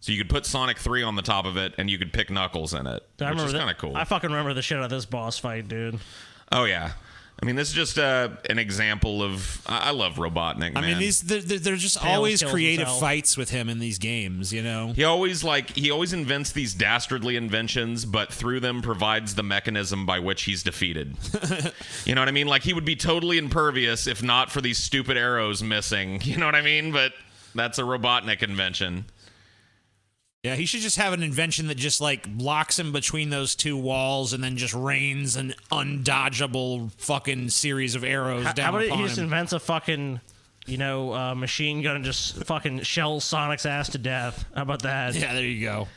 Speaker 3: So you could put Sonic 3 on the top of it, and you could pick Knuckles in it, which is kind of cool.
Speaker 4: I fucking remember the shit out of this boss fight, dude.
Speaker 3: Oh yeah, I mean, this is just an example of. I love Robotnik.
Speaker 2: I
Speaker 3: man.
Speaker 2: mean, they're just
Speaker 4: Tails
Speaker 2: always
Speaker 4: kills
Speaker 2: creative
Speaker 4: himself.
Speaker 2: fights with him in these games. You know,
Speaker 3: He always invents these dastardly inventions, but through them provides the mechanism by which he's defeated. You know what I mean? Like he would be totally impervious if not for these stupid arrows missing. You know what I mean? But that's a Robotnik invention.
Speaker 2: yeah, he should just have an invention that just like locks him between those two walls and then just rains an undodgeable fucking series of arrows down
Speaker 4: How about
Speaker 2: upon
Speaker 4: he just
Speaker 2: him.
Speaker 4: invents a fucking, machine gun and just fucking shells Sonic's ass to death? How about that?
Speaker 2: Yeah, there you go.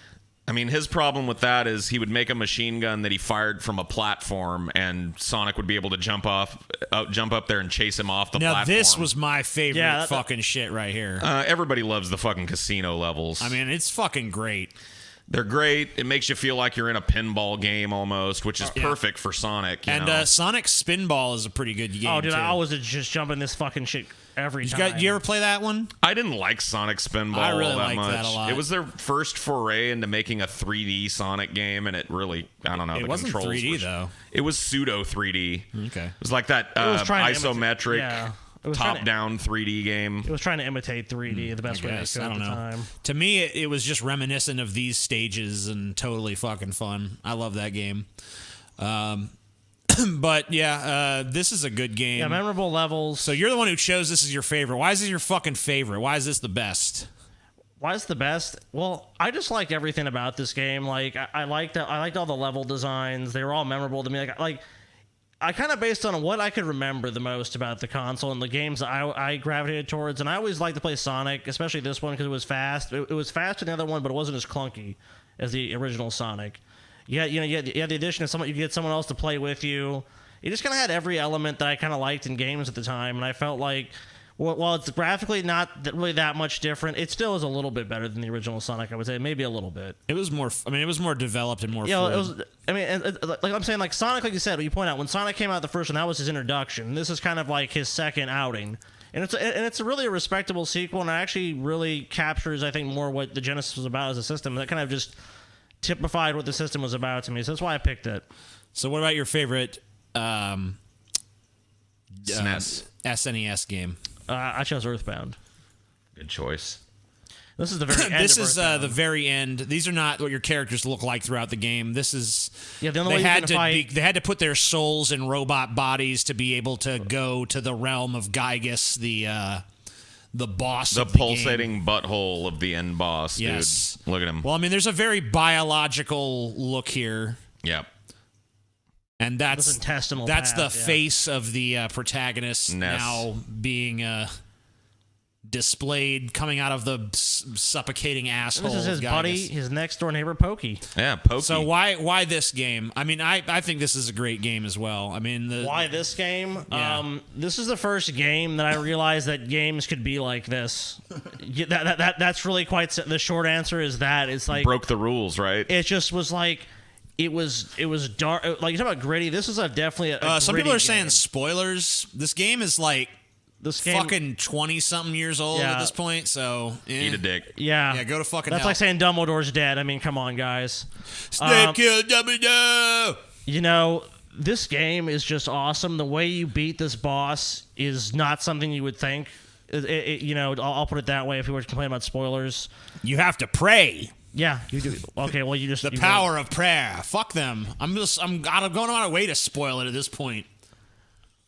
Speaker 3: I mean, his problem with that is he would make a machine gun that he fired from a platform, and Sonic would be able to jump up there and chase him off the platform.
Speaker 2: Now, this was my favorite fucking shit right here.
Speaker 3: Everybody loves the fucking casino levels.
Speaker 2: I mean, it's fucking great.
Speaker 3: They're great. It makes you feel like you're in a pinball game almost, which is perfect for Sonic. You know?
Speaker 2: Sonic Spinball is a pretty good game,
Speaker 4: dude,
Speaker 2: too.
Speaker 4: I always just jump in this fucking shit every time.
Speaker 2: You ever play that one?
Speaker 3: I didn't like Sonic Spinball
Speaker 2: I really
Speaker 3: all that
Speaker 2: liked
Speaker 3: much.
Speaker 2: that a lot.
Speaker 3: It was their first foray into making a 3D Sonic game, and it really, I don't know.
Speaker 2: It wasn't 3D, though.
Speaker 3: It was pseudo 3D.
Speaker 2: Okay. It
Speaker 3: was like that isometric, top-down 3D game.
Speaker 4: It was trying to imitate 3D the best way they could at the time.
Speaker 2: To me, it was just reminiscent of these stages and totally fucking fun. I love that game. But yeah, this is a good game.
Speaker 4: Yeah, memorable levels.
Speaker 2: So you're the one who chose this as your favorite. Why is this your fucking favorite? Why is this the best?
Speaker 4: Why is the best? Well, I just like everything about this game. Like I liked all the level designs. They were all memorable to me. I kind of based on what I could remember the most about the console and the games that I gravitated towards. And I always liked to play Sonic, especially this one because it was fast. It was faster than the other one, but it wasn't as clunky as the original Sonic. You had the addition of someone. You could get someone else to play with you. You just kind of had every element that I kind of liked in games at the time, and I felt like, while it's graphically not really that much different, it still is a little bit better than the original Sonic. I would say maybe a little bit.
Speaker 2: It was more. I mean, it was more developed and more.
Speaker 4: Yeah,
Speaker 2: fluid.
Speaker 4: it was. I mean, like I'm saying, like Sonic, like you said, you point out when Sonic came out the first one, that was his introduction. This is kind of like his second outing. And it's really a respectable sequel, and it actually really captures, I think, more what the Genesis was about as a system. That kind of just typified what the system was about to me, so that's why I picked it.
Speaker 2: So what about your favorite
Speaker 3: SNES
Speaker 2: game?
Speaker 4: I chose Earthbound.
Speaker 3: Good choice.
Speaker 4: This is the very end.
Speaker 2: This is the very end. These are not what your characters look like throughout the game. This is
Speaker 4: the only way you can fight.
Speaker 2: They had to put their souls in robot bodies to be able to go to the realm of Gygus, the boss,
Speaker 3: the
Speaker 2: of the
Speaker 3: pulsating
Speaker 2: game.
Speaker 3: Butthole of the end boss.
Speaker 2: Yes.
Speaker 3: Dude. Look at him.
Speaker 2: Well, I mean, there's a very biological look here.
Speaker 3: Yep.
Speaker 2: And that's
Speaker 4: intestinal.
Speaker 2: The face of the protagonist now being displayed, coming out of the suffocating asshole.
Speaker 4: This is his buddy, his next door neighbor, Pokey.
Speaker 3: Yeah, Pokey.
Speaker 2: So why this game? I mean, I think this is a great game as well. I mean,
Speaker 4: why this game?
Speaker 2: Yeah.
Speaker 4: This is the first game that I realized that games could be like this. That's really quite. The short answer is that it's like
Speaker 3: broke the rules, right?
Speaker 4: It just was like. It was dark. Like you talk about gritty. This is definitely a
Speaker 2: some people are
Speaker 4: game.
Speaker 2: saying spoilers. This game is like fucking 20-something years old at this point. So
Speaker 3: eat a dick.
Speaker 4: Yeah,
Speaker 2: go to fucking.
Speaker 4: That's
Speaker 2: hell.
Speaker 4: like saying Dumbledore's dead. I mean, come on, guys.
Speaker 2: Snape killed Dumbledore.
Speaker 4: You know, this game is just awesome. The way you beat this boss is not something you would think. You know, I'll put it that way. If you were to complain about spoilers,
Speaker 2: you have to pray.
Speaker 4: Yeah, you do. Okay, well, you just
Speaker 2: the power of prayer. Fuck them. I'm going on my way to spoil it at this point.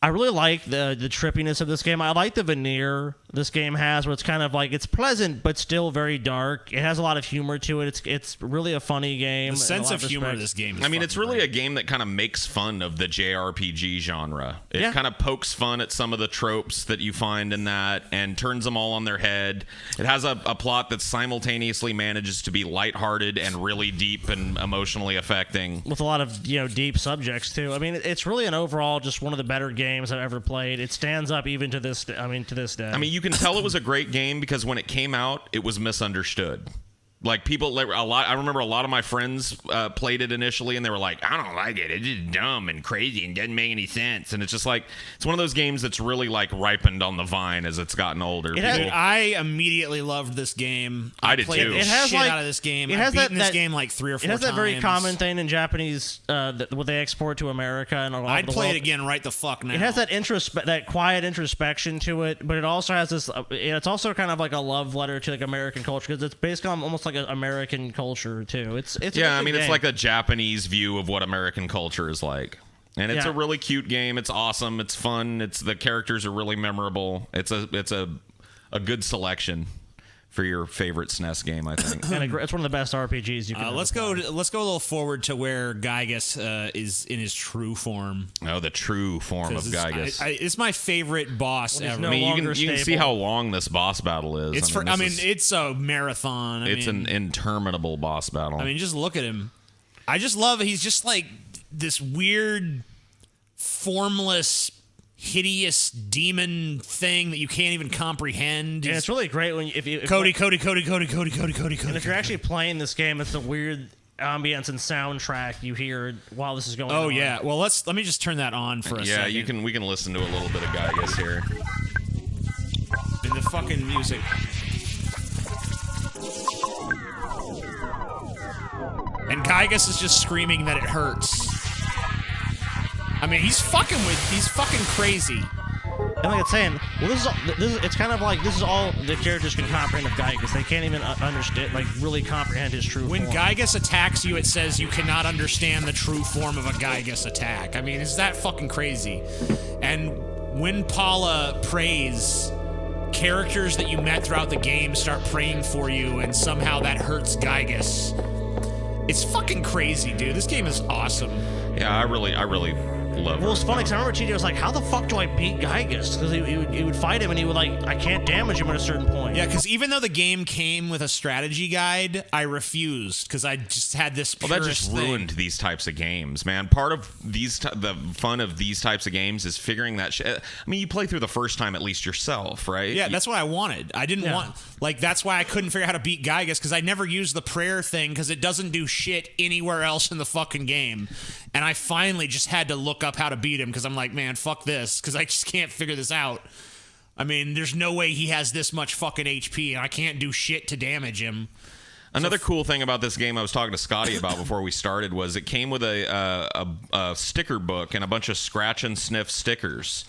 Speaker 4: I really like the trippiness of this game. I like the veneer this game has, where it's kind of like it's pleasant but still very dark. It has a lot of humor to it. It's really a funny game.
Speaker 2: The sense of humor of this game is
Speaker 3: I mean, it's really
Speaker 2: great.
Speaker 3: a game that kind of makes fun of the JRPG genre. It
Speaker 4: Yeah.
Speaker 3: kind of pokes fun at some of the tropes that you find in that and turns them all on their head. It has a plot that simultaneously manages to be lighthearted and really deep and emotionally affecting.
Speaker 4: With a lot of deep subjects too. I mean, it's really an overall just one of the better games I've ever played. It stands up even to this. To this day.
Speaker 3: I mean, you can tell it was a great game because when it came out, it was misunderstood. Like people, I remember a lot of my friends played it initially, and they were like, "I don't like it. It's just dumb and crazy and doesn't make any sense." And it's just like it's one of those games that's really like ripened on the vine as it's gotten older.
Speaker 2: Dude, I immediately loved this game.
Speaker 3: I did
Speaker 2: played
Speaker 3: too.
Speaker 2: the
Speaker 4: It has
Speaker 2: shit
Speaker 4: like
Speaker 2: out of this game.
Speaker 4: It has
Speaker 2: I've beaten
Speaker 4: that
Speaker 2: this game like 3 or 4
Speaker 4: It has
Speaker 2: times.
Speaker 4: that very common thing in Japanese, what they export to America and all over
Speaker 2: I'd
Speaker 4: the
Speaker 2: play
Speaker 4: world.
Speaker 2: it again right the fuck now.
Speaker 4: It has that that quiet introspection to it, but it also has this. It's also kind of like a love letter to like American culture because it's based on almost like an American culture too. It's
Speaker 3: yeah,
Speaker 4: a
Speaker 3: I mean,
Speaker 4: game.
Speaker 3: it's like a Japanese view of what American culture is like. And it's
Speaker 4: Yeah.
Speaker 3: a really cute game. It's awesome. It's fun. The characters are really memorable. It's a good selection for your favorite SNES game, I think.
Speaker 4: And it's one of the best RPGs you can.
Speaker 2: Let's go a little forward to where Gygus is in his true form.
Speaker 3: Oh, the true form of Gygus.
Speaker 2: It's my favorite boss ever.
Speaker 3: I mean, you can see how long this boss battle is.
Speaker 2: It's a marathon.
Speaker 3: It's an interminable boss battle.
Speaker 2: I mean, just look at him. I just love he's just like this weird, formless, hideous demon thing that you can't even comprehend.
Speaker 4: And it's really great when if
Speaker 2: Cody.
Speaker 4: And if you're actually playing this game, it's the weird ambience and soundtrack you hear while this is going on.
Speaker 2: Oh yeah. Well, let me just turn that on for a second.
Speaker 3: Yeah, we can listen to a little bit of Gygus here.
Speaker 2: And the fucking music. And Gygus is just screaming that it hurts. I mean, he's fucking crazy.
Speaker 4: And like it's saying, well, it's kind of like this is all the characters can comprehend of Gygus. They can't even understand, like, really comprehend his true
Speaker 2: When
Speaker 4: form.
Speaker 2: Gygus attacks you, it says you cannot understand the true form of a Gygus attack. I mean, is that fucking crazy? And when Paula prays, characters that you met throughout the game start praying for you, and somehow that hurts Gygus. It's fucking crazy, dude. This game is awesome.
Speaker 3: Yeah, I really love it.
Speaker 4: Well, it's funny because I remember TJ was like, how the fuck do I beat Gygus? Because he would fight him and he would like, I can't damage him at a certain point.
Speaker 2: Yeah, because even though the game came with a strategy guide, I refused because I just had this purist
Speaker 3: Well, that just ruined these types of games, man. Part of the fun of these types of games is figuring that shit. I mean, you play through the first time at least yourself, right?
Speaker 2: Yeah, that's what I wanted. I didn't want... Like, that's why I couldn't figure out how to beat Gygus, because I never used the prayer thing, because it doesn't do shit anywhere else in the fucking game. And I finally just had to look up how to beat him, because I'm like, man, fuck this, because I just can't figure this out. I mean, there's no way he has this much fucking HP, and I can't do shit to damage him.
Speaker 3: Another cool thing about this game I was talking to Scotty about before we started was it came with a sticker book and a bunch of scratch and sniff stickers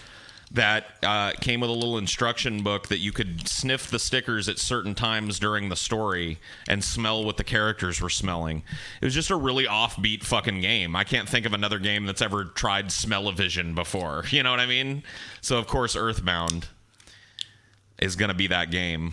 Speaker 3: that came with a little instruction book that you could sniff the stickers at certain times during the story and smell what the characters were smelling. It was just a really offbeat fucking game. I can't think of another game that's ever tried smell-o-vision before. You know what I mean? So, of course, Earthbound is going to be that game.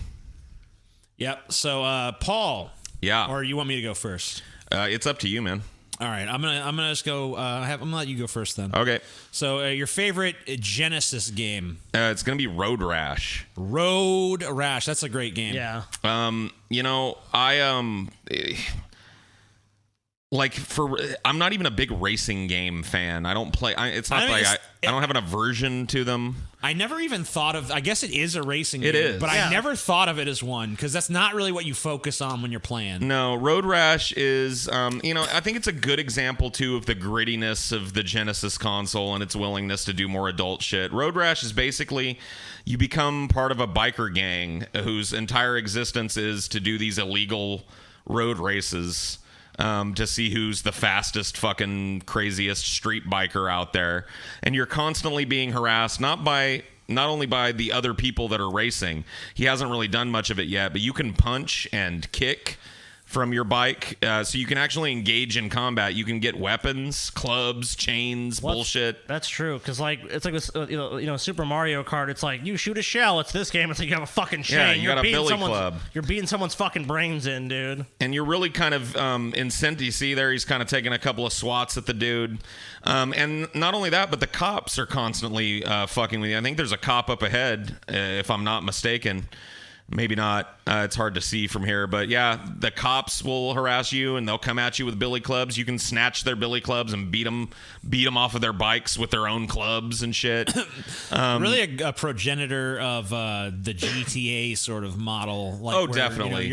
Speaker 2: Yep. So, Paul.
Speaker 3: Yeah.
Speaker 2: Or you want me to go first?
Speaker 3: It's up to you, man.
Speaker 2: All right, I'm gonna just go. I'm gonna let you go first then.
Speaker 3: Okay.
Speaker 2: So your favorite Genesis game?
Speaker 3: It's gonna be Road Rash.
Speaker 2: Road Rash. That's a great game.
Speaker 4: Yeah.
Speaker 3: You know, I'm not even a big racing game fan. I don't play. It's not like I don't have an aversion to them.
Speaker 2: I never even thought of. I guess it is a racing game.
Speaker 3: It is,
Speaker 2: but
Speaker 3: yeah.
Speaker 2: I never thought of it as one because that's not really what you focus on when you're playing.
Speaker 3: No, Road Rash is. I think it's a good example too of the grittiness of the Genesis console and its willingness to do more adult shit. Road Rash is basically you become part of a biker gang whose entire existence is to do these illegal road races. To see who's the fastest fucking craziest street biker out there, and you're constantly being harassed not only by the other people that are racing. He hasn't really done much of it yet, but you can punch and kick from your bike, so you can actually engage in combat. You can get weapons, clubs, chains, bullshit.
Speaker 4: That's true, because like it's like this, Super Mario Kart. It's like you shoot a shell. It's this game. It's like you have a fucking chain.
Speaker 3: Yeah, you got a billy club.
Speaker 4: You're beating someone's fucking brains in, dude.
Speaker 3: And you're really kind of incensed. You see there, he's kind of taking a couple of swats at the dude. And not only that, but the cops are constantly fucking with you. I think there's a cop up ahead, if I'm not mistaken. Maybe not. It's hard to see from here. But yeah, the cops will harass you and they'll come at you with billy clubs. You can snatch their billy clubs and beat them off of their bikes with their own clubs and shit.
Speaker 2: Really a progenitor of the GTA sort of model. Like where,
Speaker 3: definitely.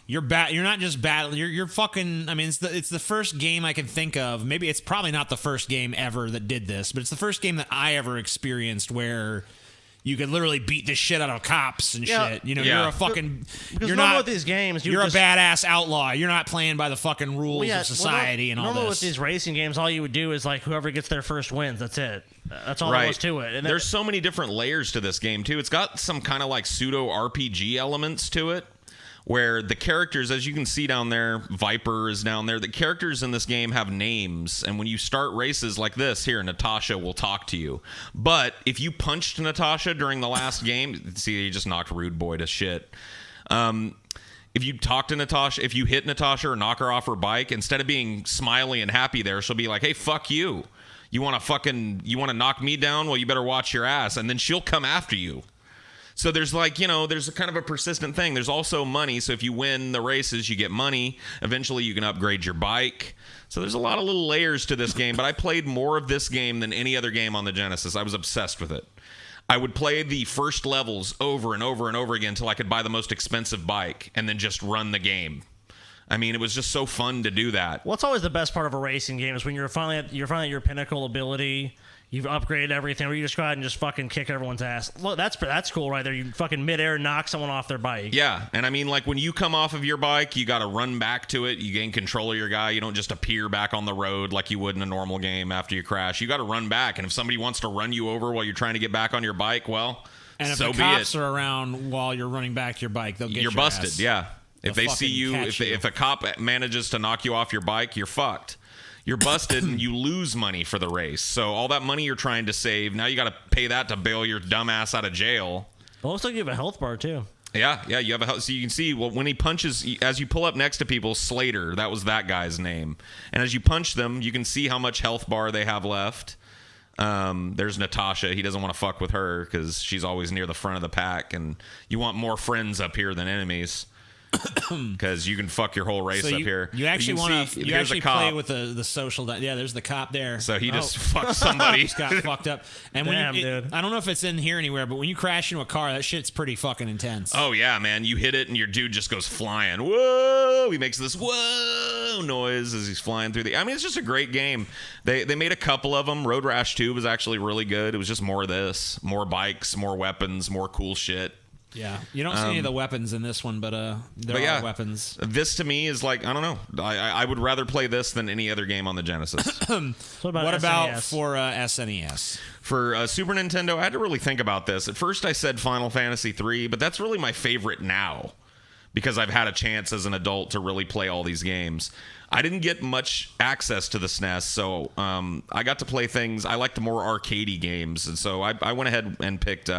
Speaker 2: You're not just battling. You're fucking. I mean, it's the first game I can think of. Maybe it's probably not the first game ever that did this, but it's the first game that I ever experienced where you could literally beat the shit out of cops and shit. You know, you're a fucking.
Speaker 4: You're not with these games.
Speaker 2: You're a badass outlaw. You're not playing by the fucking rules of society and all this.
Speaker 4: Normally with these racing games, all you would do is like whoever gets their first wins. That's it. That's all there was to it. And
Speaker 3: there's so many different layers to this game too. It's got some kind of like pseudo RPG elements to it, where the characters, as you can see down there, Viper is down there. The characters in this game have names, and when you start races like this, here, Natasha will talk to you. But if you punched Natasha during the last game, see, you just knocked Rude Boy to shit. If you talk to Natasha, if you hit Natasha or knock her off her bike, instead of being smiley and happy there, she'll be like, hey, fuck you. You want to knock me down? Well, you better watch your ass. And then she'll come after you. So there's there's a kind of a persistent thing. There's also money. So if you win the races, you get money. Eventually, you can upgrade your bike. So there's a lot of little layers to this game. But I played more of this game than any other game on the Genesis. I was obsessed with it. I would play the first levels over and over and over again until I could buy the most expensive bike and then just run the game. I mean, it was just so fun to do that.
Speaker 4: What's always the best part of a racing game is when you're finally at your pinnacle ability. You've upgraded everything, where you just go out and just fucking kick everyone's ass. Look, that's cool right there. You fucking midair knock someone off their bike.
Speaker 3: Yeah, and I mean, like, when you come off of your bike, you got to run back to it. You gain control of your guy. You don't just appear back on the road like you would in a normal game after you crash. You got to run back, and if somebody wants to run you over while you're trying to get back on your bike, well,
Speaker 2: and if
Speaker 3: so
Speaker 2: the
Speaker 3: be
Speaker 2: cops
Speaker 3: it.
Speaker 2: are around while you're running back to your bike, they'll get
Speaker 3: You're
Speaker 2: your
Speaker 3: busted,
Speaker 2: ass.
Speaker 3: yeah. If they see you,
Speaker 2: catch
Speaker 3: if a cop manages to knock you off your bike, you're fucked. You're busted and you lose money for the race. So all that money you're trying to save, now you got to pay that to bail your dumb ass out of jail.
Speaker 4: It looks like you have a health bar too.
Speaker 3: Yeah, you have a health. So you can see, well, when he punches, as you pull up next to people, Slater, that was that guy's name. And as you punch them, you can see how much health bar they have left. There's Natasha. He doesn't want to fuck with her because she's always near the front of the pack, and you want more friends up here than enemies. Because you can fuck your whole race
Speaker 2: So
Speaker 3: up here.
Speaker 2: You actually want to
Speaker 3: actually
Speaker 2: play with the social. Yeah, there's the cop there.
Speaker 3: So he just fucked somebody.
Speaker 2: Just got fucked up. And
Speaker 4: Damn,
Speaker 2: when
Speaker 4: dude.
Speaker 2: I don't know if it's in here anywhere, but when you crash into a car, that shit's pretty fucking intense.
Speaker 3: Oh yeah, man! You hit it and your dude just goes flying. Whoa! He makes this whoa noise as he's flying through the. I mean, it's just a great game. They made a couple of them. Road Rash 2 was actually really good. It was just more of this, more bikes, more weapons, more cool shit.
Speaker 2: Yeah, you don't see any of the weapons in this one, but there are weapons.
Speaker 3: This to me is like, I don't know. I would rather play this than any other game on the Genesis.
Speaker 4: What about
Speaker 2: for SNES?
Speaker 3: For Super Nintendo, I had to really think about this. At first, I said Final Fantasy III, but that's really my favorite now because I've had a chance as an adult to really play all these games. I didn't get much access to the SNES, so I got to play things. I like the more arcadey games, and so I went ahead and picked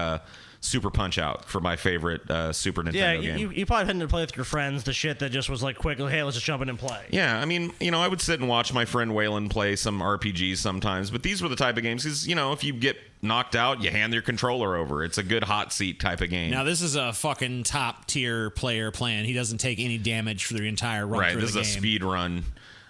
Speaker 3: Super Punch-Out for my favorite Super Nintendo game.
Speaker 4: You probably hadn't played with your friends the shit that just was like quick, hey, let's just jump in and play.
Speaker 3: Yeah, I mean, I would sit and watch my friend Waylon play some RPGs sometimes, but these were the type of games, because, if you get knocked out, you hand your controller over. It's a good hot seat type of game.
Speaker 2: Now, this is a fucking top-tier player playing. He doesn't take any damage for the entire run through the game.
Speaker 3: Right, this is a speed run.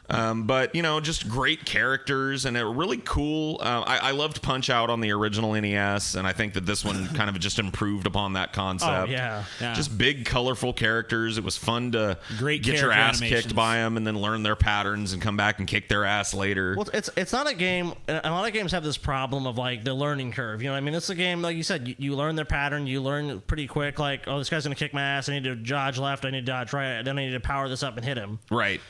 Speaker 3: But, just great characters and a really cool... I loved Punch-Out on the original NES, and I think that this one kind of just improved upon that concept.
Speaker 4: Oh, yeah.
Speaker 3: Just big, colorful characters. It was fun to
Speaker 2: Great
Speaker 3: get your ass
Speaker 2: animations.
Speaker 3: kicked by them and then learn their patterns and come back and kick their ass later.
Speaker 4: Well, it's not a game... A lot of games have this problem of, like, the learning curve. You know what I mean? It's a game, like you said, you learn their pattern. You learn pretty quick, like, oh, this guy's going to kick my ass. I need to dodge left. I need to dodge right. Then I need to power this up and hit him.
Speaker 3: Right.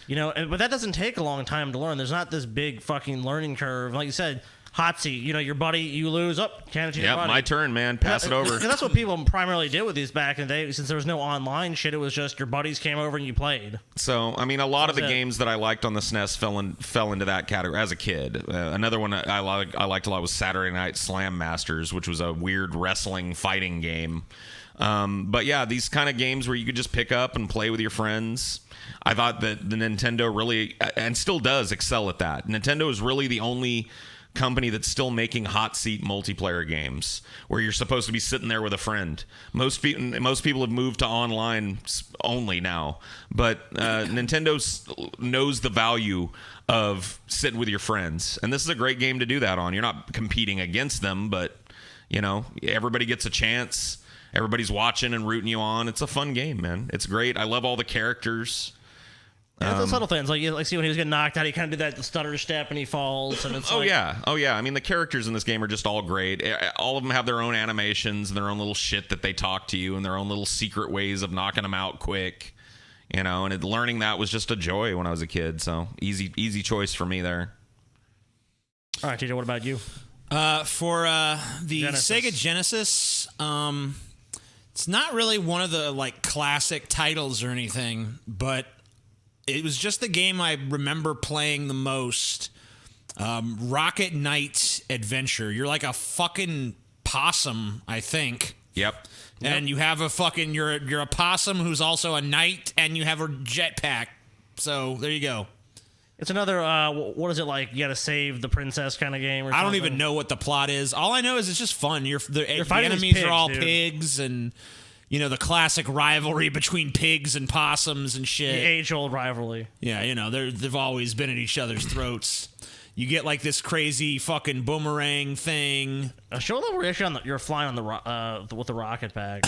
Speaker 4: But that doesn't take a long time to learn. There's not this big fucking learning curve. Like you said, hot seat. Your buddy, you lose. Can't you?
Speaker 3: Yeah, my turn, man. Pass it over.
Speaker 4: That's what people primarily did with these back in the day. Since there was no online shit, it was just your buddies came over and you played.
Speaker 3: So, I mean, a lot of the games that I liked on the SNES fell into that category as a kid. Another one I liked a lot was Saturday Night Slam Masters, which was a weird wrestling fighting game. But yeah, these kind of games where you could just pick up and play with your friends. I thought that the Nintendo really, and still does, excel at that. Nintendo is really the only company that's still making hot seat multiplayer games where you're supposed to be sitting there with a friend. Most people have moved to online only now, but Nintendo knows the value of sitting with your friends, and this is a great game to do that on. You're not competing against them, but everybody gets a chance. Everybody's watching and rooting you on. It's a fun game, man. It's great. I love all the characters.
Speaker 4: Yeah, it's the subtle things. Like, see when he was getting knocked out, he kind of did that stutter step and he falls. And it's
Speaker 3: yeah. I mean, the characters in this game are just all great. All of them have their own animations and their own little shit that they talk to you and their own little secret ways of knocking them out quick. And learning that was just a joy when I was a kid. So easy choice for me there.
Speaker 4: All right, TJ, what about you?
Speaker 2: For the Sega Genesis, it's not really one of the like classic titles or anything, but it was just the game I remember playing the most. Rocket Knight Adventure. You're like a fucking possum, I think.
Speaker 3: Yep.
Speaker 2: And you have a fucking you're a possum who's also a knight, and you have a jetpack. So there you go.
Speaker 4: It's another what is it like? You got to save the princess kind of game. Or
Speaker 2: I don't
Speaker 4: something?
Speaker 2: even know what the plot is. All I know is it's just fun. The
Speaker 4: fighting
Speaker 2: enemies
Speaker 4: these
Speaker 2: are all
Speaker 4: pigs, dude.
Speaker 2: pigs, and you know the classic rivalry between pigs and possums and shit.
Speaker 4: The age-old rivalry.
Speaker 2: Yeah, you know they've always been at each other's throats. You get like this crazy fucking boomerang thing.
Speaker 4: Show them where you're flying on the with the rocket pack.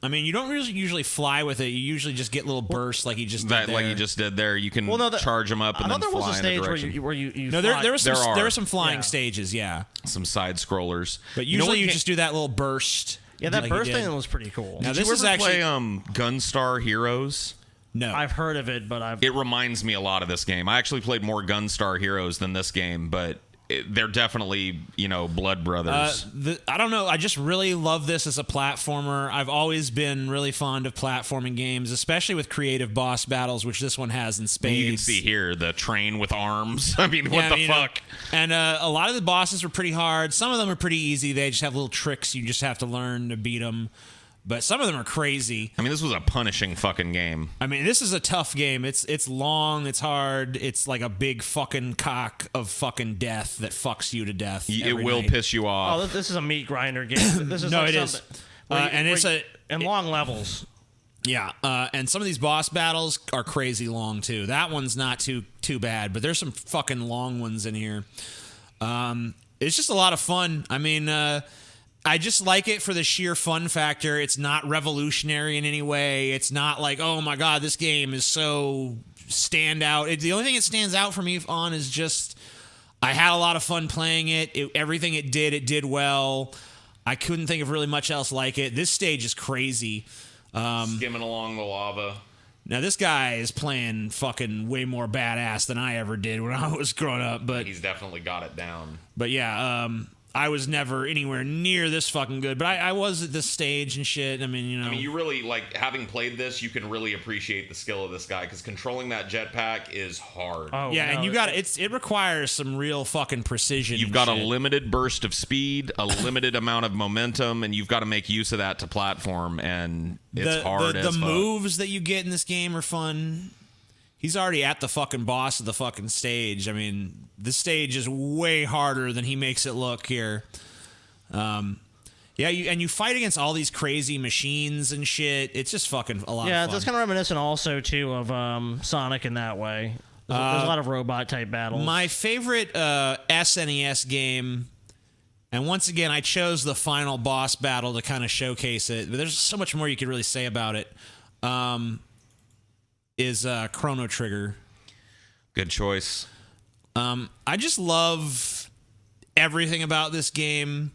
Speaker 2: I mean, you don't usually fly with it. You usually just get little bursts like you just did there.
Speaker 3: Like you just did there. You can charge them up and then
Speaker 4: there was
Speaker 3: fly
Speaker 4: a stage
Speaker 3: in a direction.
Speaker 4: where you
Speaker 2: no,
Speaker 4: fly.
Speaker 2: there were some flying stages, yeah.
Speaker 3: Some side scrollers.
Speaker 2: But usually you just do that little burst.
Speaker 4: Yeah, that
Speaker 2: like
Speaker 4: burst thing was pretty cool.
Speaker 3: Now, did you ever play Gunstar Heroes?
Speaker 2: No.
Speaker 4: I've heard of it, but
Speaker 3: It reminds me a lot of this game. I actually played more Gunstar Heroes than this game, but they're definitely, blood brothers.
Speaker 2: I don't know. I just really love this as a platformer. I've always been really fond of platforming games, especially with creative boss battles, which this one has in spades.
Speaker 3: You can see here the train with arms. I mean, what the fuck?
Speaker 2: And a lot of the bosses are pretty hard. Some of them are pretty easy. They just have little tricks. You just have to learn to beat them. But some of them are crazy.
Speaker 3: I mean, this was a punishing fucking game.
Speaker 2: I mean, this is a tough game. It's long, it's hard. It's like a big fucking cock of fucking death that fucks you to death.
Speaker 3: It will piss you off.
Speaker 4: Oh, this is a meat grinder game. This is
Speaker 2: no,
Speaker 4: like
Speaker 2: it is.
Speaker 4: And long levels.
Speaker 2: Yeah, and some of these boss battles are crazy long too. That one's not too bad, but there's some fucking long ones in here. It's just a lot of fun. I mean, I just like it for the sheer fun factor. It's not revolutionary in any way. It's not like, oh my god, this game is so standout. The only thing it stands out for me on is just I had a lot of fun playing it. Everything it did well. I couldn't think of really much else like it. This stage is crazy.
Speaker 3: Skimming along the lava.
Speaker 2: Now, this guy is playing fucking way more badass than I ever did when I was growing up. But
Speaker 3: he's definitely got it down.
Speaker 2: But yeah, I was never anywhere near this fucking good, but I was at this stage and shit. I mean,
Speaker 3: you really, like, having played this, you can really appreciate the skill of this guy, because controlling that jetpack is hard.
Speaker 2: Oh, yeah, and you got it requires some real fucking precision.
Speaker 3: You've got a limited burst of speed, a limited amount of momentum, and you've got to make use of that to platform, and it's hard as fuck.
Speaker 2: The moves that you get in this game are fun. He's already at the fucking boss of the fucking stage. I mean, this stage is way harder than he makes it look here. You fight against all these crazy machines and shit. It's just fucking a lot of fun.
Speaker 4: Yeah, it's kind of reminiscent also, too, of Sonic in that way. There's a lot of robot-type battles.
Speaker 2: My favorite SNES game, and once again, I chose the final boss battle to kind of showcase it, but there's so much more you could really say about it. Is Chrono Trigger.
Speaker 3: Good choice.
Speaker 2: I just love everything about this game.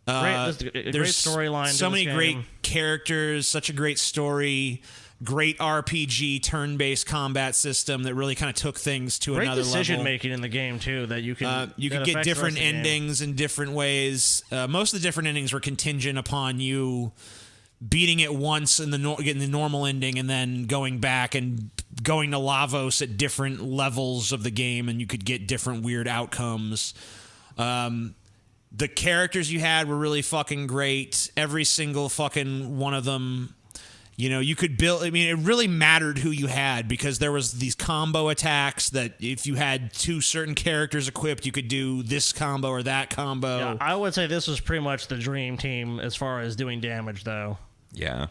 Speaker 4: There's a great storyline.
Speaker 2: So many great characters, such a great story, great RPG turn-based combat system that really kind of took things to another level.
Speaker 4: Great decision making in the game too. That you can
Speaker 2: get different endings in different ways. Most of the different endings were contingent upon you beating it once and getting the normal ending, and then going back and going to Lavos at different levels of the game, and you could get different weird outcomes. The characters you had were really fucking great. Every single fucking one of them, you could build. I mean, it really mattered who you had, because there was these combo attacks that if you had two certain characters equipped, you could do this combo or that combo.
Speaker 4: Yeah, I would say this was pretty much the dream team as far as doing damage, though.
Speaker 3: Yeah.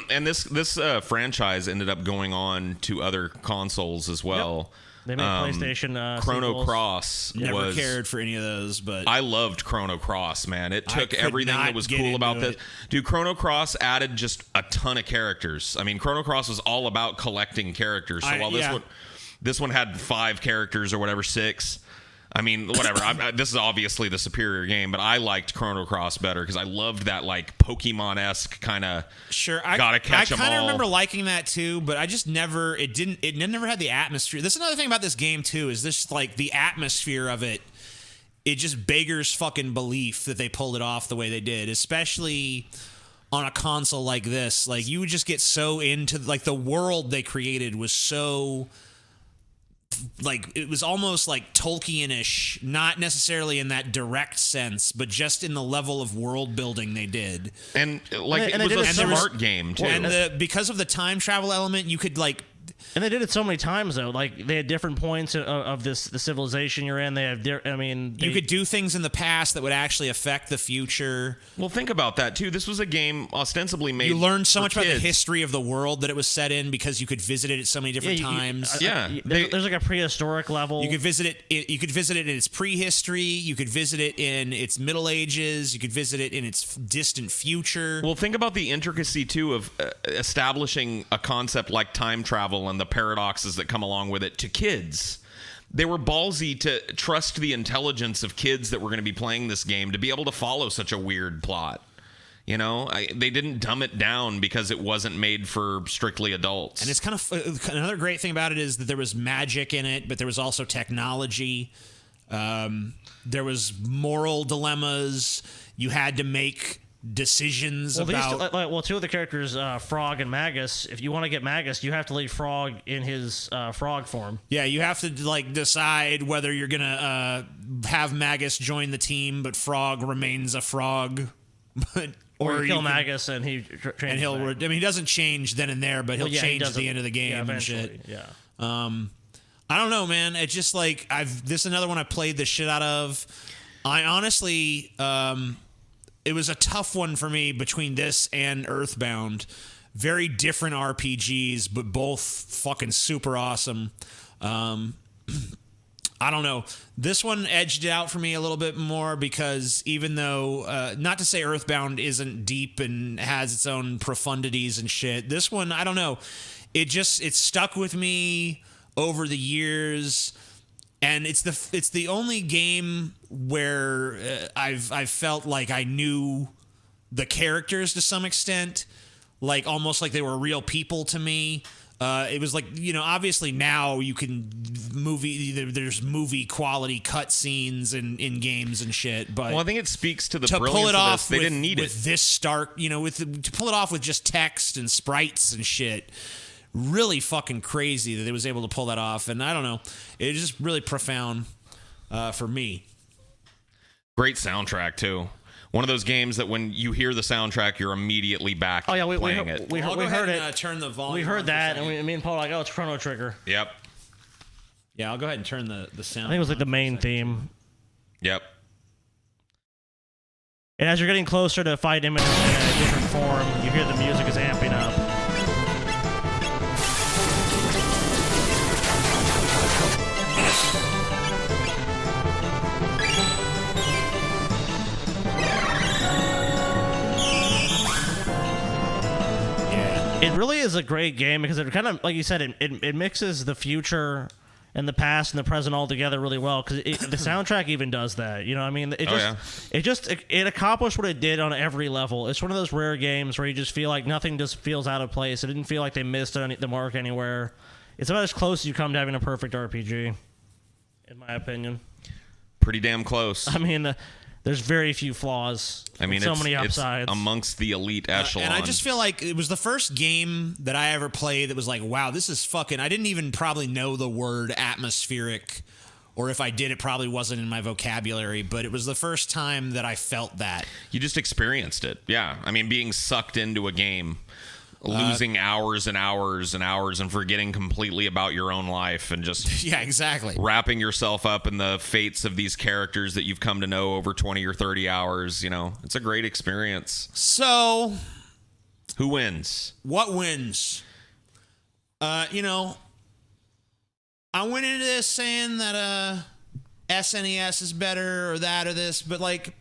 Speaker 3: And this franchise ended up going on to other consoles as well.
Speaker 4: Yep. They made PlayStation
Speaker 3: Chrono
Speaker 4: sequels.
Speaker 3: Cross.
Speaker 2: Never cared for any of those, but
Speaker 3: I loved Chrono Cross, man. It took everything that was cool about this. Dude, Chrono Cross added just a ton of characters. I mean, Chrono Cross was all about collecting characters. So while this one had 5 characters or whatever, 6. I mean, whatever. This is obviously the superior game, but I liked Chrono Cross better because I loved that, like, Pokemon-esque kind of gotta catch them all.
Speaker 2: I kind of remember liking that too, but I just never. It never had the atmosphere. That's another thing about this game too. Is this, like, the atmosphere of it? It just beggars fucking belief that they pulled it off the way they did, especially on a console like this. Like, you would just get so into, like, the world they created was so like it was almost like Tolkien-ish, not necessarily in that direct sense, but just in the level of world building they did.
Speaker 3: And like it was a smart game too.
Speaker 2: And because of the time travel element, you could like.
Speaker 4: And they did it so many times though. Like they had different points of the civilization you're in. They have,
Speaker 2: you could do things in the past that would actually affect the future.
Speaker 3: Well, think about that too. This was a game ostensibly made.
Speaker 2: You learned so much
Speaker 3: kids.
Speaker 2: about the history of the world that it was set in because you could visit it at so many different times.
Speaker 4: There's like a prehistoric level.
Speaker 2: You could visit it. You could visit it in its prehistory. You could visit it in its Middle Ages. You could visit it in its distant future.
Speaker 3: Well, think about the intricacy too of establishing a concept like time travel and the paradoxes that come along with it to kids. They were ballsy to trust the intelligence of kids that were going to be playing this game to be able to follow such a weird plot. You know, they didn't dumb it down because it wasn't made for strictly adults.
Speaker 2: And it's kind of another great thing about it is that there was magic in it, but there was also technology. There was moral dilemmas. You had to make decisions about.
Speaker 4: Two of the characters, Frog and Magus. If you want to get Magus, you have to leave Frog in his frog form.
Speaker 2: Yeah, you have to like decide whether you're gonna have Magus join the team, but Frog remains a frog.
Speaker 4: Or you kill Magus and he
Speaker 2: I mean, he doesn't change then and there, but he'll change at the end of the game and shit.
Speaker 4: Yeah.
Speaker 2: I don't know, man. It's just like this is another one I played the shit out of. I honestly. It was a tough one for me between this and Earthbound. Very different RPGs, but both fucking super awesome. I don't know. This one edged it out for me a little bit more because even though, not to say Earthbound isn't deep and has its own profundities and shit, this one, I don't know. It stuck with me over the years. And it's the only game where I've felt like I knew the characters to some extent, like almost like they were real people to me. It was like, you know, obviously now you can there's movie quality cutscenes in games and shit, but
Speaker 3: well, I think it speaks to the
Speaker 2: to
Speaker 3: brilliance
Speaker 2: pull it
Speaker 3: of
Speaker 2: off
Speaker 3: this. They didn't need
Speaker 2: with
Speaker 3: it
Speaker 2: this stark, you know, to pull it off with just text and sprites and shit. Really fucking crazy that they was able to pull that off, and I don't know, it's just really profound for me.
Speaker 3: Great soundtrack too. One of those games that when you hear the soundtrack, you're immediately back playing it.
Speaker 4: We heard it.
Speaker 2: Turn the volume.
Speaker 4: We heard that, and me and Paul were like, oh, it's Chrono Trigger.
Speaker 3: Yep.
Speaker 2: Yeah, I'll go ahead and turn the sound.
Speaker 4: I think it was like the main theme.
Speaker 3: Yep.
Speaker 4: And as you're getting closer to fight imminent in a different form, you hear the music is amping up. It really is a great game because it kind of, like you said, it mixes the future and the past and the present all together really well because the soundtrack even does that. You know what I mean? It accomplished what it did on every level. It's one of those rare games where you just feel like nothing just feels out of place. It didn't feel like they missed the mark anywhere. It's about as close as you come to having a perfect RPG, in my opinion.
Speaker 3: Pretty damn close.
Speaker 4: I mean, there's very few flaws.
Speaker 3: I mean,
Speaker 4: so many upsides.
Speaker 3: It's amongst the elite echelon.
Speaker 2: And I just feel like it was the first game that I ever played that was like, wow, this is fucking... I didn't even probably know the word atmospheric, or if I did, it probably wasn't in my vocabulary, but it was the first time that I felt that.
Speaker 3: You just experienced it. Yeah. I mean, being sucked into a game, losing hours and hours and hours and forgetting completely about your own life and just
Speaker 2: yeah, exactly,
Speaker 3: wrapping yourself up in the fates of these characters that you've come to know over 20 or 30 hours. You know, it's a great experience.
Speaker 2: So
Speaker 3: who wins?
Speaker 2: What wins? You know, I went into this saying that SNES is better or that or this, but like,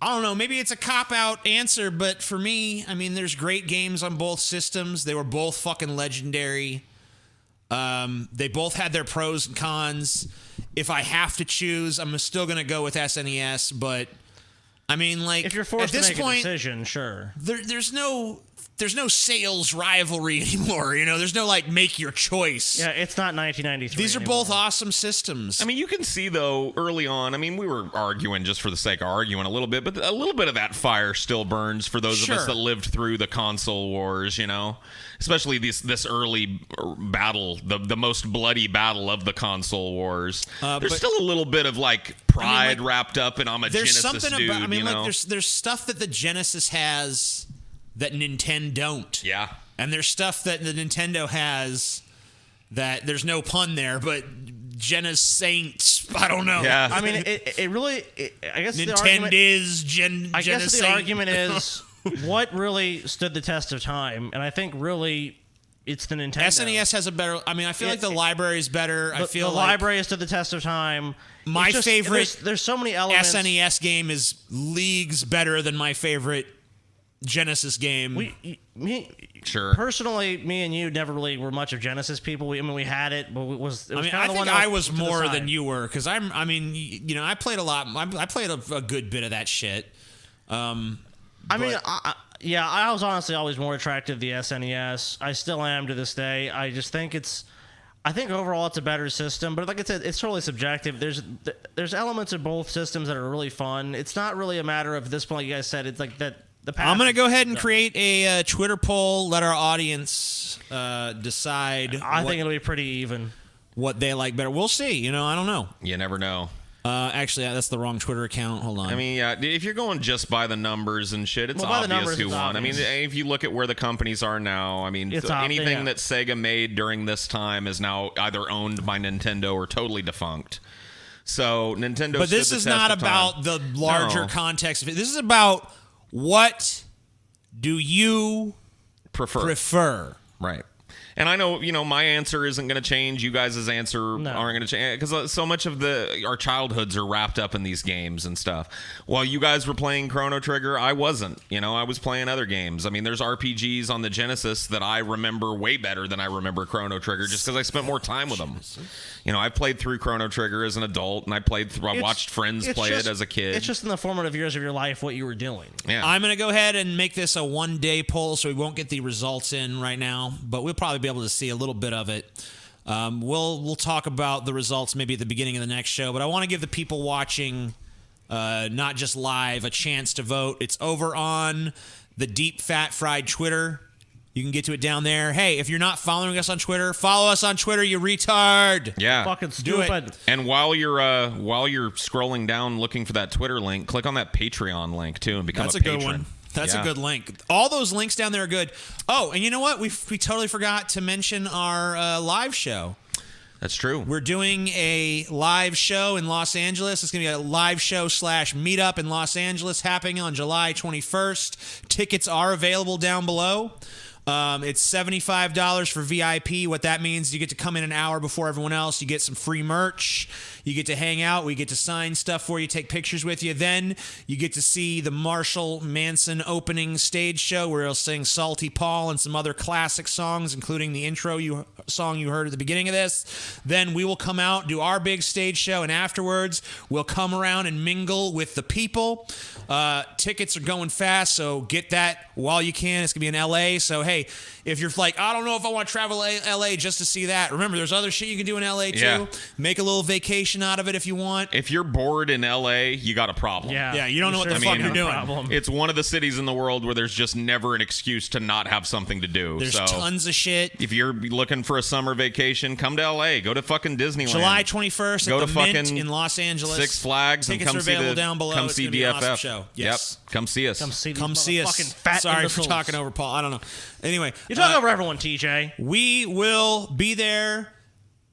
Speaker 2: I don't know, maybe it's a cop-out answer, but for me, I mean, there's great games on both systems. They were both fucking legendary. They both had their pros and cons. If I have to choose, I'm still going to go with SNES, but I mean, like,
Speaker 4: if you're forced
Speaker 2: at this
Speaker 4: to make
Speaker 2: point,
Speaker 4: a decision, sure.
Speaker 2: There's no there's no sales rivalry anymore. There's no like make your choice.
Speaker 4: Yeah, it's not 1993.
Speaker 2: These are both awesome systems.
Speaker 3: I mean, you can see though early on. I mean, we were arguing just for the sake of arguing a little bit, but a little bit of that fire still burns for those of us that lived through the console wars. Especially this early battle, the most bloody battle of the console wars. There's still a little bit of like pride wrapped up in I'm a
Speaker 2: there's
Speaker 3: Genesis
Speaker 2: something
Speaker 3: dude.
Speaker 2: about. There's stuff that the Genesis has that Nintendo don't.
Speaker 3: Yeah.
Speaker 2: And there's stuff that the Nintendo has that there's no pun there, but Genesis Saints, I don't know.
Speaker 3: Yeah.
Speaker 4: I mean, it really, I guess
Speaker 2: Nintendo is
Speaker 4: I guess the
Speaker 2: Saint.
Speaker 4: argument is what really stood the test of time, and I think really it's the Nintendo.
Speaker 2: SNES has a better, I feel like the library is better. I feel
Speaker 4: the
Speaker 2: like
Speaker 4: library has stood the test of time.
Speaker 2: My favorite
Speaker 4: there's so many elements.
Speaker 2: SNES game is leagues better than my favorite Genesis game.
Speaker 3: Sure.
Speaker 4: Personally, me and you never really were much of Genesis people. We had it, but it was
Speaker 2: I
Speaker 4: kind of the one
Speaker 2: think I was
Speaker 4: to the
Speaker 2: more
Speaker 4: side.
Speaker 2: than you were because I played a lot. I played a good bit of that shit.
Speaker 4: I was honestly always more attracted to the SNES. I still am to this day. I just think I think overall it's a better system, but like I said, it's totally subjective. There's elements of both systems that are really fun. It's not really a matter of this point. Like you guys said, it's like that.
Speaker 2: I'm going to go ahead and create a Twitter poll. Let our audience decide.
Speaker 4: I think it'll be pretty even.
Speaker 2: What they like better. We'll see. I don't know.
Speaker 3: You never know.
Speaker 2: Actually, that's the wrong Twitter account. Hold on.
Speaker 3: I mean, yeah, if you're going just by the numbers and shit, it's obvious who won. I mean, if you look at where the companies are now, I mean, anything that Sega made during this time is now either owned by Nintendo or totally defunct. So Nintendo.
Speaker 2: But this is not about the larger context of it. This is about what do you prefer?
Speaker 3: Right. And I know, my answer isn't going to change. You guys' answer aren't going to change because so much of our childhoods are wrapped up in these games and stuff. While you guys were playing Chrono Trigger, I wasn't. I was playing other games. I mean, there's RPGs on the Genesis that I remember way better than I remember Chrono Trigger just because I spent more time with them. I played through Chrono Trigger as an adult, and I watched friends play it as a kid.
Speaker 4: It's just in the formative years of your life what you were doing.
Speaker 3: Yeah.
Speaker 2: I'm going to go ahead and make this a one-day poll, so we won't get the results in right now, but we'll probably be able to see a little bit of it. We'll talk about the results maybe at the beginning of the next show, but I want to give the people watching, not just live, a chance to vote. It's over on the Deep Fat Fried Twitter. You can get to it down there. Hey, if you're not following us on Twitter, follow us on Twitter, you retard.
Speaker 3: Yeah.
Speaker 4: Fucking stupid.
Speaker 2: Do it.
Speaker 3: And while you're scrolling down looking for that Twitter link, click on that Patreon link too and become a patron.
Speaker 2: Good one. That's a good link. All those links down there are good. Oh, and you know what? We totally forgot to mention our live show.
Speaker 3: That's true.
Speaker 2: We're doing a live show in Los Angeles. It's going to be a live show / meetup in Los Angeles happening on July 21st. Tickets are available down below. It's $75 for VIP. What that means, you get to come in an hour before everyone else. You get some free merch. You get to hang out. We get to sign stuff for you, take pictures with you. Then you get to see the Marshall Manson opening stage show where he'll sing Salty Paul and some other classic songs, including the intro song you heard at the beginning of this. Then we will come out, do our big stage show, and afterwards we'll come around and mingle with the people. Tickets are going fast, so get that while you can. It's going to be in LA, so hey, if you're like, I don't know if I want to travel to LA just to see that, remember, there's other shit you can do in LA too.
Speaker 3: Yeah.
Speaker 2: Make a little vacation out of it if you want.
Speaker 3: If you're bored in LA, you got a problem.
Speaker 2: Yeah, you don't know what the fuck you're doing.
Speaker 3: It's one of the cities in the world where there's just never an excuse to not have something to do.
Speaker 2: There's tons of shit.
Speaker 3: If you're looking for a summer vacation, come to LA. Go to fucking Disneyland.
Speaker 2: July 21st
Speaker 3: Go
Speaker 2: at
Speaker 3: to
Speaker 2: the Mint
Speaker 3: fucking
Speaker 2: in Los Angeles.
Speaker 3: Six Flags.
Speaker 2: Tickets
Speaker 3: and come
Speaker 2: are available
Speaker 3: see
Speaker 2: down below.
Speaker 3: Come
Speaker 2: It's
Speaker 3: see
Speaker 2: gonna be an
Speaker 3: DFF.
Speaker 2: awesome show. Yes.
Speaker 3: Yep. Come see us.
Speaker 2: Come see us.
Speaker 4: Fucking fat
Speaker 2: Sorry
Speaker 4: imbeciles.
Speaker 2: for talking over Paul. I don't know. Anyway.
Speaker 4: You're talking over everyone, TJ.
Speaker 2: We will be there.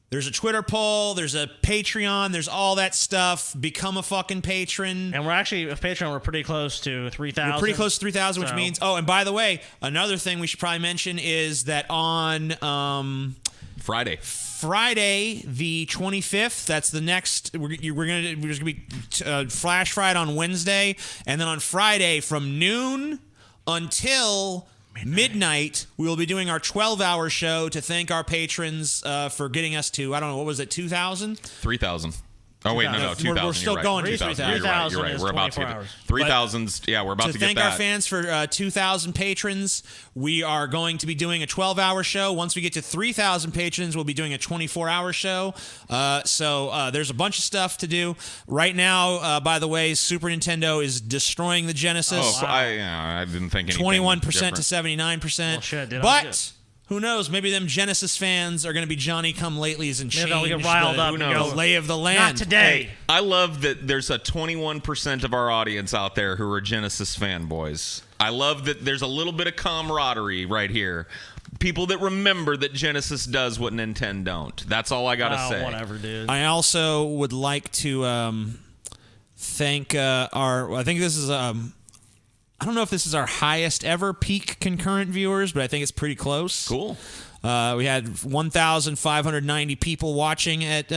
Speaker 2: There's a Twitter poll. There's a Patreon. There's all that stuff. Become a fucking patron.
Speaker 4: And we're actually, with Patreon, we're pretty close to 3,000.
Speaker 2: We're pretty close to 3,000, which means... Oh, and by the way, another thing we should probably mention is that on... Friday, the 25th. That's the next. There's gonna be Flash Friday on Wednesday, and then on Friday from noon until midnight, we will be doing our 12-hour show to thank our patrons for getting us to, I don't know, what was it, 2,000?
Speaker 3: 3,000. Oh, wait, no, 2,000.
Speaker 2: We're still
Speaker 3: you're
Speaker 2: going
Speaker 3: right.
Speaker 2: to
Speaker 3: 3,000. You're right. We're about to get 3,000's. Yeah, we're about to get that.
Speaker 2: To thank our fans for 2,000 patrons, we are going to be doing a 12-hour show. Once we get to 3,000 patrons, we'll be doing a 24-hour show. So there's a bunch of stuff to do. Right now, by the way, Super Nintendo is destroying the Genesis.
Speaker 3: Oh, wow. I didn't think anything
Speaker 2: 21%
Speaker 3: different.
Speaker 2: to 79%.
Speaker 4: Well, shit,
Speaker 2: but who knows? Maybe them Genesis fans are going to be Johnny-come-latelys and change
Speaker 4: they'll get riled up.
Speaker 2: the lay of the land.
Speaker 4: Not today.
Speaker 3: Hey, I love that there's a 21% of our audience out there who are Genesis fanboys. I love that there's a little bit of camaraderie right here. People that remember that Genesis does what Nintendo don't. That's all I got to say.
Speaker 4: Whatever, dude.
Speaker 2: I also would like to thank I think this is I don't know if this is our highest ever peak concurrent viewers, but I think it's pretty close.
Speaker 3: Cool.
Speaker 2: We had 1,590 people watching at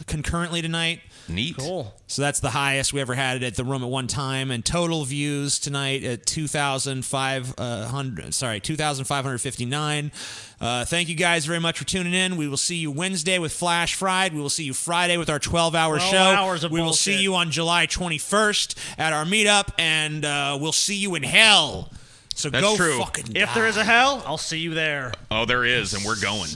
Speaker 2: concurrently tonight.
Speaker 3: Neat.
Speaker 4: Cool.
Speaker 2: So that's the highest we ever had it at the room at one time, and total views tonight at 2,559. Thank you guys very much for tuning in. We will see you Wednesday with Flash Fried. We will see you Friday with our 12-hour
Speaker 4: 12
Speaker 2: show.
Speaker 4: hours of
Speaker 2: we will
Speaker 4: bullshit.
Speaker 2: see you on July 21st at our meetup, and we'll see you in hell. So
Speaker 3: That's
Speaker 2: go
Speaker 3: true.
Speaker 2: fucking
Speaker 4: If
Speaker 2: die.
Speaker 4: there is a hell, I'll see you there.
Speaker 3: Oh, there is, and we're going.